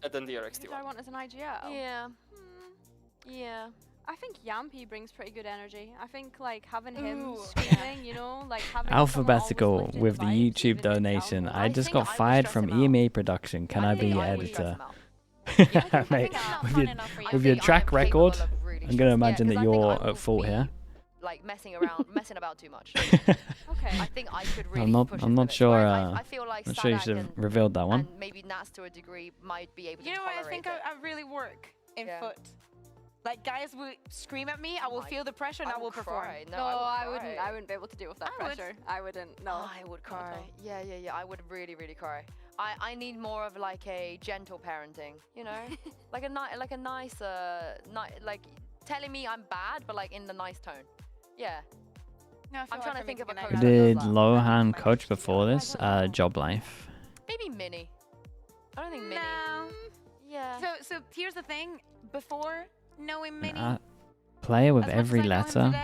And then the RXT Who do I one. want as an IGL? Yeah. Yeah. I think Yampy brings pretty good energy. I think like having him screaming, you know, like having Alphabetical with the YouTube donation. I just got fired from EMEA production. Can I be your editor? Mate, with your track record, I'm gonna imagine that you're at fault here. Like messing about too much. Okay. I think I could really I'm not sure. I feel like not sure you should have revealed that one. And maybe Nats to a degree might be able to You know what? I tolerate think I really work in foot. Like guys will scream at me, I will feel the pressure and I will perform. No, I wouldn't be able to deal with that pressure. I wouldn't. No. I would cry. Yeah. I would really cry. I need more of like a gentle parenting, you know, like a nice like telling me I'm bad, but like in the nice tone. Yeah. No, I'm trying to think of a coach. Who did Lohan coach before this? Job Life. Maybe Mini. I don't think Mini. No. Yeah. So here's the thing. Before knowing Mini, player with every letter.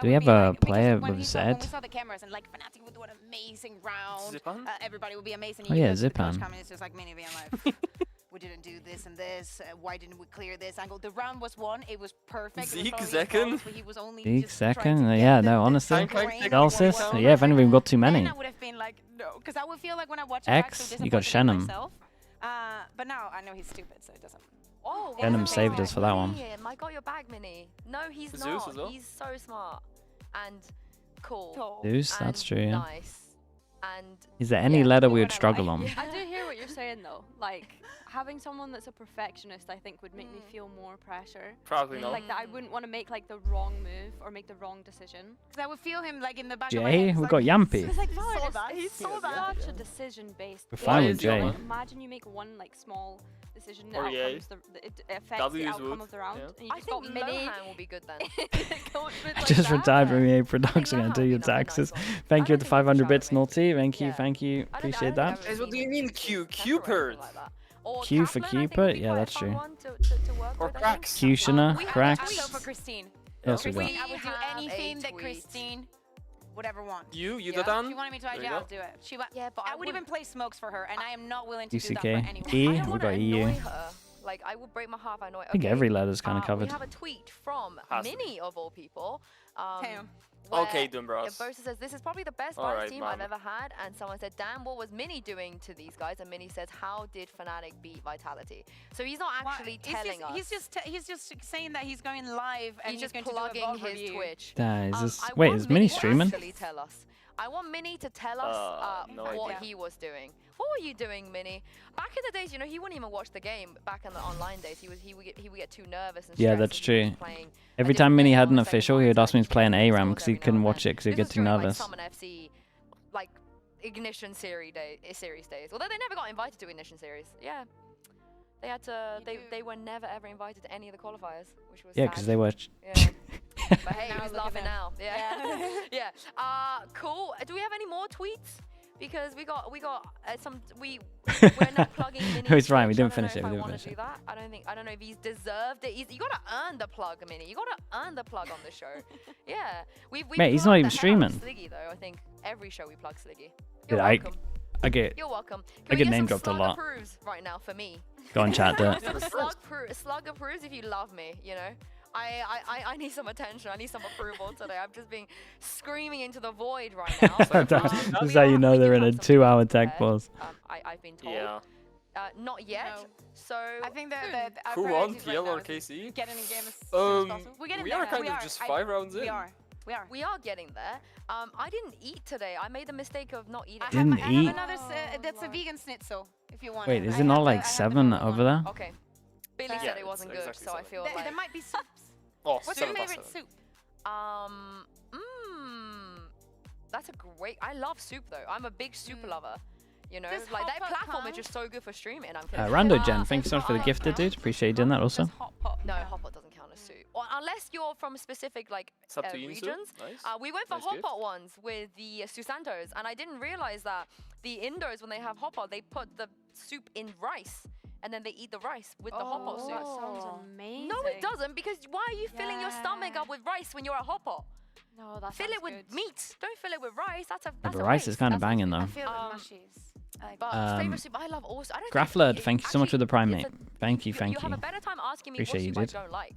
Do we have a player with Z? When we saw the cameras and like Fnatic would do an amazing round. Everybody would be amazing. Oh yeah, Zipan. It's just like Mini being like, we didn't do this and this. Why didn't we clear this angle? The round was won. It was perfect. Zeke second. Zeke second. Yeah, no, honestly. Celsius. Yeah, if anyone got too many. I would have been like, no, because I would feel like when I watch X, you got Shannon. But now I know he's stupid, so it doesn't. Oh, Venom saved us for that one. I got your bag, Mini. No, he's Zeus not. as well? He's so smart and cool. Zeus, that's true. Yeah. Nice. And is there any letter we would struggle on? I do hear what you're saying though. Like having someone that's a perfectionist, I think would make me feel more pressure. Probably not. Like that, I wouldn't want to make like the wrong move or make the wrong decision. Because I would feel him like in the back Jay, of my head. we got Yampy. It's like he's so bad. Such a decision-based. We're fine with Jay. Imagine you make one like small decision or that it affects the outcome of the round. And you I think Mini will be good then. Just retired from EA Production and do your taxes. Thank you for the 500 bits, Naughty. Thank you. Appreciate that. What do you mean Q? Cupid? Q for Cupid? Yeah, that's true. Or Cracks. Cushioner, Cracks. We go for Christine. Yes, we got. I would do anything that Christine would ever want. You If done? she wanted me to IG, I'll do it. But I would even play smokes for her, and I am not willing to do that UCK. for anyone. E, we got EU. Like, I would break my heart if I know it. I think every letter's kind of covered. We have a tweet from Mini, of all people. Okay, Dumbros. Bosa says, this is probably the best Vice team I've ever had. And someone said, damn, what was Mini doing to these guys? And Mini says, how did Fnatic beat Vitality? So he's not actually telling us. He's just saying that he's going live and he's just going plugging to do a his Twitch. Wait, is Mini streaming? Tell us. I want Mini to tell us what he was doing. What were you doing, Mini? Back in the days, you know, he wouldn't even watch the game. Back in the online days, he would get too nervous and stressed. Yeah, that's true. Every time Mini had an official, he would ask me to play an ARAM because he couldn't watch it because he'd get too nervous. Like Summon FC, like Ignition series days. Although they never got invited to Ignition series. Yeah. They had to. They were never ever invited to any of the qualifiers, which was because they were. Yeah. But hey, who's laughing now? Yeah. Cool. Do we have any more tweets? Because we got some. We're not plugging Mini. He's right. We didn't finish it. We didn't finish it. I don't know if he's deserved it. You gotta earn the plug, Mini. You gotta earn the plug on the show. Yeah. Mate, he's not even streaming. Sliggy though. I think every show we plug Sliggy. You're welcome. I get name dropped a lot. Approves right now for me. Go on, chat. Slug approves if you love me. You know. I need some attention. I need some approval today. I'm just being screaming into the void right now. This is how you know they're in a 2-hour tech pause. I've been told. Yeah. Not yet. No. So I think that who won, TL or KC? Get in the game as soon as possible. We are kind of just 5 rounds in. We are getting there. I didn't eat today. I made the mistake of not eating. I have another. That's a vegan schnitzel. If you want. Wait, is it not like 7 over there? Okay. Billy said it wasn't good, so I feel like there might be soups. What's your favorite soup? That's a great. I love soup though. I'm a big soup lover. You know, like that platform is just so good for streaming. Rando Jen, thank you so much for the gifted, dude. Appreciate you doing that also. No, hot pot doesn't count as soup. Or unless you're from specific like regions. Nice. We went for hot pot once with the Susantos, and I didn't realize that the Indos, when they have hot pot, they put the soup in rice. And then they eat the rice with the hot pot soup. That sounds amazing. No, it doesn't, because why are you filling your stomach up with rice when you're at hot pot? No, that's Fill it with meat. Don't fill it with rice. That's a rice is kind of banging though. I feel it with mushies. But favorite soup I love also. Graflerd, thank you so much for the prime, mate. Thank you. You have a better time asking me what soup I don't like.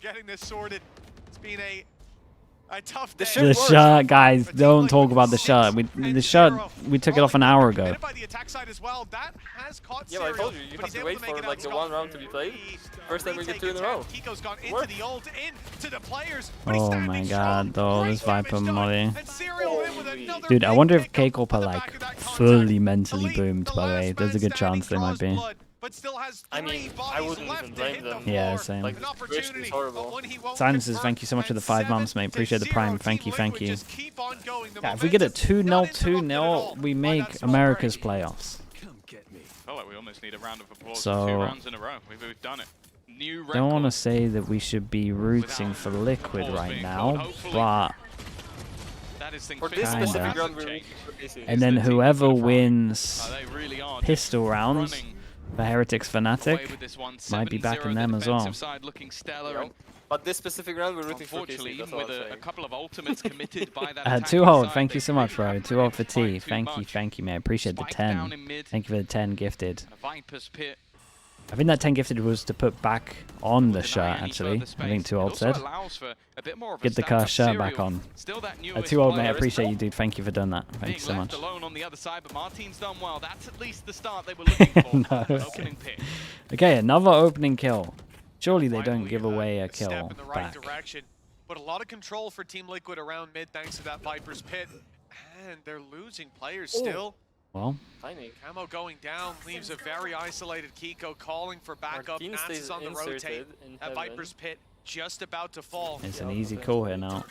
getting this sorted. It's been a The shirt, guys, don't talk about the shirt. The shirt, we took it off an hour ago. Yeah, but I told you, you have to wait for like the one round to be played. First time we get 2 in a row. Oh my god, though, this Viper Molly. Dude, I wonder if K-Corp are like fully mentally boomed, by the way. There's a good chance they might be. I mean, I wouldn't even blame them. Yeah, same. Like, the situation is horrible. Silences, thank you so much for the 5 months, mate. Appreciate the prime. Thank you, thank you. Yeah, if we get a 2-0, 2-0, we make America's playoffs. Oh, like we almost need a round of applause So, for 2 rounds in a row. We've done it. New record. Don't want to say that we should be rooting for Liquid right now, but For this specific round, we're and then whoever wins pistol rounds for Heretics Fnatic might be backing them as well. But this specific round, we're rooting for KC. That's all I'm saying. A couple of ultimates committed by that 2 hold, thank you so much, bro. 2 hold for T. Thank you, man. Appreciate the 10. Thank you for the 10 gifted. I think that 10 gifted was to put back on the shirt, actually. I think 2 old said. Get the cursed shirt back on. 2 old, mate. I appreciate you, dude. Thank you for doing that. Thank you so much. No. Okay, another opening kill. Surely they don't give away a kill back. But a lot of control for Team Liquid around mid thanks to that Viper's Pit. And they're losing players still. Well, Camo going down leaves a very isolated Kiko calling for backup. Nats is on the rotate. That Viper's Pit just about to fall. It's an easy call here now.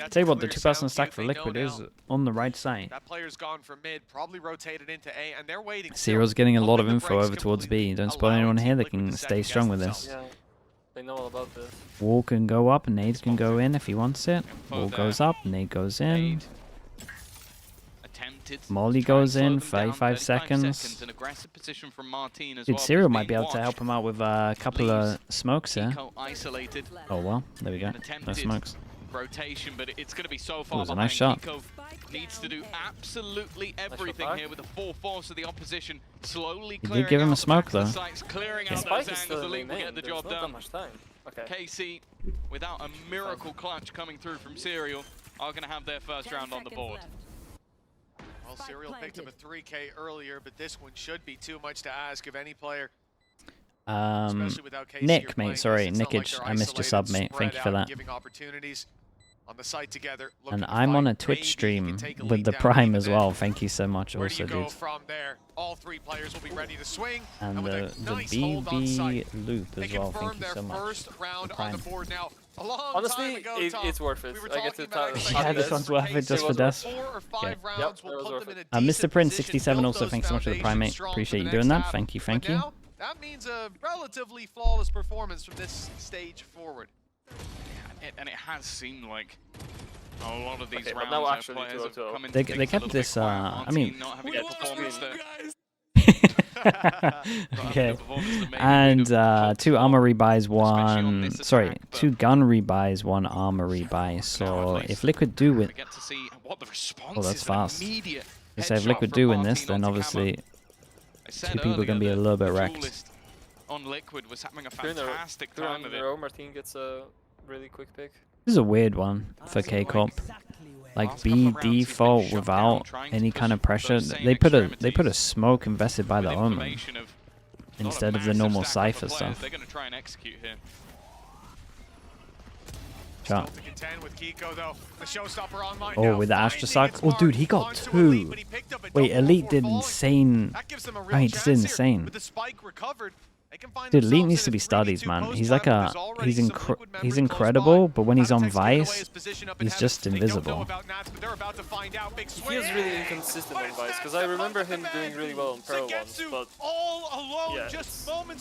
Tell you what, the 2-person stack for Liquid is on the right side. That player's gone from mid, probably rotated into A, and they're waiting. Zero's getting a lot of info over towards B. Don't spoil anyone here. They can stay strong with this. Yeah, they know all about this. Wall can go up, Nade can go in if he wants it. Wall goes up, Nade goes in. Molly goes in, 35 seconds. Dude, Serial might be able to help him out with a couple of smokes here. Oh well, there we go. No smokes. Rotation, but it's going to be so far behind. A nice shot. Needs to do absolutely everything here with the full force of the opposition. Slowly he did give him a smoke though. Clearing out those angles, the league will get the job done. KC, without a miracle clutch coming through from Serial, are going to have their first round on the board. Well, Serial picked up a 3K earlier, but this one should be too much to ask of any player. Nick, mate, sorry, Nickage, I missed your sub, mate. Thank you for that. And I'm on a Twitch stream with the Prime as well. Thank you so much, also, dude. And the BB loop as well. Thank you so much. Honestly, it's worth it. I get to yeah, this one's worth it just for Death. Okay. Mr. Prince 67 also, thanks so much for the Prime, mate. Appreciate you doing that. Thank you, thank you. That means a relatively flawless performance from this stage forward. And it has seemed like a lot of these rounds now actually players have come into they things kept this, I mean... not having a performance that okay, and 2 armor rebuys, 1... Sorry, 2 gun rebuys, 1 armor rebuy. So if Liquid do win... Oh, that's fast. So if Liquid do win this, then obviously 2 people are going to be a little bit wrecked. On Liquid was having a fantastic time of it. Martin gets a really quick pick. This is a weird one for K-Corp. Like B default without any kind of pressure. They put a smoke invested by the Omen instead of the normal Cypher stuff. They're going to try and execute here. Shot. Oh, with the Astrosuck. Oh, dude, he got 2. Wait, Elite did insane. Oh, he just did insane. Dude, Elite needs to be studied, man. He's like a... He's incredible, but when he's on Vice, he's just invisible. He feels really inconsistent on Vice, because I remember him doing really well on Pearl once, but... Yeah, it's not the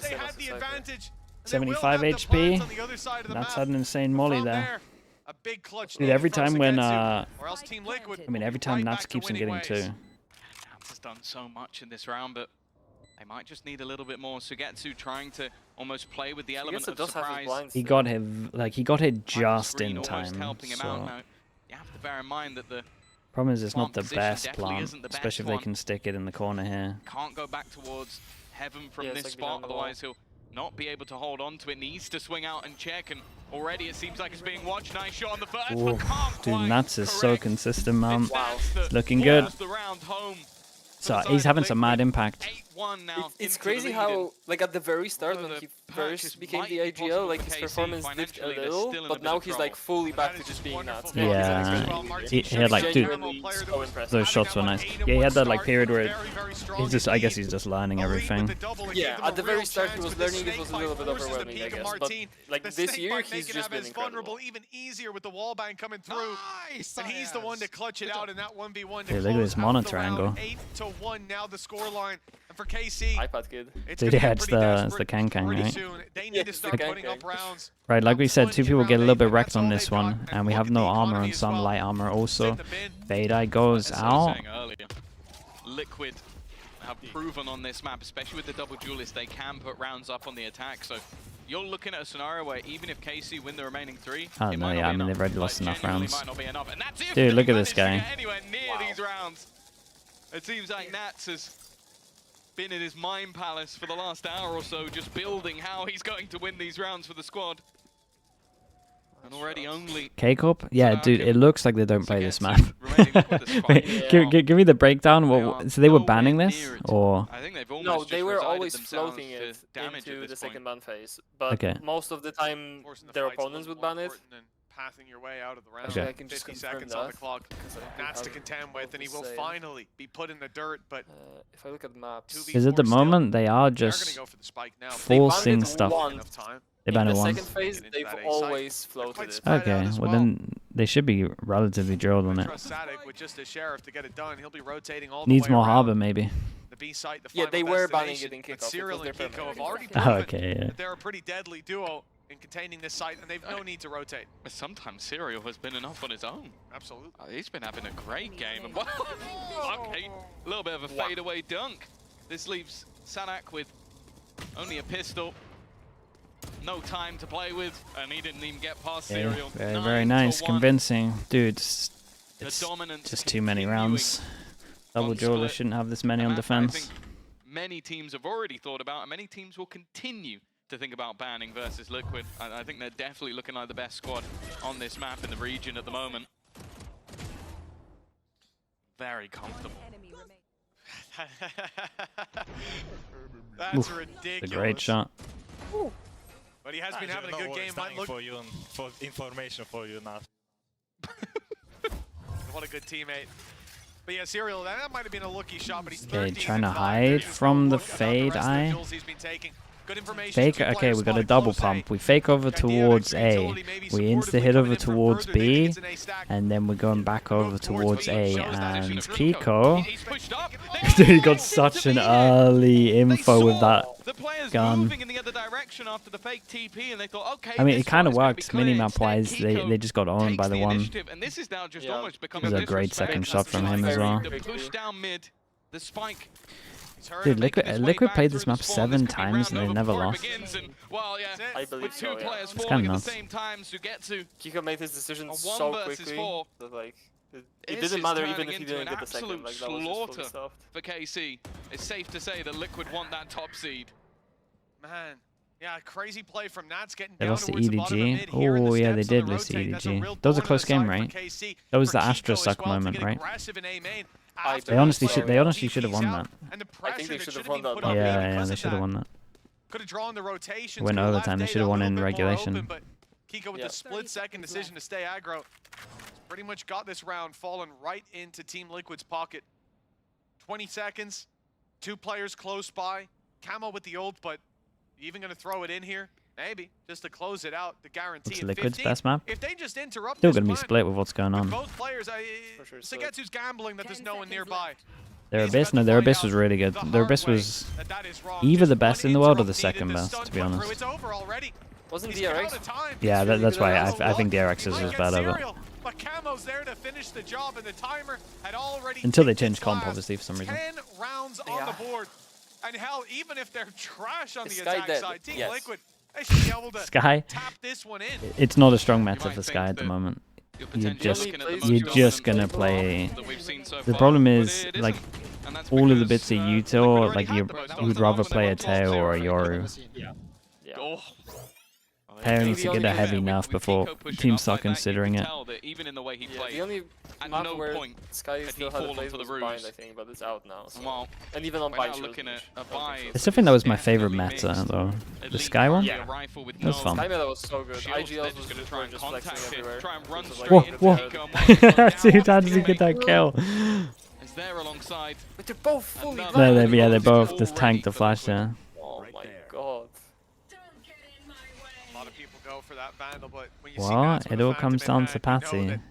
same as the Cypher. 75 HP. That's had an insane molly there. Dude, every time when... I mean, every time Nats keeps on getting 2. Nats has done so much in this round, but... They might just need a little bit more. Sugetsu trying to almost play with the element of surprise. He got him, like, he got hit just in time. So. You have to bear in mind that the problem is it's not the best plant, especially if they can stick it in the corner here. Can't go back towards Heaven from this spot, otherwise he'll not be able to hold on to it. Needs to swing out and check, and already it seems like it's being watched. Nice shot on the first, but can't Dude, quite Nats is so correct. consistent, man. Wow. It's looking good. The round home. So he's having some mad impact. 8-1 now. It's crazy how, like at the very start when he first became the IGL, like his performance dipped a little, but now he's like fully back to just being Nats. Yeah, he had like, dude, so impressive. those shots were nice. Yeah, he had that like period where he's just, I guess he's just learning everything. Yeah, at the very start he was learning, it was a little bit overwhelming, I guess, but like this year he's just been incredible. Even easier with the wall bang coming through, and he's the one to clutch it out in that 1v1. Dude, look at this monitor angle. 8-1 now the scoreline, and for KC, iPad kid. Dude, yeah, it's the Kang, right? They need to start putting up rounds. Right, like we said, two people get a little bit wrecked on this one, and we have no armor and some light armor also. Fade goes out. Liquid have proven on this map, especially with the double duelist, they can put rounds up on the attack. So you're looking at a scenario where even if KC win the remaining 3, I don't know, yeah, I mean, they've already lost enough rounds. Might not be enough. And that's if Dude, they look at this manage to guy. get anywhere near these rounds. It seems like Nats has been in his mind palace for the last hour or so, just building how he's going to win these rounds for the squad. And already only... K-Corp? Yeah, dude, it looks like they don't play this map. Wait, give me the breakdown. So they were banning this? Or... I think they've almost no, they were always floating it into the second ban phase. But most of the time, their opponents would ban it. Passing your way out of the round. Okay. I can just 50 seconds on the clock. Nats to contend with, and he will finally be put in the dirt. But if I look at the maps, because at the moment they are just forcing stuff. They banned it once. In the second phase, they've always floated it. Okay, well then they should be relatively drilled on it. With just a sheriff to get it done, he'll be rotating all Needs the way more around. harbor maybe. The B site, the yeah, they were banning destination, it in kickoff. but Serial and Kiko have already Oh, proven okay, yeah. that they're a pretty deadly duo in containing this site, and they've no need to rotate. But sometimes Serial has been enough on his own. Absolutely. He's been having a great game. And okay, a little bit of a fadeaway dunk. This leaves Sanak with only a pistol. No time to play with, and he didn't even get past Serial. Very nice, convincing. Dude, it's just too many rounds. Double duelist shouldn't have this many on defense. Many teams have already thought about, and many teams will continue to think about banning versus Liquid. I think they're definitely looking like the best squad on this map in the region at the moment. Very comfortable. That's ridiculous. A great shot. But he has been having a good game. For you, for information for you now. What a good teammate. But yeah, Serial, that might have been a lucky shot, but he's trying to hide from the fade eye. Fake, okay, we got a double pump. We fake over towards A. We insta-hit over towards B. And then we're going back over towards A. And Kiko... Dude, he got such an early info with that gun. I mean, it kind of worked minimap-wise. They just got owned by the one. It was a great second shot from him as well. Dude, Liquid played this map 7 times and they never lost. I believe so, yeah. It's kind of nuts. Kiko made his decision so quickly that, like, it didn't matter even if he didn't get the second. Like, that was just fully stuffed. For KC, it's safe to say that Liquid want that top seed. Man, yeah, crazy play from Nats getting they down lost to towards the bottom of mid here in EDG. the Oh yeah, they steps did on the lose to rotate. That's a real EDG. That was a thorn close in the game, side right? for KC. That was For the Kiko Astra as suck well to moment, get right? aggressive in A main. They honestly should have won that. I think they should have won that. Yeah, they should have won that. Could have drawn the rotations. Went overtime. They should have won in regulation. Open, but Kiko with the split-second decision to stay aggro. Pretty much got this round fallen right into Team Liquid's pocket. 20 seconds, 2 players close by. Camo with the ult, but you even going to throw it in here? Maybe, just to close it out. The guarantee What's at Liquid's 15. best map? If they just interrupt Still this going to be plan, split with what's going on. both players, Sagetsu's gambling that there's no one nearby. Their Abyss, no, their Abyss was really good. Their Abyss was either the best in the world or the second best, to be honest. Wasn't DRX? Yeah, that's why I think DRX's was better. But Camo's there to finish the job, and the timer had already Until they changed comp, obviously, for some reason. 10 rounds on the board. And hell, even if they're trash on the Sky attack dead. side, Team Yes. Liquid, they should be able to Sky, tap this one in. it's not a strong meta for Sky at the moment. You're just gonna play. The problem is, like, all of the bits of util, like you would rather play a Teo or a Yoru. Yeah. Oh. Pair needs to get a heavy enough before teams start considering it. Even in the way he played, the only at map no where point Sky still had a phase was Bind, I think, but it's out now. So. Well, and even on Bind, looking at a I still think that was my favorite meta, though. The Sky one? Yeah. That was fun. Sky meta was so good. IGLs was just flexing everywhere. Whoa, whoa. Dude, how did he get that kill? Is there alongside? But they're both fully No, they both just tanked the flash there. Oh my god. A lot of people go for that Vandal, but when you What? see It all comes down to Patty. Patty.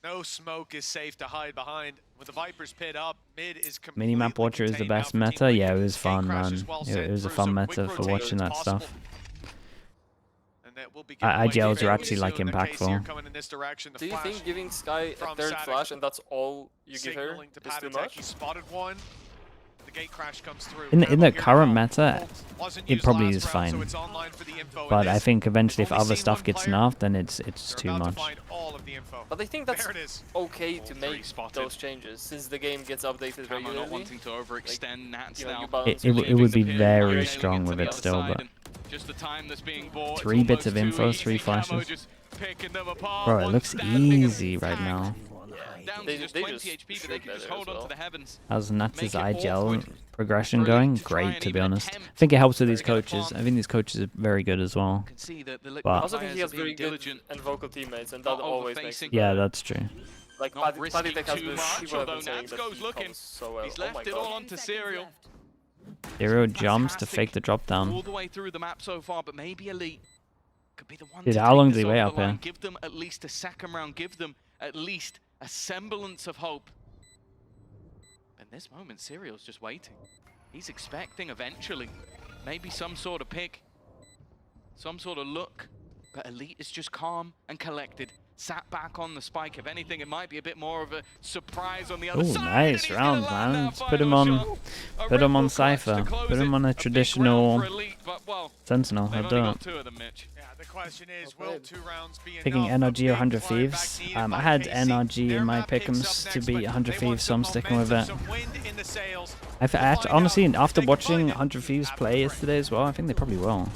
No smoke is safe to hide behind. With the Viper's pit up, mid is completely Minimap Watcher is the contained best now for Team meta? Yeah, it Liquid. was fun, Gate crash man. is well It sent was a through, fun so meta quick for rotation watching is that possible. stuff. And that will be given away IGLs are fairly actually like soon. The case here impactful. coming in this direction. The Do you flash think giving Sky a from third Sadix flash and that's all you give her signaling to is too Patitech. much? He spotted one. The gate crash comes through. In the Here current now. meta, Wasn't it used probably last is round, so fine. it's online for the info. But And I this, think eventually if only other seen stuff one gets player. nerfed, then it's They're too about to much. find all of the info. But I think that's There it is. okay to three make spotted. those changes since the game gets updated Camo not regularly. wanting to overextend Nats You know, now. you balance It your would be leaving very appear, strong with it still, but Just the time that's being bought. 3 It's bits of almost too info, easy. 3 Camo flashes. just picking them apart. Bro, it One looks standing easy and right tagged. now. Down They to just just 20 HP, but they shoot can just better hold as on to well. the heavens. How's Nats' Make it IGL awkward progression for Elite going? to try Great, and to be even honest. I attempt think it helps with to these get a coaches. farm. I think these coaches are very good as well. You can see that the Liquid But- I also think he players has are very being good diligent, and vocal teammates, and not that always makes overfacing. it Yeah, better. that's true. Like not risking Patitech has too this, much, people have although been saying Nats that goes he looking. comes so well. He's Oh my left it god. all onto Serial. Zero jumps to Fantastic. fake the drop All down. the way through the map so far, but maybe Elite could be the one Dude, to how take long this did he wait over up the line. here? Give them at least a second round. Give them at least a semblance of hope. In this moment, Serial's just waiting. He's expecting eventually maybe some sort of pick, some sort of look, but Elite is just calm and collected. Sat back on the spike. If anything, it might be a bit more of a surprise on the other Oh, side. nice and he's round, gonna land man. that Let's put him final on, shot. A put him on Red Bull clutch Cypher. to close Put him it. on a big traditional round for Elite, but, well, Sentinel. they've I'll only do got it. 2 of them, Mitch. Yeah, the question is, will 2 rounds be Picking enough? NRG or 100 Thieves. I had NRG in my pick'ems to beat 100 Thieves, so I'm sticking with it. I actually, honestly, after watching 100 Thieves play yesterday as well, I think they probably will.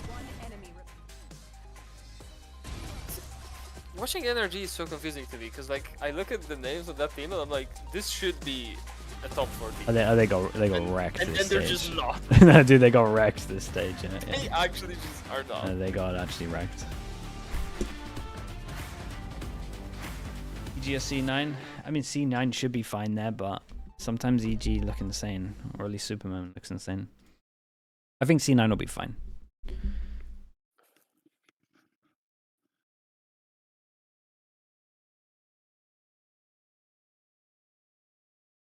Watching NRG is so confusing to me because like I look at the names of that team and I'm like, this should be a top 4 team. They got wrecked and this they're stage. just not. No, dude, they got wrecked this stage. Yeah, They actually just are not. they got actually wrecked. EG or C9? I mean, C9 should be fine there, but sometimes EG look insane, or at least Superman looks insane. I think C9 will be fine.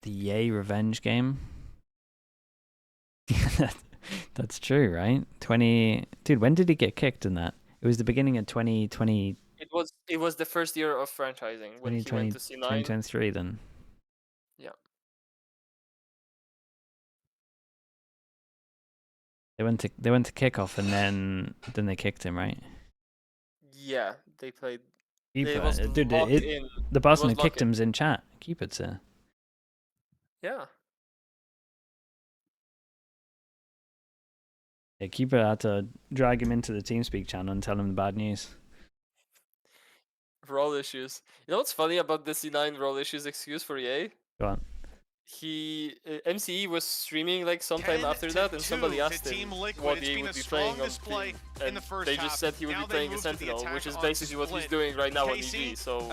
The Yay revenge game. That's true, right? Dude, when did he get kicked in that? It was the beginning of 2020. It was the first year of franchising when he went to C9. 2023 then. Yeah. They went to kickoff and then they kicked him, right? Yeah, they played. Dude, in. the person who was kicked locked in. him's in chat. Keep it, sir. Yeah. Yeah, Keeper had to drag him into the TeamSpeak channel and tell him the bad news. Roll issues. You know what's funny about the C9 roll issues excuse for EA? Go on. He MCE was streaming like sometime after that, and somebody asked him what he would be playing on stream, and they just said he would be playing a Sentinel, which is basically what he's doing right now on EG. So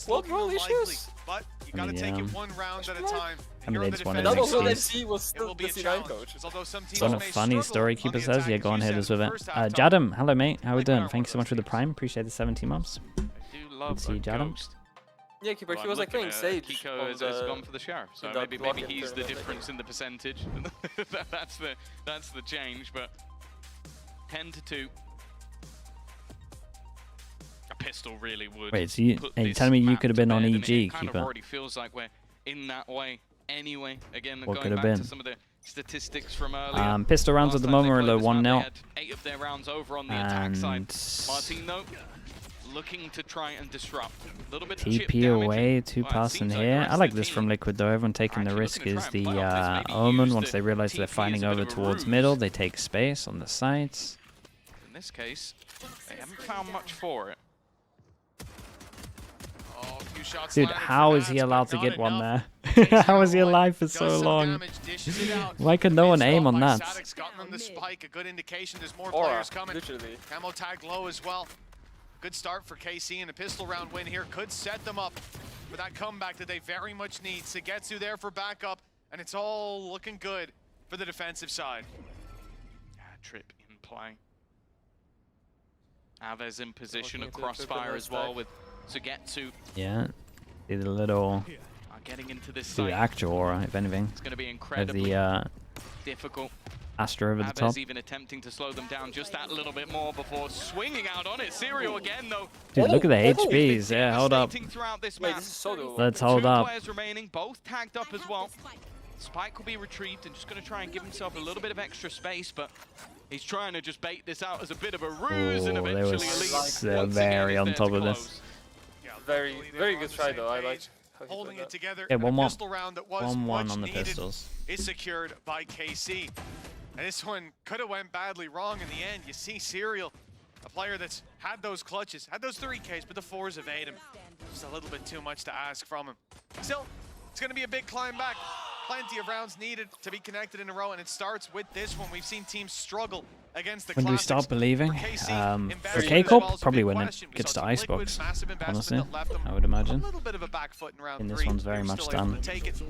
what roll issues? But you gotta take it one round at a time. I mean, it's one of That the was when excuse. MC was still the C9 coach. It's on a funny story, Keeper says. Yeah, go on, hit us with it. Jadam, hello mate, how we doing? Thanks so much for the prime, appreciate the 17 months. I do love See you, Jadam. Ghost. Yeah, Keeper, Well, he was like playing Sage. Kiko has gone for the Sheriff, so in that maybe lock-in he's the tournament, I difference in the percentage. that's the change, but 10-2. A pistol really would. Wait, so you put hey, this tell me you map could have to been on bed, and EG, it kind of Keeper. already feels like we're in that way anyway. Again, What could going have back been? to some of the statistics from earlier. Pistol rounds at Last the time they moment are played low this map, 1-0. they had 8 of their rounds over on the attack side. Martino looking to try and disrupt. A little bit of chip TP damage. away, 2 Well, it passing seems like here. the I rest like of this the from team Liquid though. Everyone taking the actually risk looking to is try and the play off this, maybe Omen. use Once the they realize they're TP fighting as a bit over of a towards ruse. middle, they take space on the sides. this case, they haven't found much for it. Oh, a few shots Dude, landed how for is he Nats, allowed but to get not one enough. there? How is he Does alive for so some long? damage, dishes it out. Why could no one Missed aim off on by Nats? Sadek's gotten them the spike, a good indication there's more Aura, players coming. literally. Camo tag low as well. Good start for KC, and a pistol round win here could set them up for that comeback that they very much need. Sugetsu there for backup, and it's all looking good for the defensive side. Yeah, Trip in play. Aves in position at Looking into the crossfire as well stack. with Sugetsu Yeah. Did a little getting into this the site. actual aura, if anything. It's going to be Of incredibly the difficult. Astra over the top. Aves even attempting to slow them down just that little bit more before swinging out on it. Serial again, though. Dude, look at the He's been HPs. Yeah, hold up. devastating throughout this Wait, map. this is so doable. Let's hold Two up. players remaining, both tagged up as well. Spike will be retrieved and just going to try and give himself a little bit of extra space, but he's trying to just bait this out as a bit of a ruse, and Oh, they eventually were Elite so once again very is on there top to of this. close. Yeah, Very, luckily they very were on good the try same though. I page, like how he holding did it that. together. Yeah, and a 1-1. pistol round that was 1-1 much on the needed pistols. is secured by KC. And this one could have went badly wrong in the end. You see Serial, a player that's had those clutches, had those 3Ks, but the 4s evade him. Just a little bit too much to ask from him. Still, it's going to be a big climb back. Plenty of rounds needed to be connected in a row, and it starts with this one. We've seen teams struggle against the When do we classics. stop believing? For KC, For embedded K-Corp, as well is a probably big when it question. We gets saw to Team Liquid, Icebox, massive investment honestly, that left them I would imagine. a little bit of a back foot in round And this 3. one's very They were much still able done. to take it.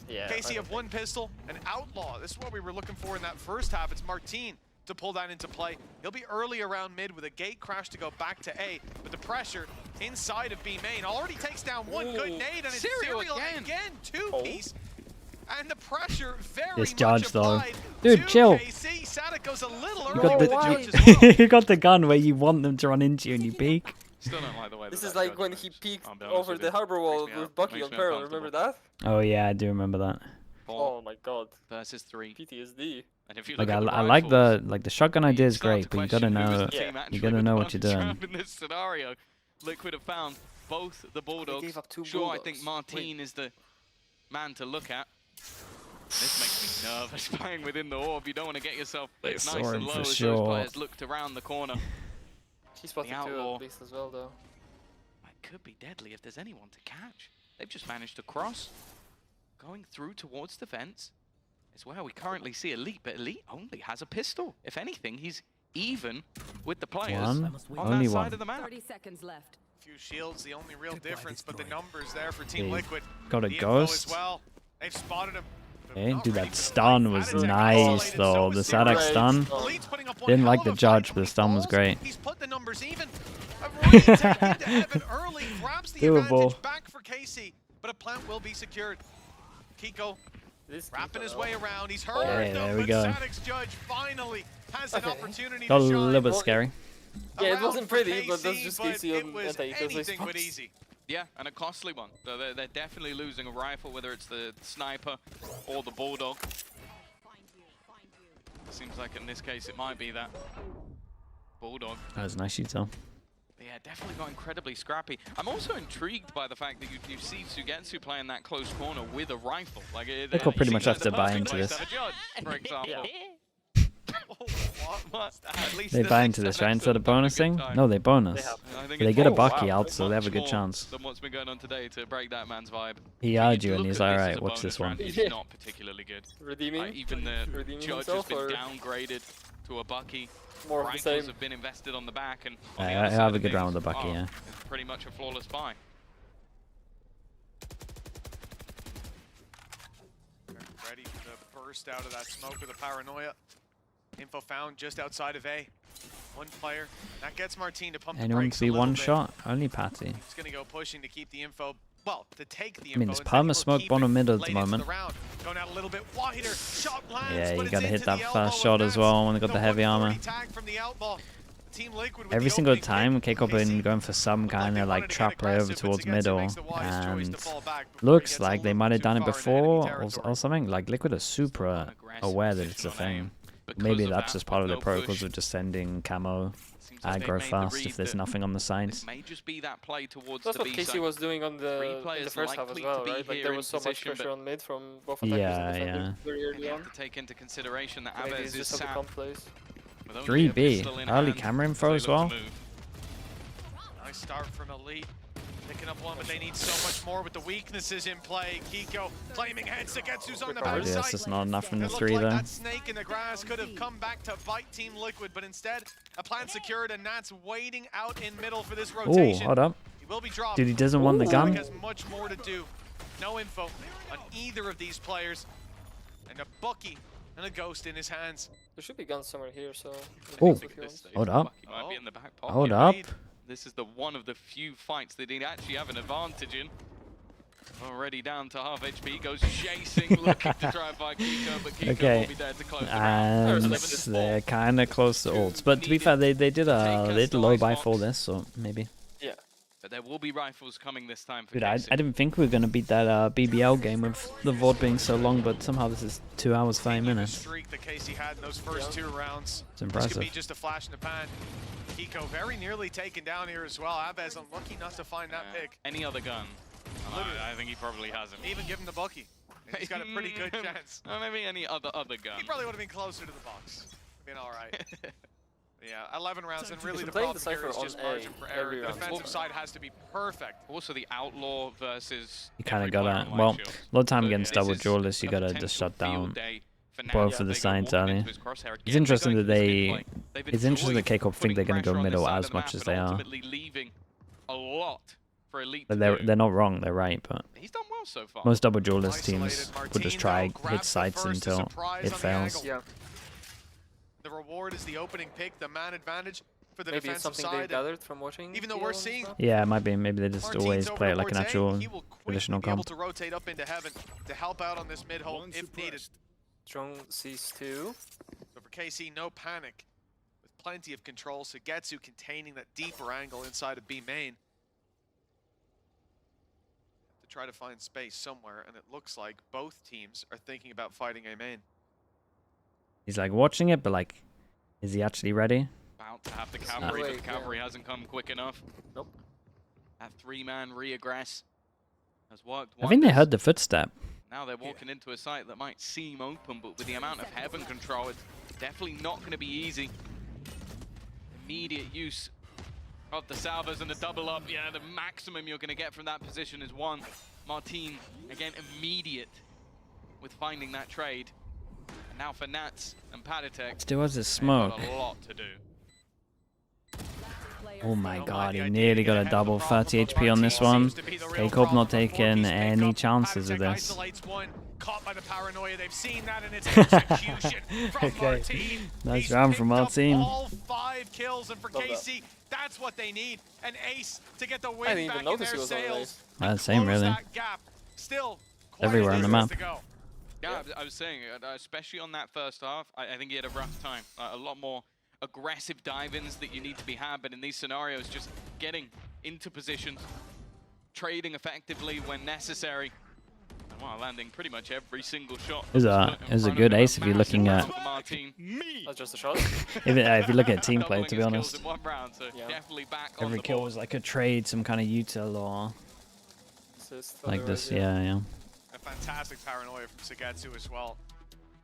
Yeah. KC have one pistol, an outlaw. This is what we were looking for in that first half. It's Martin to pull that into play. He'll be early around mid with a gate crash to go back to A, but the pressure inside of B main already takes down one good nade, and it's Serial Serial again. two-piece. And the pressure very This much judge, though. applied Dude, to chill. KC. Sadek goes a little You early got with the judge as well. the you got the gun where you want them to run into you and you peek. Still don't like the way This that is that like judge when moves. he peeked I'll be honest over with the you. harbor wall Freaks me out. with Bucky Makes on me Pearl. uncomfortable. Remember that? Oh yeah, I do remember that. 4 Oh my god. versus 3. PTSD. And if you Like look at the I like rifles, the shotgun idea is start great, to but you gotta question who was know the team Yeah. actually you gotta with know the what you're doing. trap in this scenario. Liquid have found both the Bulldogs. gave up 2 Sure, I think Bulldogs. Martin is the man to look at. This makes me nervous playing within the orb. You don't want to get yourself They nice saw and him low for as sure. those players looked around the corner. He spotted The 2 outlaw. at least as well though. It could be deadly if there's anyone to catch. They've just managed to cross. Going through towards the fence is where we currently see Elite, but Elite only has a pistol. If anything, he's even with the players One? on Only that one. side of the map. 30 seconds left. Few shields, the only real difference, but the numbers there for Team They Liquid. got a The info ghost. as well. They've spotted him. but Okay, not dude, ready that for the stun fight. was That attack nice isolated, though. so The was Sadek Serial. stun. Elite's putting up one Didn't hell like of the a judge, fight. but the When he stun was falls, great. He's put the numbers even. A retake into heaven early, grabs the Doable. advantage back for KC, but a plant will be secured. Kiko This wrapping his Kiko, way around. He's hurt, Yeah, though, there we but go. Sadek's judge finally has an opportunity Got a to shine. little bit scary. Yeah, it Around wasn't for pretty, but that's just but KC it on was anti. It was like, anything but easy. Yeah, and a costly one. So they're definitely losing a rifle, whether it's the sniper or the Bulldog. Seems like in this case it might be that Bulldog. That was nice, you tell. Yeah, definitely got incredibly scrappy. I'm also intrigued by the fact that you see Sugetsu playing that close corner with a rifle. Like They could pretty much have to buy into this. For example. What? At least They the buy next into this, 10 right? Instead of episodes have a good bonusing? time. No, they bonus. I think They it's get a much- Bucky out, it's so they have a much good more chance. Than what's been going on today to break that man's vibe. He When eyed you look and at he's this like, as alright, a what's this bonus one? round, It's not particularly good. redeeming. Even the Redeeming judge has himself, been or downgraded to a Bucky. more of the Rifles same. have been invested on the back, and on the Yeah, other I side have a of good round things, with the Bucky, yeah. it's pretty much a flawless buy. Ready to burst out of that smoke with a paranoia. Info found just outside of A. One player. That gets Martin to pump the Anyone brakes a see little one bit. shot? Only Patty. He's going to go pushing to keep the info. Well, to take the info. I mean, it's and Palmer he'll smoke keep bottom it mid at the late into moment. round. Going out a little bit wider. Shot lands, Yeah, but you it's gotta hit into that the first elbow shot of as well Nats. when they got the heavy 140 armor. tag from the outlaw. Team Liquid with Every the single opening time, pick. K-Corp been KC going for some kind of like trap play over towards middle, and looks looks like they might have done it before or something. Like Liquid are super aware that it's a thing. Maybe that's just part of the protocols of just sending camo aggro fast if there's nothing on the sides. It may just be that play towards That's the what B KC side. was doing on Three the players first half as likely to well, be right? Like here there in was so much position, pressure but- on mid from both attackers Yeah, and defenders yeah. very And early you on. have to take into consideration that Maybe Aves it's is just how the sat comp plays. 3B. Early camera info as well. Nice start from Elite. Picking up one, but they need so much more with the weaknesses in play. Kiko claiming head. Segetsu's on the backside. This is not enough from the 3 like though. That snake in the grass could have come back to bite Team Liquid, but instead, a plant secured and Nats waiting out in middle for this rotation. Oh, hold up. He will be dropped. Dude, he doesn't want the gun. He has much more to do. No info on either of these players. And a Bucky and a Ghost in his hands. There should be guns somewhere here, so... Oh, hold up. Might be in the back pocket. Hold up. This is the one of the few fights that he'd actually have an advantage in. Already down to half HP, goes chasing, looking to try and find Kiko, but Kiko will be there to close the round. And they're kind of close to ults. But to be fair, they did low buy for this, so maybe. Yeah. But there will be rifles coming this time for Dude, I didn't think we were going to beat that BBL game with the VOD being so long, but somehow this is 2 hours, 5 minutes. Streak that KC had in those first 2 rounds. It's impressive. This could be just a flash in the pan. Kiko very nearly taken down here as well. Abez unlucky not to find that pick. Any other gun? I think he probably hasn't. Even give him the Bucky. He's got a pretty good chance. Maybe any other gun. He probably would have been closer to the box. Been all right. Yeah, 11 rounds, and really the problem here is just margin for error. The defensive side has to be perfect. Also, the Outlaw versus... You kind of gotta... Well, a lot of time against double duelist, you gotta just shut down both of the sides early. It's interesting that they... It's interesting that K-Corp think they're gonna go middle as much as they are. But they're not wrong, they're right, but... He's done well so far. Most double duelist teams would just try hit sites until it fails. Yeah. The reward is the opening pick, the man advantage for the maybe it's defensive something side. they gathered from watching. Even though we're seeing, yeah, it might be. Maybe they just always play it like an actual traditional comp. Able to rotate up into heaven to help out on this mid hole if needed. Strong sees 2. So for KC, no panic, with plenty of control. Segetsu containing that deeper angle inside of B main. To try to find space somewhere, and it looks like both teams are thinking about fighting A main. He's like watching it, but like, is he actually ready? About to have the cavalry, but the cavalry hasn't come quick enough. Nope. That 3-man reaggress has worked. I think they heard the footstep. Now they're walking into a site that might seem open, but with the amount of heaven control, it's definitely not going to be easy. Immediate use of the salvers and the double up. Yeah, the maximum you're going to get from that position is 1. Martin, again, immediate with finding that trade. And now for Nats and Padatek, Still has his smoke. a lot to do. Oh my god, he nearly got a double 30 HP on this one. K-Corp not taking any chances with this. Caught by the paranoia, they've seen that in its execution from Okay, nice round from Martin. All 5 kills, and for KC, that's what they need. An ace to get the win back in their sails. Same really. Still everywhere on the map. Yeah, I was saying, especially on that first half, I think he had a rough time. A lot more aggressive dive-ins that you need to be had, but in these scenarios, just getting into positions, trading effectively when necessary, and while landing pretty much every single shot. It was a good ace if you're looking at... That's just a shot. if you look at team play, to be honest. Yeah. Every kill was like a trade, some kind of util or... like this, yeah. A fantastic paranoia from Segetsu as well.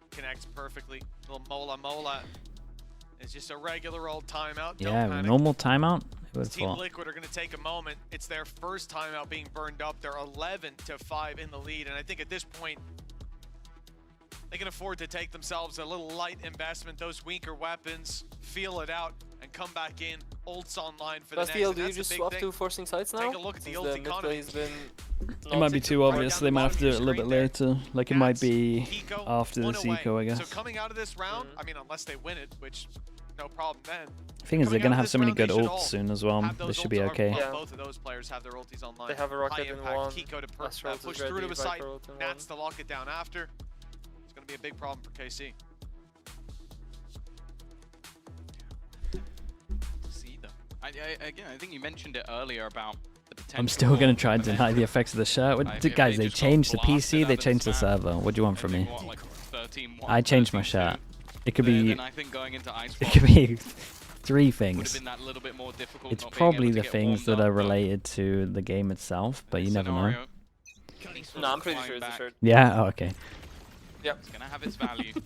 Connects perfectly. Little Mola. It's just a regular old timeout. Yeah, normal timeout. Team Liquid are going to take a moment. It's their first timeout being burned up. They're 11-5 in the lead, and I think at this point they can afford to take themselves a little light investment. Those weaker weapons, feel it out, and come back in. Ults online for the next. Do you just swap to forcing sights now? Take a look at the ult economy. It might be too obvious, so they might have to do it a little bit later. Like it might be after this eco, I guess. So coming out of this round, I mean, unless they win it, which no problem then. The thing is, they're gonna have so many good ults soon as well. This should be okay. Yeah. Both of those players have their ultis online. They have a rocket in one. Kiko to push through to a site. Nats to lock it down after. It's gonna be a big problem for KC. See them. Again, I think you mentioned it earlier about the potential. I'm still gonna try and deny the effects of the shirt. Guys, they changed the PC, they changed the server. What do you want from me? I changed my shirt. It could be. It could be 3 things. It's probably the things that are related to the game itself, but you never know. No, I'm pretty sure it's a shirt. Yeah. Oh, okay. Yep. It's gonna have its value. Down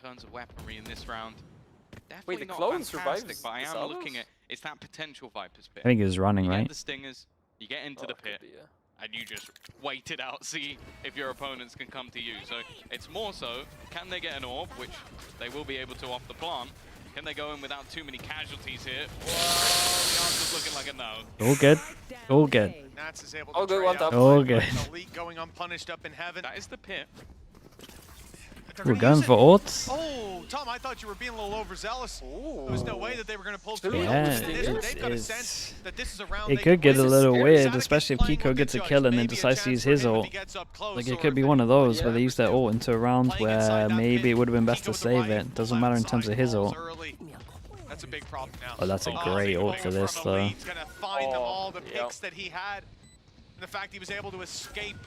to terms of weaponry in this round, definitely Wait, the not clone fantastic, survives but I the am salvos? looking at it's that potential Viper's pit. I think he was running, You right? get the stingers, you get into the pit, Could be, yeah. and you just wait it out, see if your opponents can come to you. So it's more so, can they get an orb, which they will be able to off the plant? Can they go in without too many casualties here? Whoa, the answer's looking like a no. All good. All good. Nats is able All to good, trade one out. tap. All good. Elite going unpunished up in heaven. That is the pit. We're going for orts. Oh, Tom, I thought you were being a little overzealous. Ooh. There was no way that they were going to pull through. Yeah, They've got a it's- sense that this is a round It they could can get a win. little weird, Sadek is especially if playing Kiko with gets a the kill and then judge. Maybe a decides to chance use for his him if ult. he gets up close, Like, it or could be if one of those Yeah. where they use their ult into a round Playing where inside that maybe pit, it would have been best Kiko to with the save Riot it. Doesn't matter in terms of his ult. early. That's a big problem now. Oh, that's a great ult for this, though. He's going to find them all, the Yep. picks that he had. And the fact he was able to escape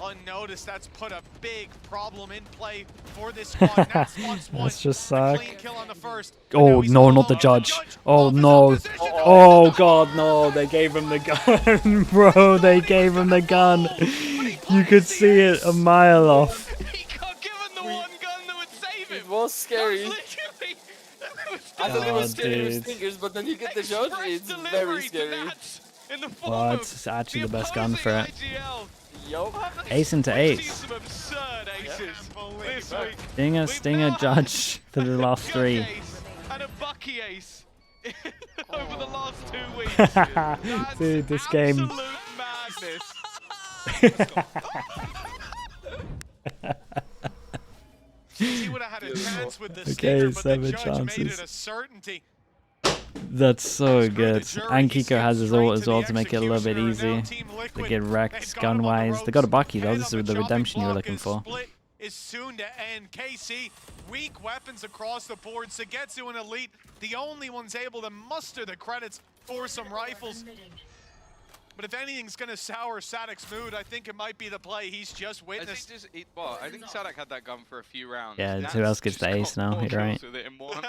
unnoticed, that's put a big problem in play for this squad. Nats wants one. That's just A suck. clean kill on the first. Oh, Now he's no, all not the over judge. Oh, off his no. own position. Oh, God, no. They gave him the gun. Bro, they gave him the gun. You could see it a mile off. He got given the one gun that would save him. It was scary. That was literally- that was I thought it was Oh, scary with dude. stingers, but then you get the judge. express It's delivery very to scary. Nats in the form Well, of it's actually the best gun for it. opposing IGL. Yup. Ace into We've seen ace. some absurd aces this week. Stinger, We've Stinger, now Judge for the last Judge three. ace and a Bucky ace over the last 2 weeks. That's Dude, this game. absolute madness. He would have had a chance with the Okay, stinger, but 7 the judge made chances. it a certainty. That's so Screw the good. jury, And he Kiko has his skipped ult as straight well to to the make it a little bit executioner, and now easy. Team They Liquid, get they've wrecked got him on the gun-wise. They got a ropes. Bucky though. Head This on is the chopping redemption you were block. looking His for. split is soon to end. KC, weak weapons across the board. Sagetsu and Elite, the only ones able to muster the credits for some rifles. But if anything's going to sour Sadek's mood, I think it might be the play he's just witnessed. I think Sadek had that gun for a few rounds. Yeah, Nats who else gets just the ace got now? more You're right. kills with it in one.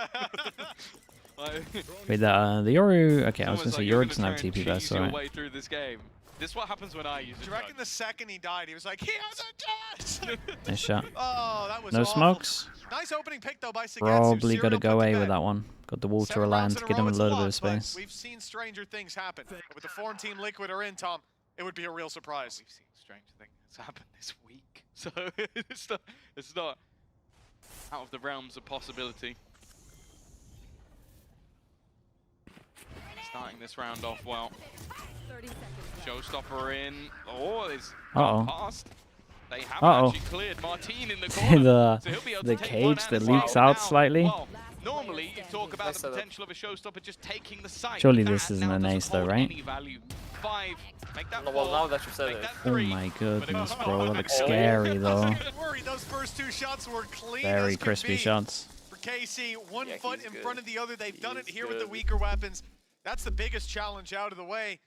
Like, Wait, the Yoru. Okay, I was almost gonna say like you're Yoru doesn't have gonna try and TP vest, cheese your alright. way through this game. This is what happens when I use Do a you reckon judge. the second he died, he was like, he has a judge? Nice shot. Oh, that was No awful. smokes. Nice opening pick though by Sagetsu. Probably got to Serial go put away to with bed. that one. Got the wall to 7 rely on rounds to in a give him row, a it's little bit lot, of but space. We've seen stranger things happen. With the form Team Liquid are in, Tom, it would be a real surprise. We've seen strange things happen this week, so it's not out of the realms of possibility. Starting this round off well. Showstopper in. Oh, it's Uh-oh. past. They haven't Uh-oh. actually cleared Martin in the corner. the So he'll be able the to take one cage out that as leaks well. out Now, slightly. well, normally you talk about Nice the setup. potential of a showstopper just taking the site. Surely That this isn't now an doesn't ace though, hold right? any value. 5, make that Well, 4, now that you said make it. that Oh 3. my but it goodness, goes bro. That on. looks scary though. Don't worry, those first 2 shots were clean Very as could crispy be. shots. For KC, one Yeah, foot he's in good. front of the other. They've done it He's here with the good. weaker weapons. That's the biggest challenge out of the way.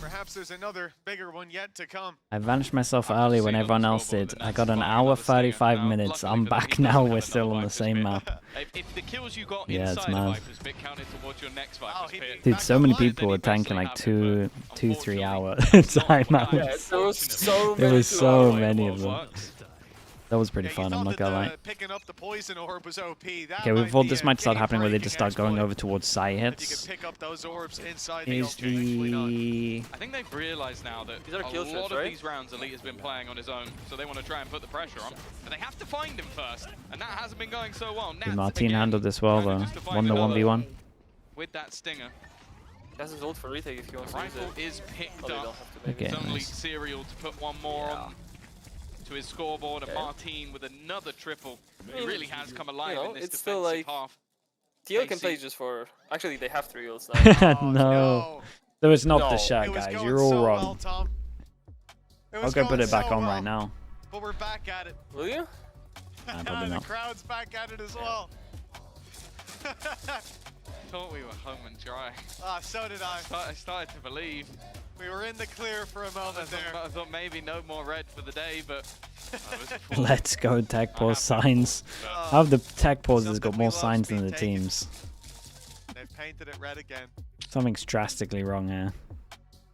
Perhaps there's another bigger one yet to come. I vanished myself I've early seen when on the everyone else scoreboard did. that I Nats got an firing hour, another stinger. 35 Now, minutes. luckily I'm for them, back he now. doesn't We're have still another on the Viper's same pit. map. If the kills you got Yeah, it's inside the mad. Viper's pit counted towards your next Viper's he'd pit. be Dude, so many people were tanking like 2, 3 hour timeouts. Yeah, there was so There many. was to so avoid. many of them. That was pretty Yeah, you fun, I'm thought not that, gonna lie. picking up the poison orb was OP. That Okay, we might thought be this a might start happening where they just start game-breaking going exploit. over towards side If you hits. could pick up those orbs inside the Is ulti, hopefully not. the... I think they've realised now that These are a kill lot shots, of right? these rounds Elite has been playing on his own, so they want to try and put the pressure on. But they have to find him first, and that hasn't been going so well. Nats, Martin again, handled this well though. manages to find Won the another 1v1. with that stinger. He has his ult for retake if he wants to use Rifle it. is picked Oh, they up. don't have to maybe. Okay. It's only nice. Serial to put one more on to his scoreboard, and Okay. Martin with another triple. He mean, really has come alive know, in this it's still defensive like- half. TL can KC. play just for... Actually, they have 3 ults now. Oh, No. That was not the No. shot, It was guys. going You're all so wrong. well, Tom. It I'll was go put going it back so on well, right now. But we're back at it. Will you? Nah, probably The not. crowd's back at it as well. Thought we were home and dry. So did I. I started to believe. We were in the clear for a I moment there. thought maybe no more red for the day, but I was full. Let's go tech pause signs. Oh, How have the tech pauses Something got we more love signs than being the taken. teams? They've painted it red again. Something's drastically wrong here.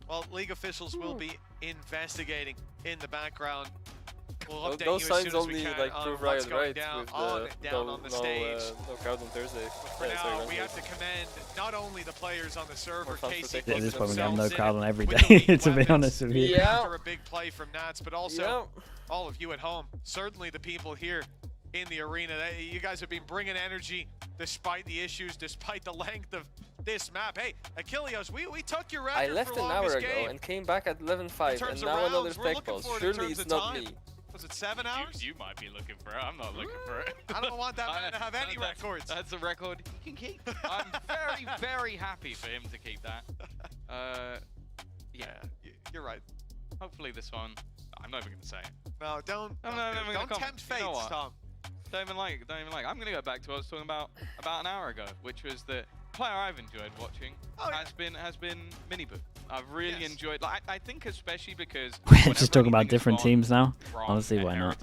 Well, league officials will be investigating in the background. We'll update Those you as signs soon as we only can like on prove what's Riot going right down with on the stage. no crowd on Thursday. For Yeah, now, sorry, we Wednesday. have to commend not only the players on the server, More fun for Casey, Tech At this point, we have no themselves crowd on every with the day, elite to be weapons honest with you. after a big play from Nats, but also all of you at home. Certainly the people here in the arena. You guys have been bringing energy despite the issues, despite the length of this map. Hey, Achilles, we took your record I left for an hour longest ago game. and came back at 11:05, and now another tech pause. Surely it's not me. Was it 7 hours? You might be looking for it. I'm not looking for it. I don't want that man to have any records. That's a record he can keep. I'm very, very happy for him to keep that. Yeah, you're right. Hopefully this one. I'm not even gonna say it. No, don't tempt fate, Tom. Don't even like. I'm gonna go back to what I was talking about an hour ago, which was the player I've enjoyed watching has been Miniboo. I've really enjoyed. Like, I think especially because We're just talking about different teams now. Honestly, why not?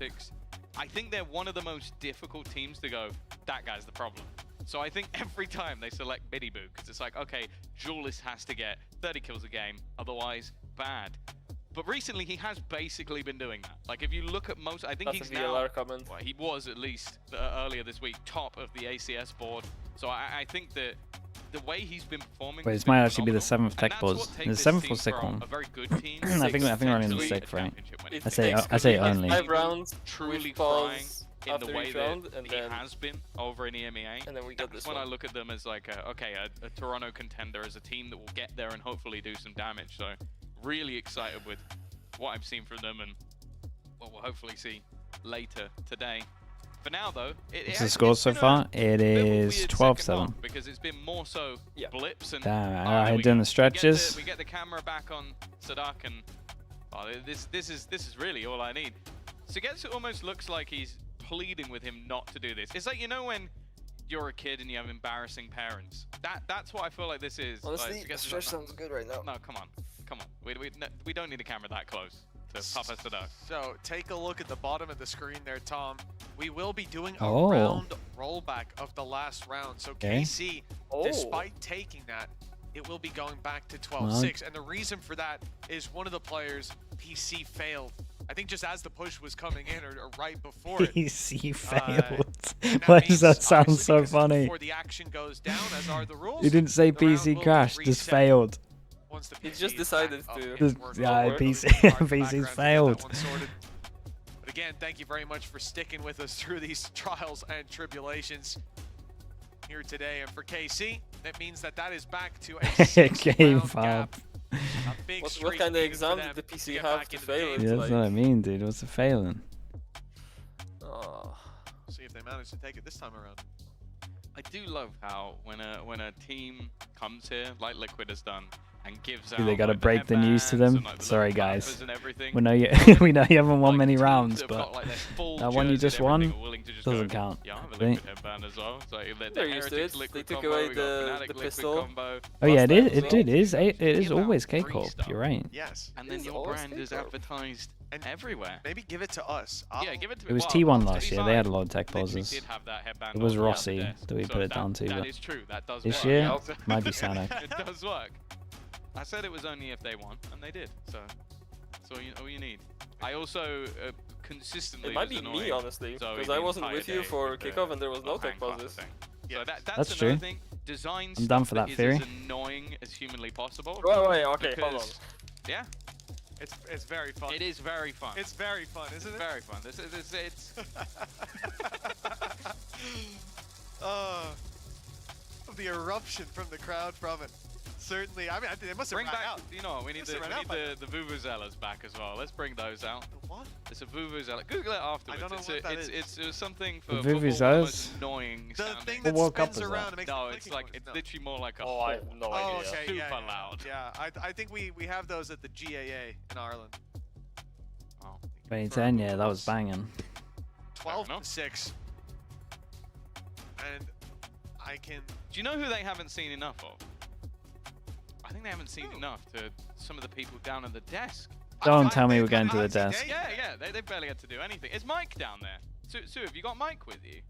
I think they're one of the most difficult teams to go. That guy's the problem. So I think every time they select Miniboo, because it's like, okay, Julius has to get 30 kills a game, otherwise bad. But recently, he has basically been doing that. Like, if you look at most, I think he's now, well, he was at least earlier this week, top of the ACS board. So I think that the way he's been performing. Wait, this might actually be the 7th tech pause. The 7th or 6th one? A very good team. I think we're only in the 6th, right? I say only. 5 rounds, truly trying in the way round, that and he then has been over in EMEA. And then we got That's this when one. I look at them as like, a Toronto contender, as a team that will get there and hopefully do some damage. So really excited with what I've seen from them and what we'll hopefully see later today. For now, though, What's the score so far? It is 12-7. Because it's been more so blips and. Damn, alright, doing the stretches. We get the camera back on Sadak, and this is really all I need. Sugetsu almost looks like he's pleading with him not to do this. It's like, you know, when you're a kid and you have embarrassing parents. That's what I feel like this is. Honestly, like, the stretch sounds good right now. No, come on. We don't need a camera that close to Papa Sadak. So take a look at the bottom of the screen there, Tom. We will be doing a round rollback of the last round. So KC, despite taking that, it will be going back to 12-6. And the reason for that is one of the players, PC, failed. I think just as the push was coming in or right before it. PC failed. Why does that sound so funny? Before the action goes down, as are the rules. You didn't say PC crashed, just failed. He just decided to. PC's failed. But again, thank you very much for sticking with us through these trials and tribulations here today. And for KC, that means that is back to a game 5. What kind of exam did the PC have to fail? Yeah, that's what I mean, dude. What's it failing? See if they manage to take it this time around. I do love how when a team comes here, like Liquid has done, and gives out. They gotta break the news to them. Sorry, guys. We know you haven't won many rounds, but that one you just won doesn't count. Yeah, I have a Liquid headband as well. So they're used to it. They took away the pistol. Oh yeah, it is always K-Corp. You're right. Yes. And then your brand is advertised everywhere. Maybe give it to us. Yeah, give it to. It was T1 last year. They had a lot of tech pauses. Did have that headband. It was Rossi that we put it down to. That is true. That does work. This year might be Sano. It does work. I said it was only if they won, and they did. So that's all you need. I also consistently. It might be me, honestly, because I wasn't with you for kickoff and there was no tech pauses. So that's true. Thing. Design I'm done for that theory. Is as annoying as humanly possible. Wait, okay, hold on. Yeah. It's very fun. It is very fun. It's very fun, isn't it? Very fun. It's the eruption from the crowd from it. Certainly, I mean, I think they must have bring back. out. You know, we need the vuvuzelas back as well. Let's bring those out. What? It's a vuvuzela. Google it afterwards. I don't know what that is. It's something for vuvuzelas. Annoying. The sounding. thing that spins around and makes no, it's like it's literally more like a. Oh, I have no idea. Okay, super loud. Yeah, I think we have those at the GAA in Ireland. Oh. 2010, yeah, that was banging. 12-6. And I can. Do you know who they haven't seen enough of? I think they haven't seen enough to some of the people down at the desk. Don't tell me we're going to the desk. Yeah, they barely had to do anything. Is Mike down there? Sue, have you got Mike with you?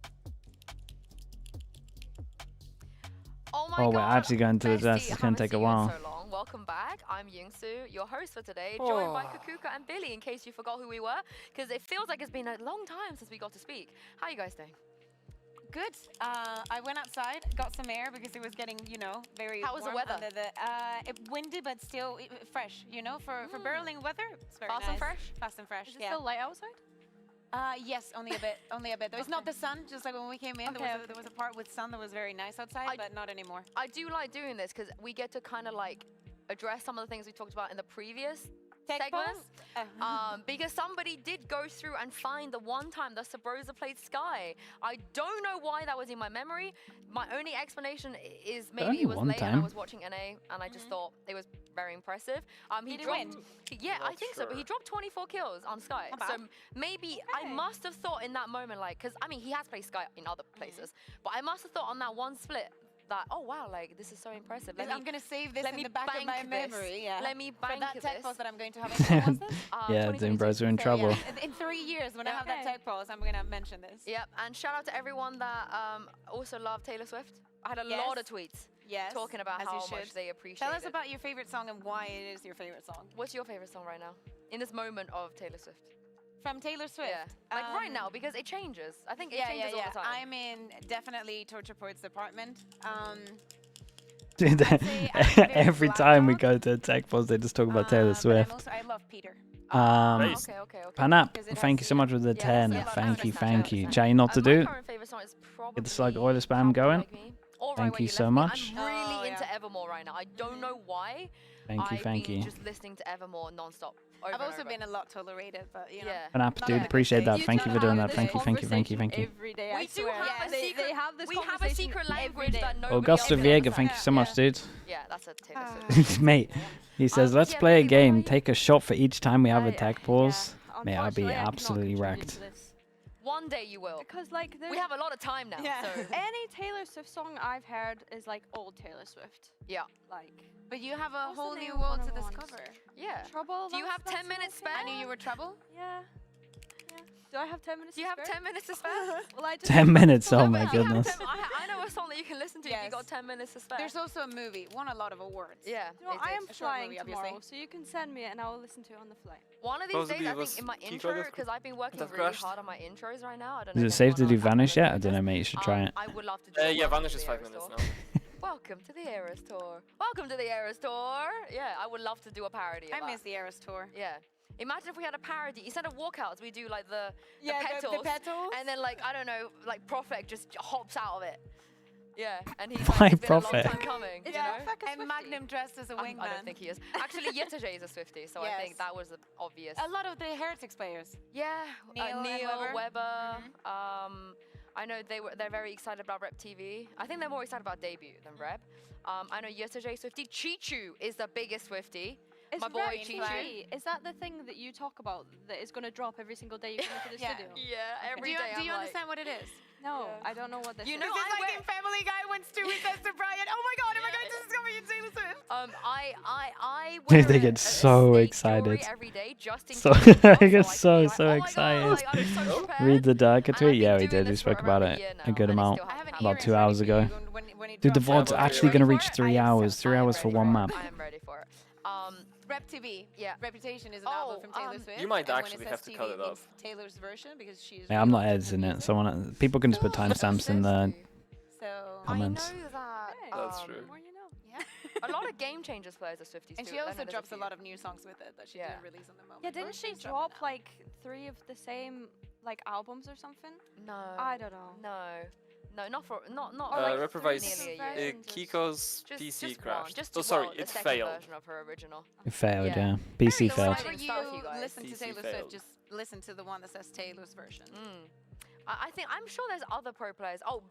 Oh my God, we're actually going to the desk. It's going to take a while. So long. welcome back. I'm Youngsu, your host for today, joined by Kakuka and Billy, in case you forgot who we were, because it feels like it's been a long time since we got to speak. How are you guys doing? Good. I went outside, got some air because it was getting, you know, very How was the warm weather? under the, windy, but still fresh, you know, for Berlin weather. It's very Fast nice. and fresh? Fast and fresh, Is it yeah. still light outside? Yes, only a bit, only a bit. There was not the sun, just like when we came in. Okay. There was a part with sun that was very nice outside, but not anymore. I do like doing this because we get to kind of like address some of the things we talked about in the previous segment. Because somebody did go through and find the one time that Sabrosa played Sky. I don't know why that was in my memory. My only explanation is maybe it was late and I was watching NA and I just thought it was very impressive. He dropped, yeah, I think so, but he dropped 24 kills on Sky. So maybe I must have thought in that moment, like, because I mean, he has played Sky in other places, but I must have thought on that one split that, oh wow, like this is so impressive. I'm gonna save this in the back of my memory. Yeah. Let me bank for that this. tech pause that I'm going to have in Yeah, Zimbros are in trouble. Yeah, in 3 years, when I have that tech pause, I'm gonna mention this. Yep, and shout out to everyone that also love Taylor Swift. I had a lot of tweets talking about how much they appreciate it. Tell us about your favorite song and why it is your favorite song. What's your favorite song right now? In this moment of Taylor Swift? From Taylor Swift? Yeah. Like right now, because it changes. I think it changes all the time. I'm in definitely Torture Poets Department. Dude, every time we go to a tech pause, they just talk about Taylor Swift. I love Peter. Okay. Panap, thank you so much for the 10. Thank you. Jay, not to do. Get the slug oiler spam going. Thank you so much. I'm really into Evermore right now. I don't know why. Thank you. Just listening to Evermore non-stop. I've also been a lot tolerated, but you know. Panap, dude, appreciate that. Thank you for doing that. Thank you. Every day, we do have a secret language that nobody Augusto Viega, thank you so much, dude. Yeah, that's a Taylor Swift. Mate, he says, let's play a game. Take a shot for each time we have a tech pause. Mate, I'll be absolutely wrecked. One day you will. Because like we have a lot of time now. Yeah. So. Any Taylor Swift song I've heard is like old Taylor Swift. Yeah. Like. But you have a whole new world to discover. Yeah. Trouble. Do you have 10 minutes spare? I knew you were Trouble. Yeah. Do I have 10 minutes? Do you have 10 minutes to spare? Well, I just 10 minutes. Oh my goodness. I know a song that you can listen to if you got 10 minutes to spare. There's also a movie. Won a lot of awards. Yeah. You know, I am flying tomorrow, so you can send me it and I will listen to it on the flight. One of these days, I think in my intro, because I've been working really hard on my intros right now. I don't know. Is it safe to do Vanish yet? I don't know, mate. You should try it. I would love to do yeah, Vanish is 5 minutes now. Welcome to the Eras Tour. Welcome to the Eras Tour. Yeah, I would love to do a parody of I miss the Eras Tour. Yeah. Imagine if we had a parody. Instead of walkouts, we do like the petals. The petals. And then like, I don't know, like Prophet just hops out of it. Yeah, and he's Why like, it's been Prophet? a long time coming, you know? And Magnum dressed as a wingman. I don't think he is. Actually, Yetajay is a Swiftie, so I think that was obvious. A lot of the Heretics players. Yeah, Neil, Weber. Mm-hmm. I know they're very excited about Rep TV. I think they're more excited about debut than Rep. I know Yetajay Swiftie. Chichu is the biggest Swiftie. My boy Chichu. Is that the thing that you talk about that is going to drop every single day you come into the studio? Yeah, every day. Do you understand what it is? No, I don't know what this is. You know, it's like in Family Guy when Stewie says to Brian, "Oh my God, am I going to discover you Taylor Swift?" I Dude, they get so excited. Every day, just in So case they get so like, excited. God, like, so Read the darker tweet. Yeah, we did. We spoke about it a good amount about 2 hours ago. Dude, the VOD's actually going to reach 3 hours. 3 hours for one map. I am ready for it. Rep TV. Yeah. Reputation is an album from Taylor Swift. You might actually have to cut it off. Taylor's version because she's. Yeah, I'm not editing it. So people can just put timestamps in the comments. I know that. That's true. A lot of Game Changers players are Swifties and too. she also drops a lot of new songs with it that she didn't release on the moment. Yeah, didn't she drop like 3 of the same like albums or something? No. I don't know. No, not for not. like Reprise Kiko's PC crashed. Oh, sorry, it failed. Version of her original. It failed, yeah. PC failed. Whenever you listen to Taylor Swift, just listen to the one that says Taylor's version. I'm sure there's other pro players. Oh,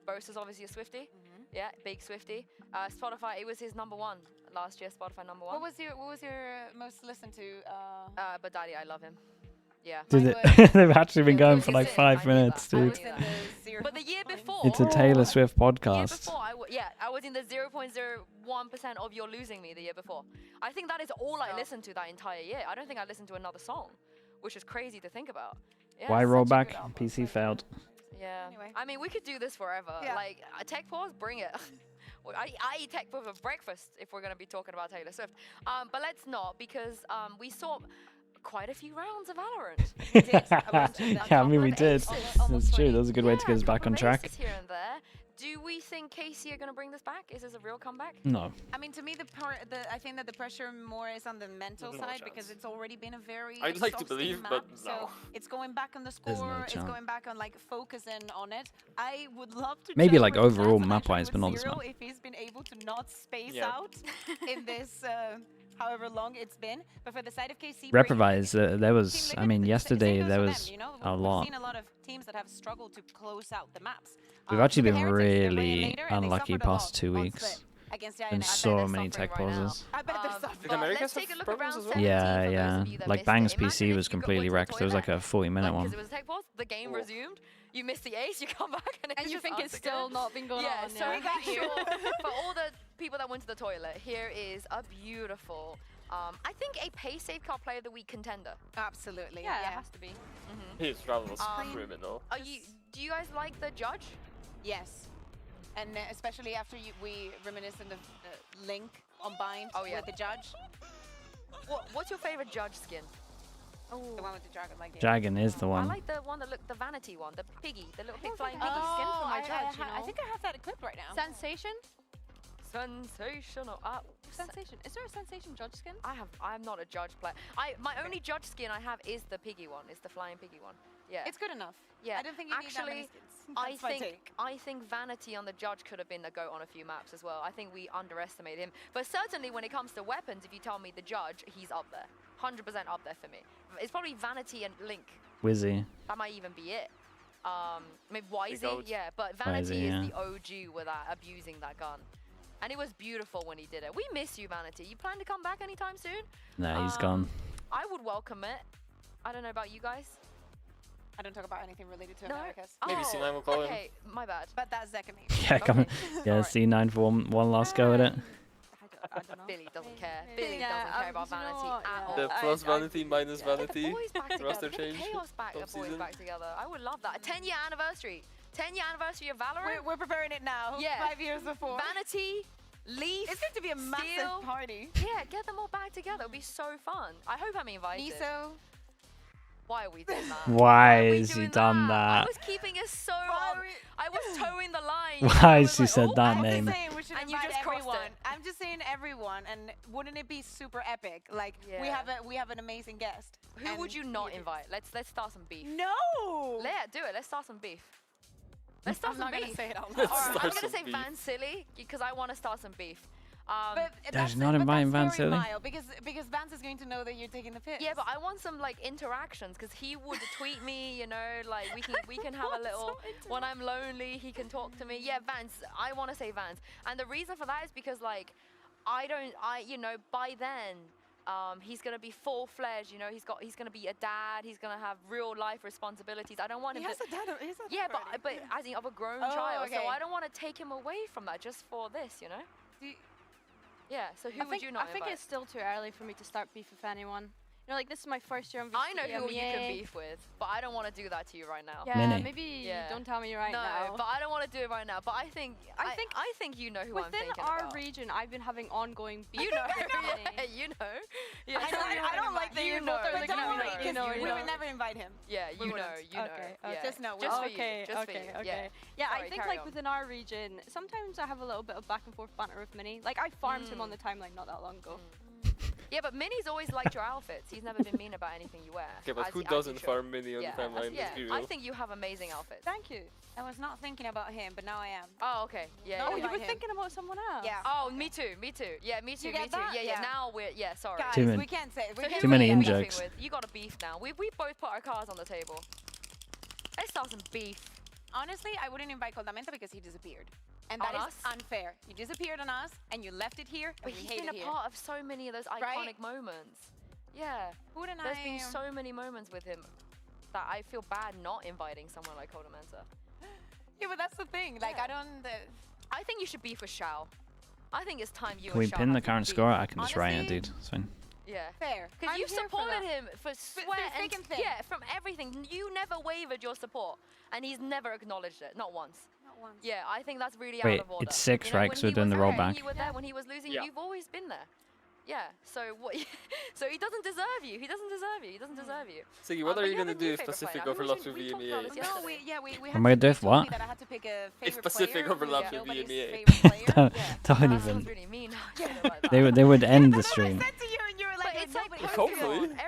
Bose is obviously a Swiftie. Yeah, big Swiftie. Spotify, it was his #1 last year. Spotify #1. What was your most listened to? But Daddy, I love him. Yeah. Dude, they've actually been going for like 5 minutes, dude. But the year before, it's a Taylor Swift podcast. The year before, I was in the 0.01% of You're Losing Me the year before. I think that is all I listened to that entire year. I don't think I listened to another song, which is crazy to think about. Yeah, Why Rollback? PC failed. Yeah. Anyway. I mean, we could do this forever. Yeah. Like, a tech pause, bring it. I eat tech for breakfast if we're going to be talking about Taylor Swift. But let's not, because we saw quite a few rounds of Valorant. We did. Yeah, I mean, we did. Almost That's true. 20. That was a good way to get us a back couple on of track. aces here and there. Do we think KC are going to bring this back? Is this a real comeback? No. I mean, to me, I think that the pressure more is on the mental side because it's already been a very I'd like to exhausting believe, map, but so no. it's going back on the There's no score. It's chance. going back on like focusing on it. I would love to. Maybe check like with overall Lance and map-wise, actually but not with this Zero map. if he's been able to not space Yeah. out in this. However long it's been, but for the side of KC, Reprovise, there was, Team I Liquid, mean, the yesterday same goes there for was them, you know? a We've lot. seen a lot of teams that have struggled to close out the maps. We've actually the been Heretics, they're playing really later and they unlucky suffered a lot past 2 on weeks. Split against And Giant. so many tech pauses. I bet they're suffering. Did America Let's have take a look at problems round as well? 17 Yeah, for those yeah. of you that Like missed Bang's it. Imagine PC if was you completely went to wrecked. There was like a 40-minute because one. it was a tech pause, the game resumed, you missed the ace, you come back and, And you just think us it's again. still not been going Yeah, on. so Yeah. we got you. For all the people that went to the toilet, here is a beautiful, I think a pace save car player of the week contender. Absolutely. Yeah, it has to be. His travel was Um, criminal. Do you guys like the judge? Yes. And especially after we reminisce on the link on Bind with the judge. What's your favorite judge skin? Oh, the one with the dragon like this. Dragon is the I one. like the one that looked, the vanity one, the piggy, the little pig flying think I piggy. have skin for my judge, you I know? think I have that equipped right now. Sensation? Sensational. Sensation. Is there a Sensation judge skin? I'm not a judge player. My only judge skin I have is the piggy one. It's the flying piggy one. Yeah. It's good enough. Yeah. I don't think you need that many Actually, skins. That's my take. I think Vanity on the judge could have been a goat on a few maps as well. I think we underestimate him. But certainly when it comes to weapons, if you tell me the judge, he's up there. 100% up there for me. It's probably Vanity and Link. Wizzy. That might even be it. Maybe Wisey, goat. yeah. But Vanity Wisey, is yeah. the OG with that, abusing that gun. And it was beautiful when he did it. We miss you, Vanity. You plan to come back anytime soon? Nah, he's gone. I would welcome it. I don't know about you guys. I don't talk about anything related to No? Americas. Maybe C9 will call him. Okay, my bad. But that's Zekami. Yeah, come on. Okay. Yeah, Alright. C9 for one last go at it. I don't know. Billy doesn't care. Maybe. Billy Yeah, doesn't care about you know Vanity what, at yeah. all. The plus vanity minus Get vanity. the boys back roster together. Get change. the chaos back, the top boys season. back together. I would love that. A 10-year anniversary. 10-year anniversary of Valorant. We're preparing it now. Yeah. 5 years before. Vanity, Leaf. It's going to be a massive Steel. party. Yeah, get them all back together. It'll be so fun. I hope I'm invited. Niso. Why are we doing that? Why are we has he doing done I that? was keeping it so I was towing the line. Why I has was she like, said oh, that I'm name? just saying we should And you invite just crossed everyone. it. I'm just saying everyone, and wouldn't it be super epic? Like we Yeah. have an amazing guest. Who and would you not do- invite? Let's start some beef. No. Yeah, do it. Let's start some beef. Let's start I'm some not beef. gonna say it out Let's loud. Alright, I'm start gonna some say beef. Van Silly because I want to start some beef. But There's that's not but inviting that's Van very Silly? mild, because Vance is going to know that you're taking the piss. Yeah, but I want some like interactions because he would tweet me, you know, like we can have a little. When I'm lonely, he can talk to me. Yeah, Vance. I want to say Vance, and the reason for that is because like you know, by then. He's gonna be full-fledged, you know. He's gonna be a dad. He's gonna have real life responsibilities. I don't want he him has to. a dad. He has a Yeah, dad but already. as in of a grown Oh, child, okay. so I don't want to take him away from that just for this, you know. Yeah. So who would you not I think invite? it's still too early for me to start beef with anyone. You know, like this is my first year on VCT I know who you can EMEA. beef with, but I don't want to do that to you right now. Yeah, Mini. maybe Yeah. don't tell me right no, now. but I don't want to do it right now. But I think I think you know who I'm Within thinking our about. region, I've been having ongoing beef. You know, with Mini. you know. Yeah, I don't like that you you're know. both are looking at me You like, know, 'cause you know, we you would know. never invite him. Yeah, you know, you know. Okay, Yeah. Just know. Just for okay, you. Just for okay, you. okay. Yeah. Yeah, Sorry, I think carry like on. within our region, sometimes I have a little bit of back and forth banter with Mini. Like I farmed him on the timeline not that long ago. Yeah, but Minnie's always liked your outfits. He's never been mean about anything you wear. Okay, but as who you doesn't should. farm Mini on Yeah, the timeline? yeah. Let's be I real. think you have amazing outfits. Thank you. I was not thinking about him, but now I am. Oh, okay. Yeah. No, Oh, yeah. you were him. thinking about someone else? Yeah. Oh, me too. Me too. Yeah, me too. You Me get too. that? Yeah, yeah. Yeah. Now we're sorry. Guys, Too many- we can't say. We So can't Too who many are you in beefing jokes. with? You got a beef now. We both put our cards on the table. Let's start some beef. Honestly, I wouldn't invite Coldamenta because he disappeared. And On that is us? unfair. You disappeared on us, and you left it here, and But we he's hate been it a here. part of so many of those iconic Right? moments. Yeah. Wouldn't There's I? been so many moments with him that I feel bad not inviting someone like Kodamenta. Yeah, but that's the thing. Like, Yeah. I don't... I think you should beef with Shao. I think it's time you Can we and Shao pin the have some current beef. score? I can just write it, Honestly, dude. It's fine. Yeah. Fair. Because I'm you've here for supported that. him for sweat thick and thin. yeah, from everything. You never wavered your support, and he's never acknowledged it, not once. Not once. Yeah, I think that's really Wait, out of order. it's 6, you know, right? 'Cause we're doing the rollback. You were there when he was losing. Yeah. You've always been there. Yeah. So what? So he doesn't deserve you. He doesn't deserve you. He doesn't deserve you. So what are but you have gonna a new do if favorite Pacific player. I think overlaps with we talked about VMEA? this No, yesterday. we Am I had to, doing they told me what? that I had to pick a favorite Pacific player, overlaps who's with nobody's VMEA. favorite player. Don't That even. sounds really mean. They would end the stream. I said to you, and you were But like, it's like nobody's Hopefully. Pokemon.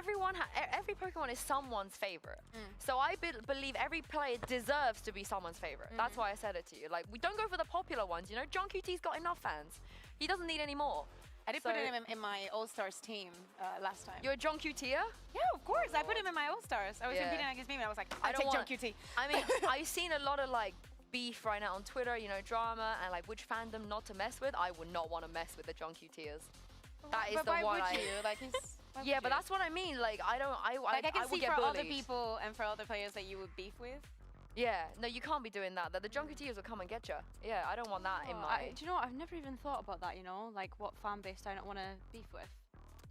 Every Pokemon is someone's favorite. So I believe every player deserves to be someone's favorite. That's why I said it to you. Like, we don't go for the popular ones. You know, John QT's got enough fans. He doesn't need any more. I did put him in my All-Stars team last time. You're a John QTer? Yeah, of course. I put him in my All-Stars. I was competing against me, and I was like, I don't take John want- QT. I mean, I've seen a lot of like beef right now on Twitter, you know, drama and like which fandom not to mess with. I would not want to mess with the John QTers. That is But the why one would you? Like, he's... why Yeah, would but you? that's what I mean. Like, I can would see get for bullied. other people and for other players that you would beef with. Yeah, no, you can't be doing that. The John QTers will come and get you. Yeah, I don't want that in my... Do you know what? I've never even thought about that, you know? Like, what fan base do I not want to beef with?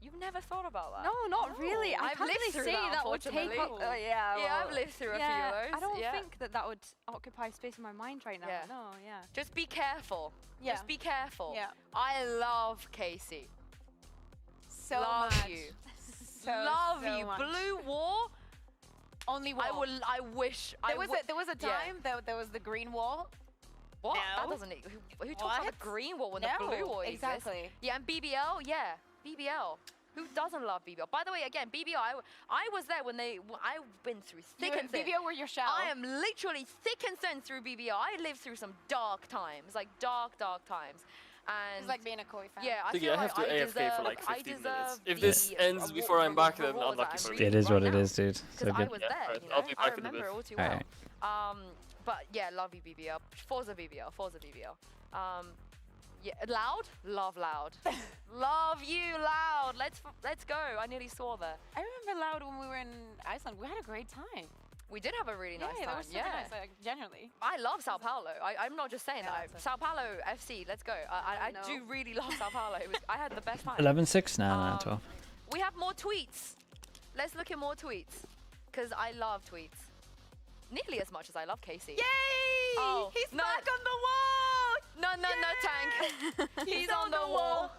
You've never thought about that? No, not really. I I've can't lived really through say that, that would take unfortunately. up... yeah, Yeah, I've well, lived through a few of those. I don't yeah. think that would occupy space in my mind right now. Yeah. No, yeah. Just be careful. Yeah. Just be careful. Yeah. I love Casey. So love much. you. So, love so you. much. Blue War. Only wall. I wish. There was a time that there was the green wall. What? No. That doesn't. Who talks about the green wall when the blue wall exists? Exactly. Yeah, and BBL. Yeah, BBL. Who doesn't love BBL? By the way, again, BBL. I was there when I've been through thick and thin. BBL were your shadow. I am literally thick and thin through BBL. I lived through some dark times, like dark times. And it's like being a Koi fan. yeah, I Think feel I have like to I AFK deserve, for like I 15 deserve minutes. If the this ends before I'm back, then rewards unlucky that for I'm me. It is right what it now. is, dude. So Because I good. was Yeah, there, right. you I'll know? be I back in a remember bit. it all too well. Alright. But yeah, love you, BBL. Forza BBL. Forza BBL. Yeah, Loud? Love Loud. Love you, Loud. Let's go. I nearly swore there. I remember Loud when we were in Iceland. We had a great time. We did have a really nice Yeah, time. that was super nice, like, generally. I love Sao Paulo. I'm not just saying that. Sao Paulo FC, let's go. I no. do really love Sao Paulo. I had the best time. 11-6 now, 12. We have more tweets. Let's look at more tweets. Because I love tweets. Nearly as much as I love Casey. Yay! Oh, He's no. back on the wall! No, Tank. He's on the wall.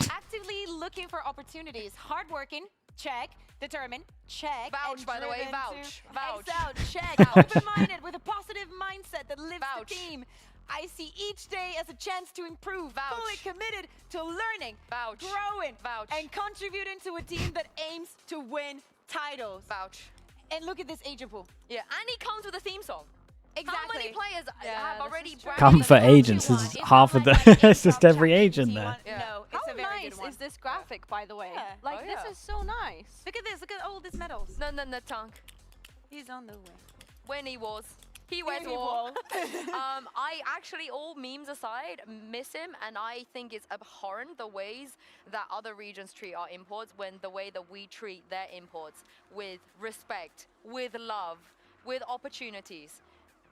Actively looking for opportunities. Hardworking, check. Determined, check. Vouch, and by the way, driven vouch. to Vouch. excel, check. Vouch. Open-minded with a positive mindset that lifts Vouch. the team. I see each day as a chance to improve. Vouch. Fully committed to learning, Vouch. growing, Vouch. and contributing to a team that aims to win titles. Vouch. And look at this agent pool. Yeah, and he comes with a theme song. Exactly. How many players have already branded Come for themselves? agents. This is half of the. It's just every agent there. Yeah. No, it's How a very nice good one. is this graphic, by the way? Yeah. Like, Oh, this yeah. is so nice. Look at this. Look at all these medals. No, Tank. He's on the way. When he was. He wears Here he war. was. I actually, all memes aside, miss him, and I think it's abhorrent the ways that other regions treat our imports when the way that we treat their imports with respect, with love, with opportunities.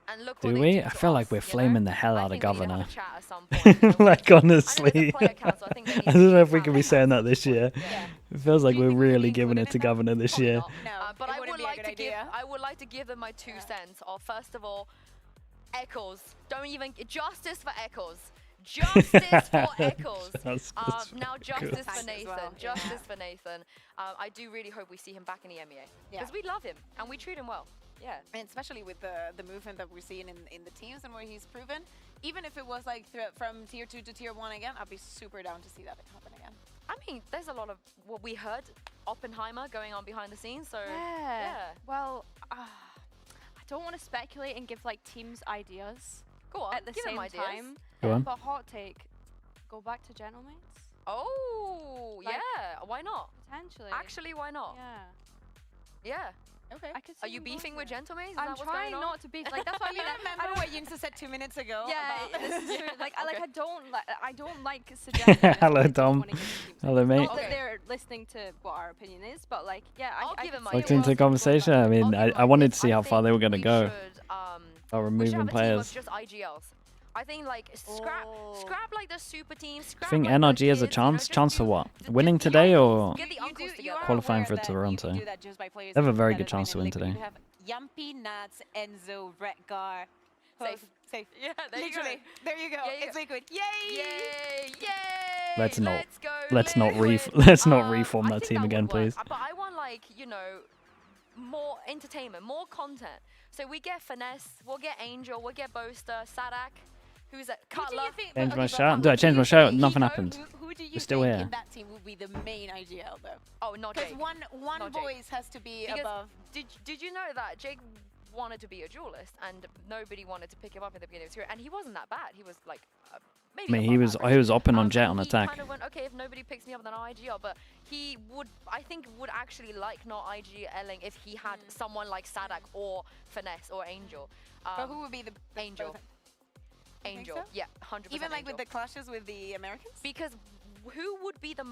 And look what Do they we? do I to feel like us, we're you know? flaming the hell I out of think we need to have Governor. a chat at some point, you know, Like, I know honestly. there's a player council, I think they need I to don't know sit if we down can be and saying have that this year. Yeah. It feels like Do you we're think we should really be giving it included to in that? Governor this Probably year. not. No, But it I wouldn't would be a like good to give. idea. I would like to give them my 2 cents. Of first of all, Eccles. Don't even justice for Eccles. Justice for Eccles. That's Now good. justice for Thanks as Nathan. well. Justice for Nathan. I do really hope we see him back in the EMEA because Yeah. we love him and we treat him well. Yeah. And especially with the movement that we're seeing in the teams and where he's proven, even if it was like from tier 2 to tier 1 again, I'd be super down to see that happen again. I mean, there's a lot of what we heard Oppenheimer going on behind the scenes. So Yeah. Well, I don't want to speculate and give like teams ideas go on. at the give same him ideas. time. Go on. But hot take, go back to Gentlemates? Oh, Like- yeah. Why not? Potentially. Actually, why not? Yeah. Yeah. Okay. I could see Are you him going beefing for with it. gentlemen? Is I'm that what's trying going on? not to beef. Like that's what I mean. I Remember don't- what Yinsa said 2 minutes ago? Yeah, about this is true. Like Okay. I don't like suggesting. Hello, this, but I Tom. just wanna give teams Hello, ideas. mate. Not Okay. that they're listening to what our opinion is, but like, yeah, I'll I give could him see my Looked it into the working both conversation. ways. I mean, I'll give I him wanted to ideas. see how I far they were think going to we go. should, Or we should removing have a team players. of just IGLs. I think like scrap like the super teams. I Scrap think like the NRG has a kids, you know, chance. just Chance do- for what? just Winning the today uncles, or get the uncles you together. are Qualifying aware for that Toronto? You can do that just by players They have a that very have good been chance to in win Liquid. today. You have Yumpy, Nats, Enzo, Retgar, Safe. Safe. Yeah, literally. There you go. It's liquid. Yay! Yay! Yay! Let's not. Go Let's not liquid. reform that team again, please. But I want, like, you know, more entertainment, more content. So we get Finesse, we'll get Angel, we'll get Boaster, Sadak, who's at Cutler. Change my shout. Do I change my shout? Nothing happened. Who do you We're still think here. in that team would be the main IGL though? Oh, not Jake. Because one voice has to be because above. Did you know that Jake wanted to be a duelist and nobody wanted to pick him up in the beginning of his career, and he wasn't that bad. He was like maybe. I mean, he was upping on Jet on attack. He kind of went, okay, if nobody picks me up, then I'll IGL. But he would, I think, would actually like not IGLing if he had someone like Sadak or Finesse or Angel. But who would be the Angel? Angel, so? Yeah, 100%. Even like Angel. with the clashes with the Americans? Because who would be the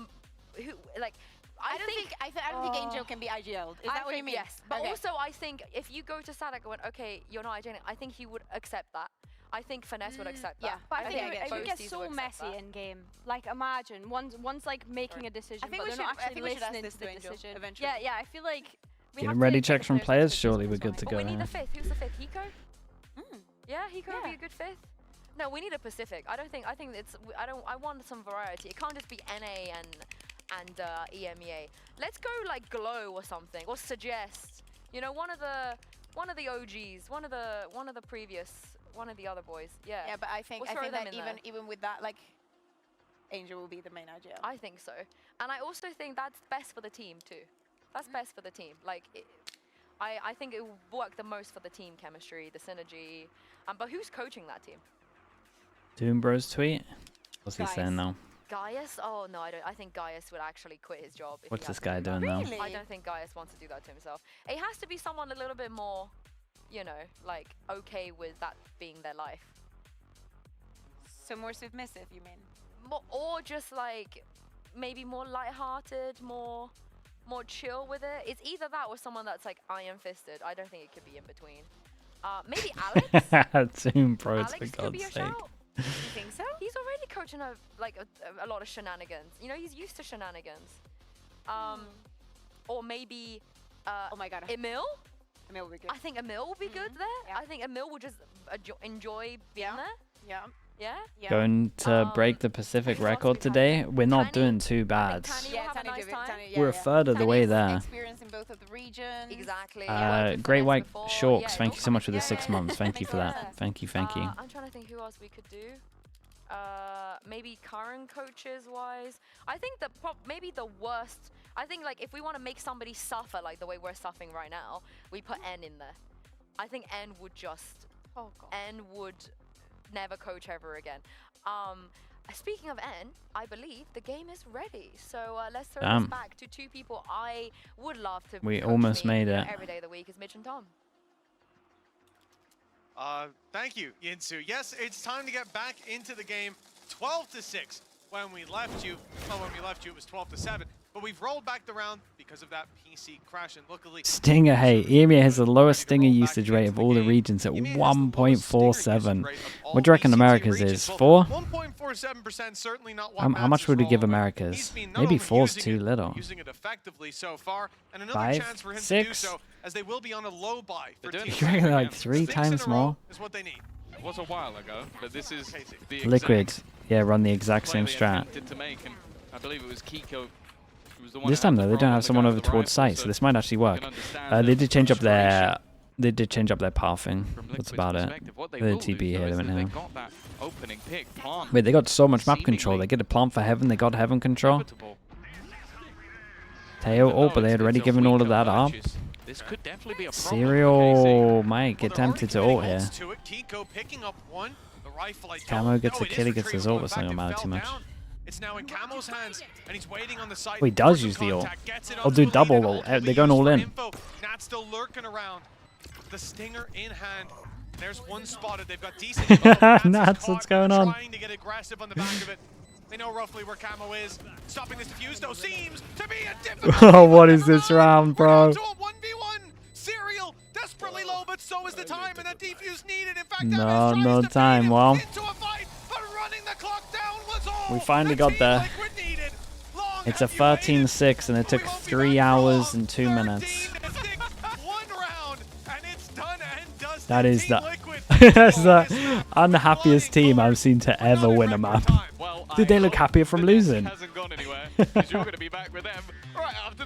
who like? I don't think Angel can be IGL'd. Is that what you mean? Yes, but okay. also I think if you go to Sadak and went, okay, you're not IGLing, I think he would accept that. I think Finesse would accept that. Yeah, but I think think it gets Boasties so would accept messy that. in game. Like, imagine one's like making a decision, I think but we they're not should- I actually think we should ask listening this to to the Angel decision. eventually. Yeah, I feel like we Get have him to ready, get checks from players' players. decisions Surely we're all good the to But go we need here. a fifth. Who's the fifth? Hiko? Yeah, Hiko would be a good fifth. No, we need a Pacific. I think it's. I want some variety. It can't just be NA and EMEA. Let's go like Glow or something, or Suggest. You know, one of the OGs, one of the previous, one of the other boys. Yeah. Yeah, but I think We'll throw them that in there. even with that, like, Angel will be the main IGL. I think so, and I also think that's best for the team too. That's best for the team. Like, I think it will work the most for the team chemistry, the synergy. But who's coaching that team? Doom Bros tweet. What's he Gaius. saying now? Gaius? Oh no, I don't. I think Gaius would actually quit his job. If What's he had this to guy do that. doing now? Really? I don't think Gaius wants to do that to himself. It has to be someone a little bit more, you know, like okay with that being their life. So more submissive, you mean? Or just like maybe more lighthearted, more chill with it. It's either that or someone that's like iron-fisted. I don't think it could be in between. Maybe Alex. Doom Bros, Alex for could God's be a sake. shout. You think so? He's already coaching a lot of shenanigans. You know, he's used to shenanigans. Or maybe Oh my god. Emil. Emil will be good. I think Emil will be good there. Yeah. I think Emil will just enjoy being there. Yeah. Yeah. Yeah. Going to break the Pacific record today. We're not doing too bad. Tiny will Yeah, have a Tiny nice do it, time. Tiny, yeah, We're a yeah. third of the way Tiny's there. Experience in both of the regions. Exactly. yeah, worked with Great Finesse White before. Shorks, Yeah, thank it'll you so come much for in. the 6 months. Thank you for that. sense. Thank you, thank you. I'm trying to think who else we could do. Maybe current coaches wise. I think maybe the worst. I think like if we want to make somebody suffer like the way we're suffering right now, we put N in there. I think N would just. Oh god. N would never coach ever again. Speaking of N, I believe the game is ready. So let's throw this back to two people I would love to. We coach almost me, made you know, it. every day of the week is Mitch and Tom. Thank you, Yinsu. Yes, it's time to get back into the game. 12-6 when we left you. Well, when we left you, it was 12-7. But we've rolled back the round because of that PC crash, and luckily... Stinger, hey, EMEA has the lowest Stinger usage rate of all the regions at 1.47. What do you reckon America's is? 4? 1.47%, certainly not what How much would we give America's? He's been not Maybe only 4's using too it, little. using it effectively so far, and another 5, chance for him to do 6? so, as they will be on a low buy for They're Team doing You reckon Liquid. like 3 6 in times a row more? is what they need. It was a while ago, but this is the Liquid, exact yeah, run the exact play same they strat. attempted to make, and I believe it was Kiko. Who was the one This who had time the though, they don't problem have with someone the over guy with towards the site, rifle, so this might actually you work. can understand They the did change up frustration their pathing. from That's Liquid's about it. perspective. What they The will do, TB though, here is right that they now. got that opening pick, plant. Wait, they got so much map control. Seemingly They get a plant for heaven. They got heaven control. inevitable. Teo, oh, but they had already given all of that up. This could definitely be a problem for Serial might Well, get they're tempted to already ult getting here. ults to it. Kiko picking up one. The rifle, I Camo don't gets know. a It is kill, he gets his retrievable. ult, In but it's not fact, gonna it matter too fell much. down. It's now in Camo's hands, and he's waiting on the side. Oh, he does for use the ult. contact, gets it I'll onto do the lead, double and ult. ultimately They're going used all for in. info. Nat's still lurking around. The stinger in hand. There's one spotted. They've got decent info. Nats, what's going on? Trying to get aggressive on the back of it. They know roughly where Camo is. Stopping this defuse, though, seems to be a difficult. Oh, what is this round, bro? We're down to a 1v1. Serial desperately low, but so is the time, and that defuse needed. In fact, No, MS no tries to time, beat him well. into a fight, but running the clock down was all We finally the got Team there. Liquid needed. Long It's a have you waited, 13-6, and it but took we won't be 3 back for hours long. and 2 minutes. 13-6, one round, and it's done and dusted. That is Team the Liquid That's the unhappiest team I've seen to ever win a map. Did they look happier from losing? Hasn't gone anywhere, 'cause you're going to be back with them right after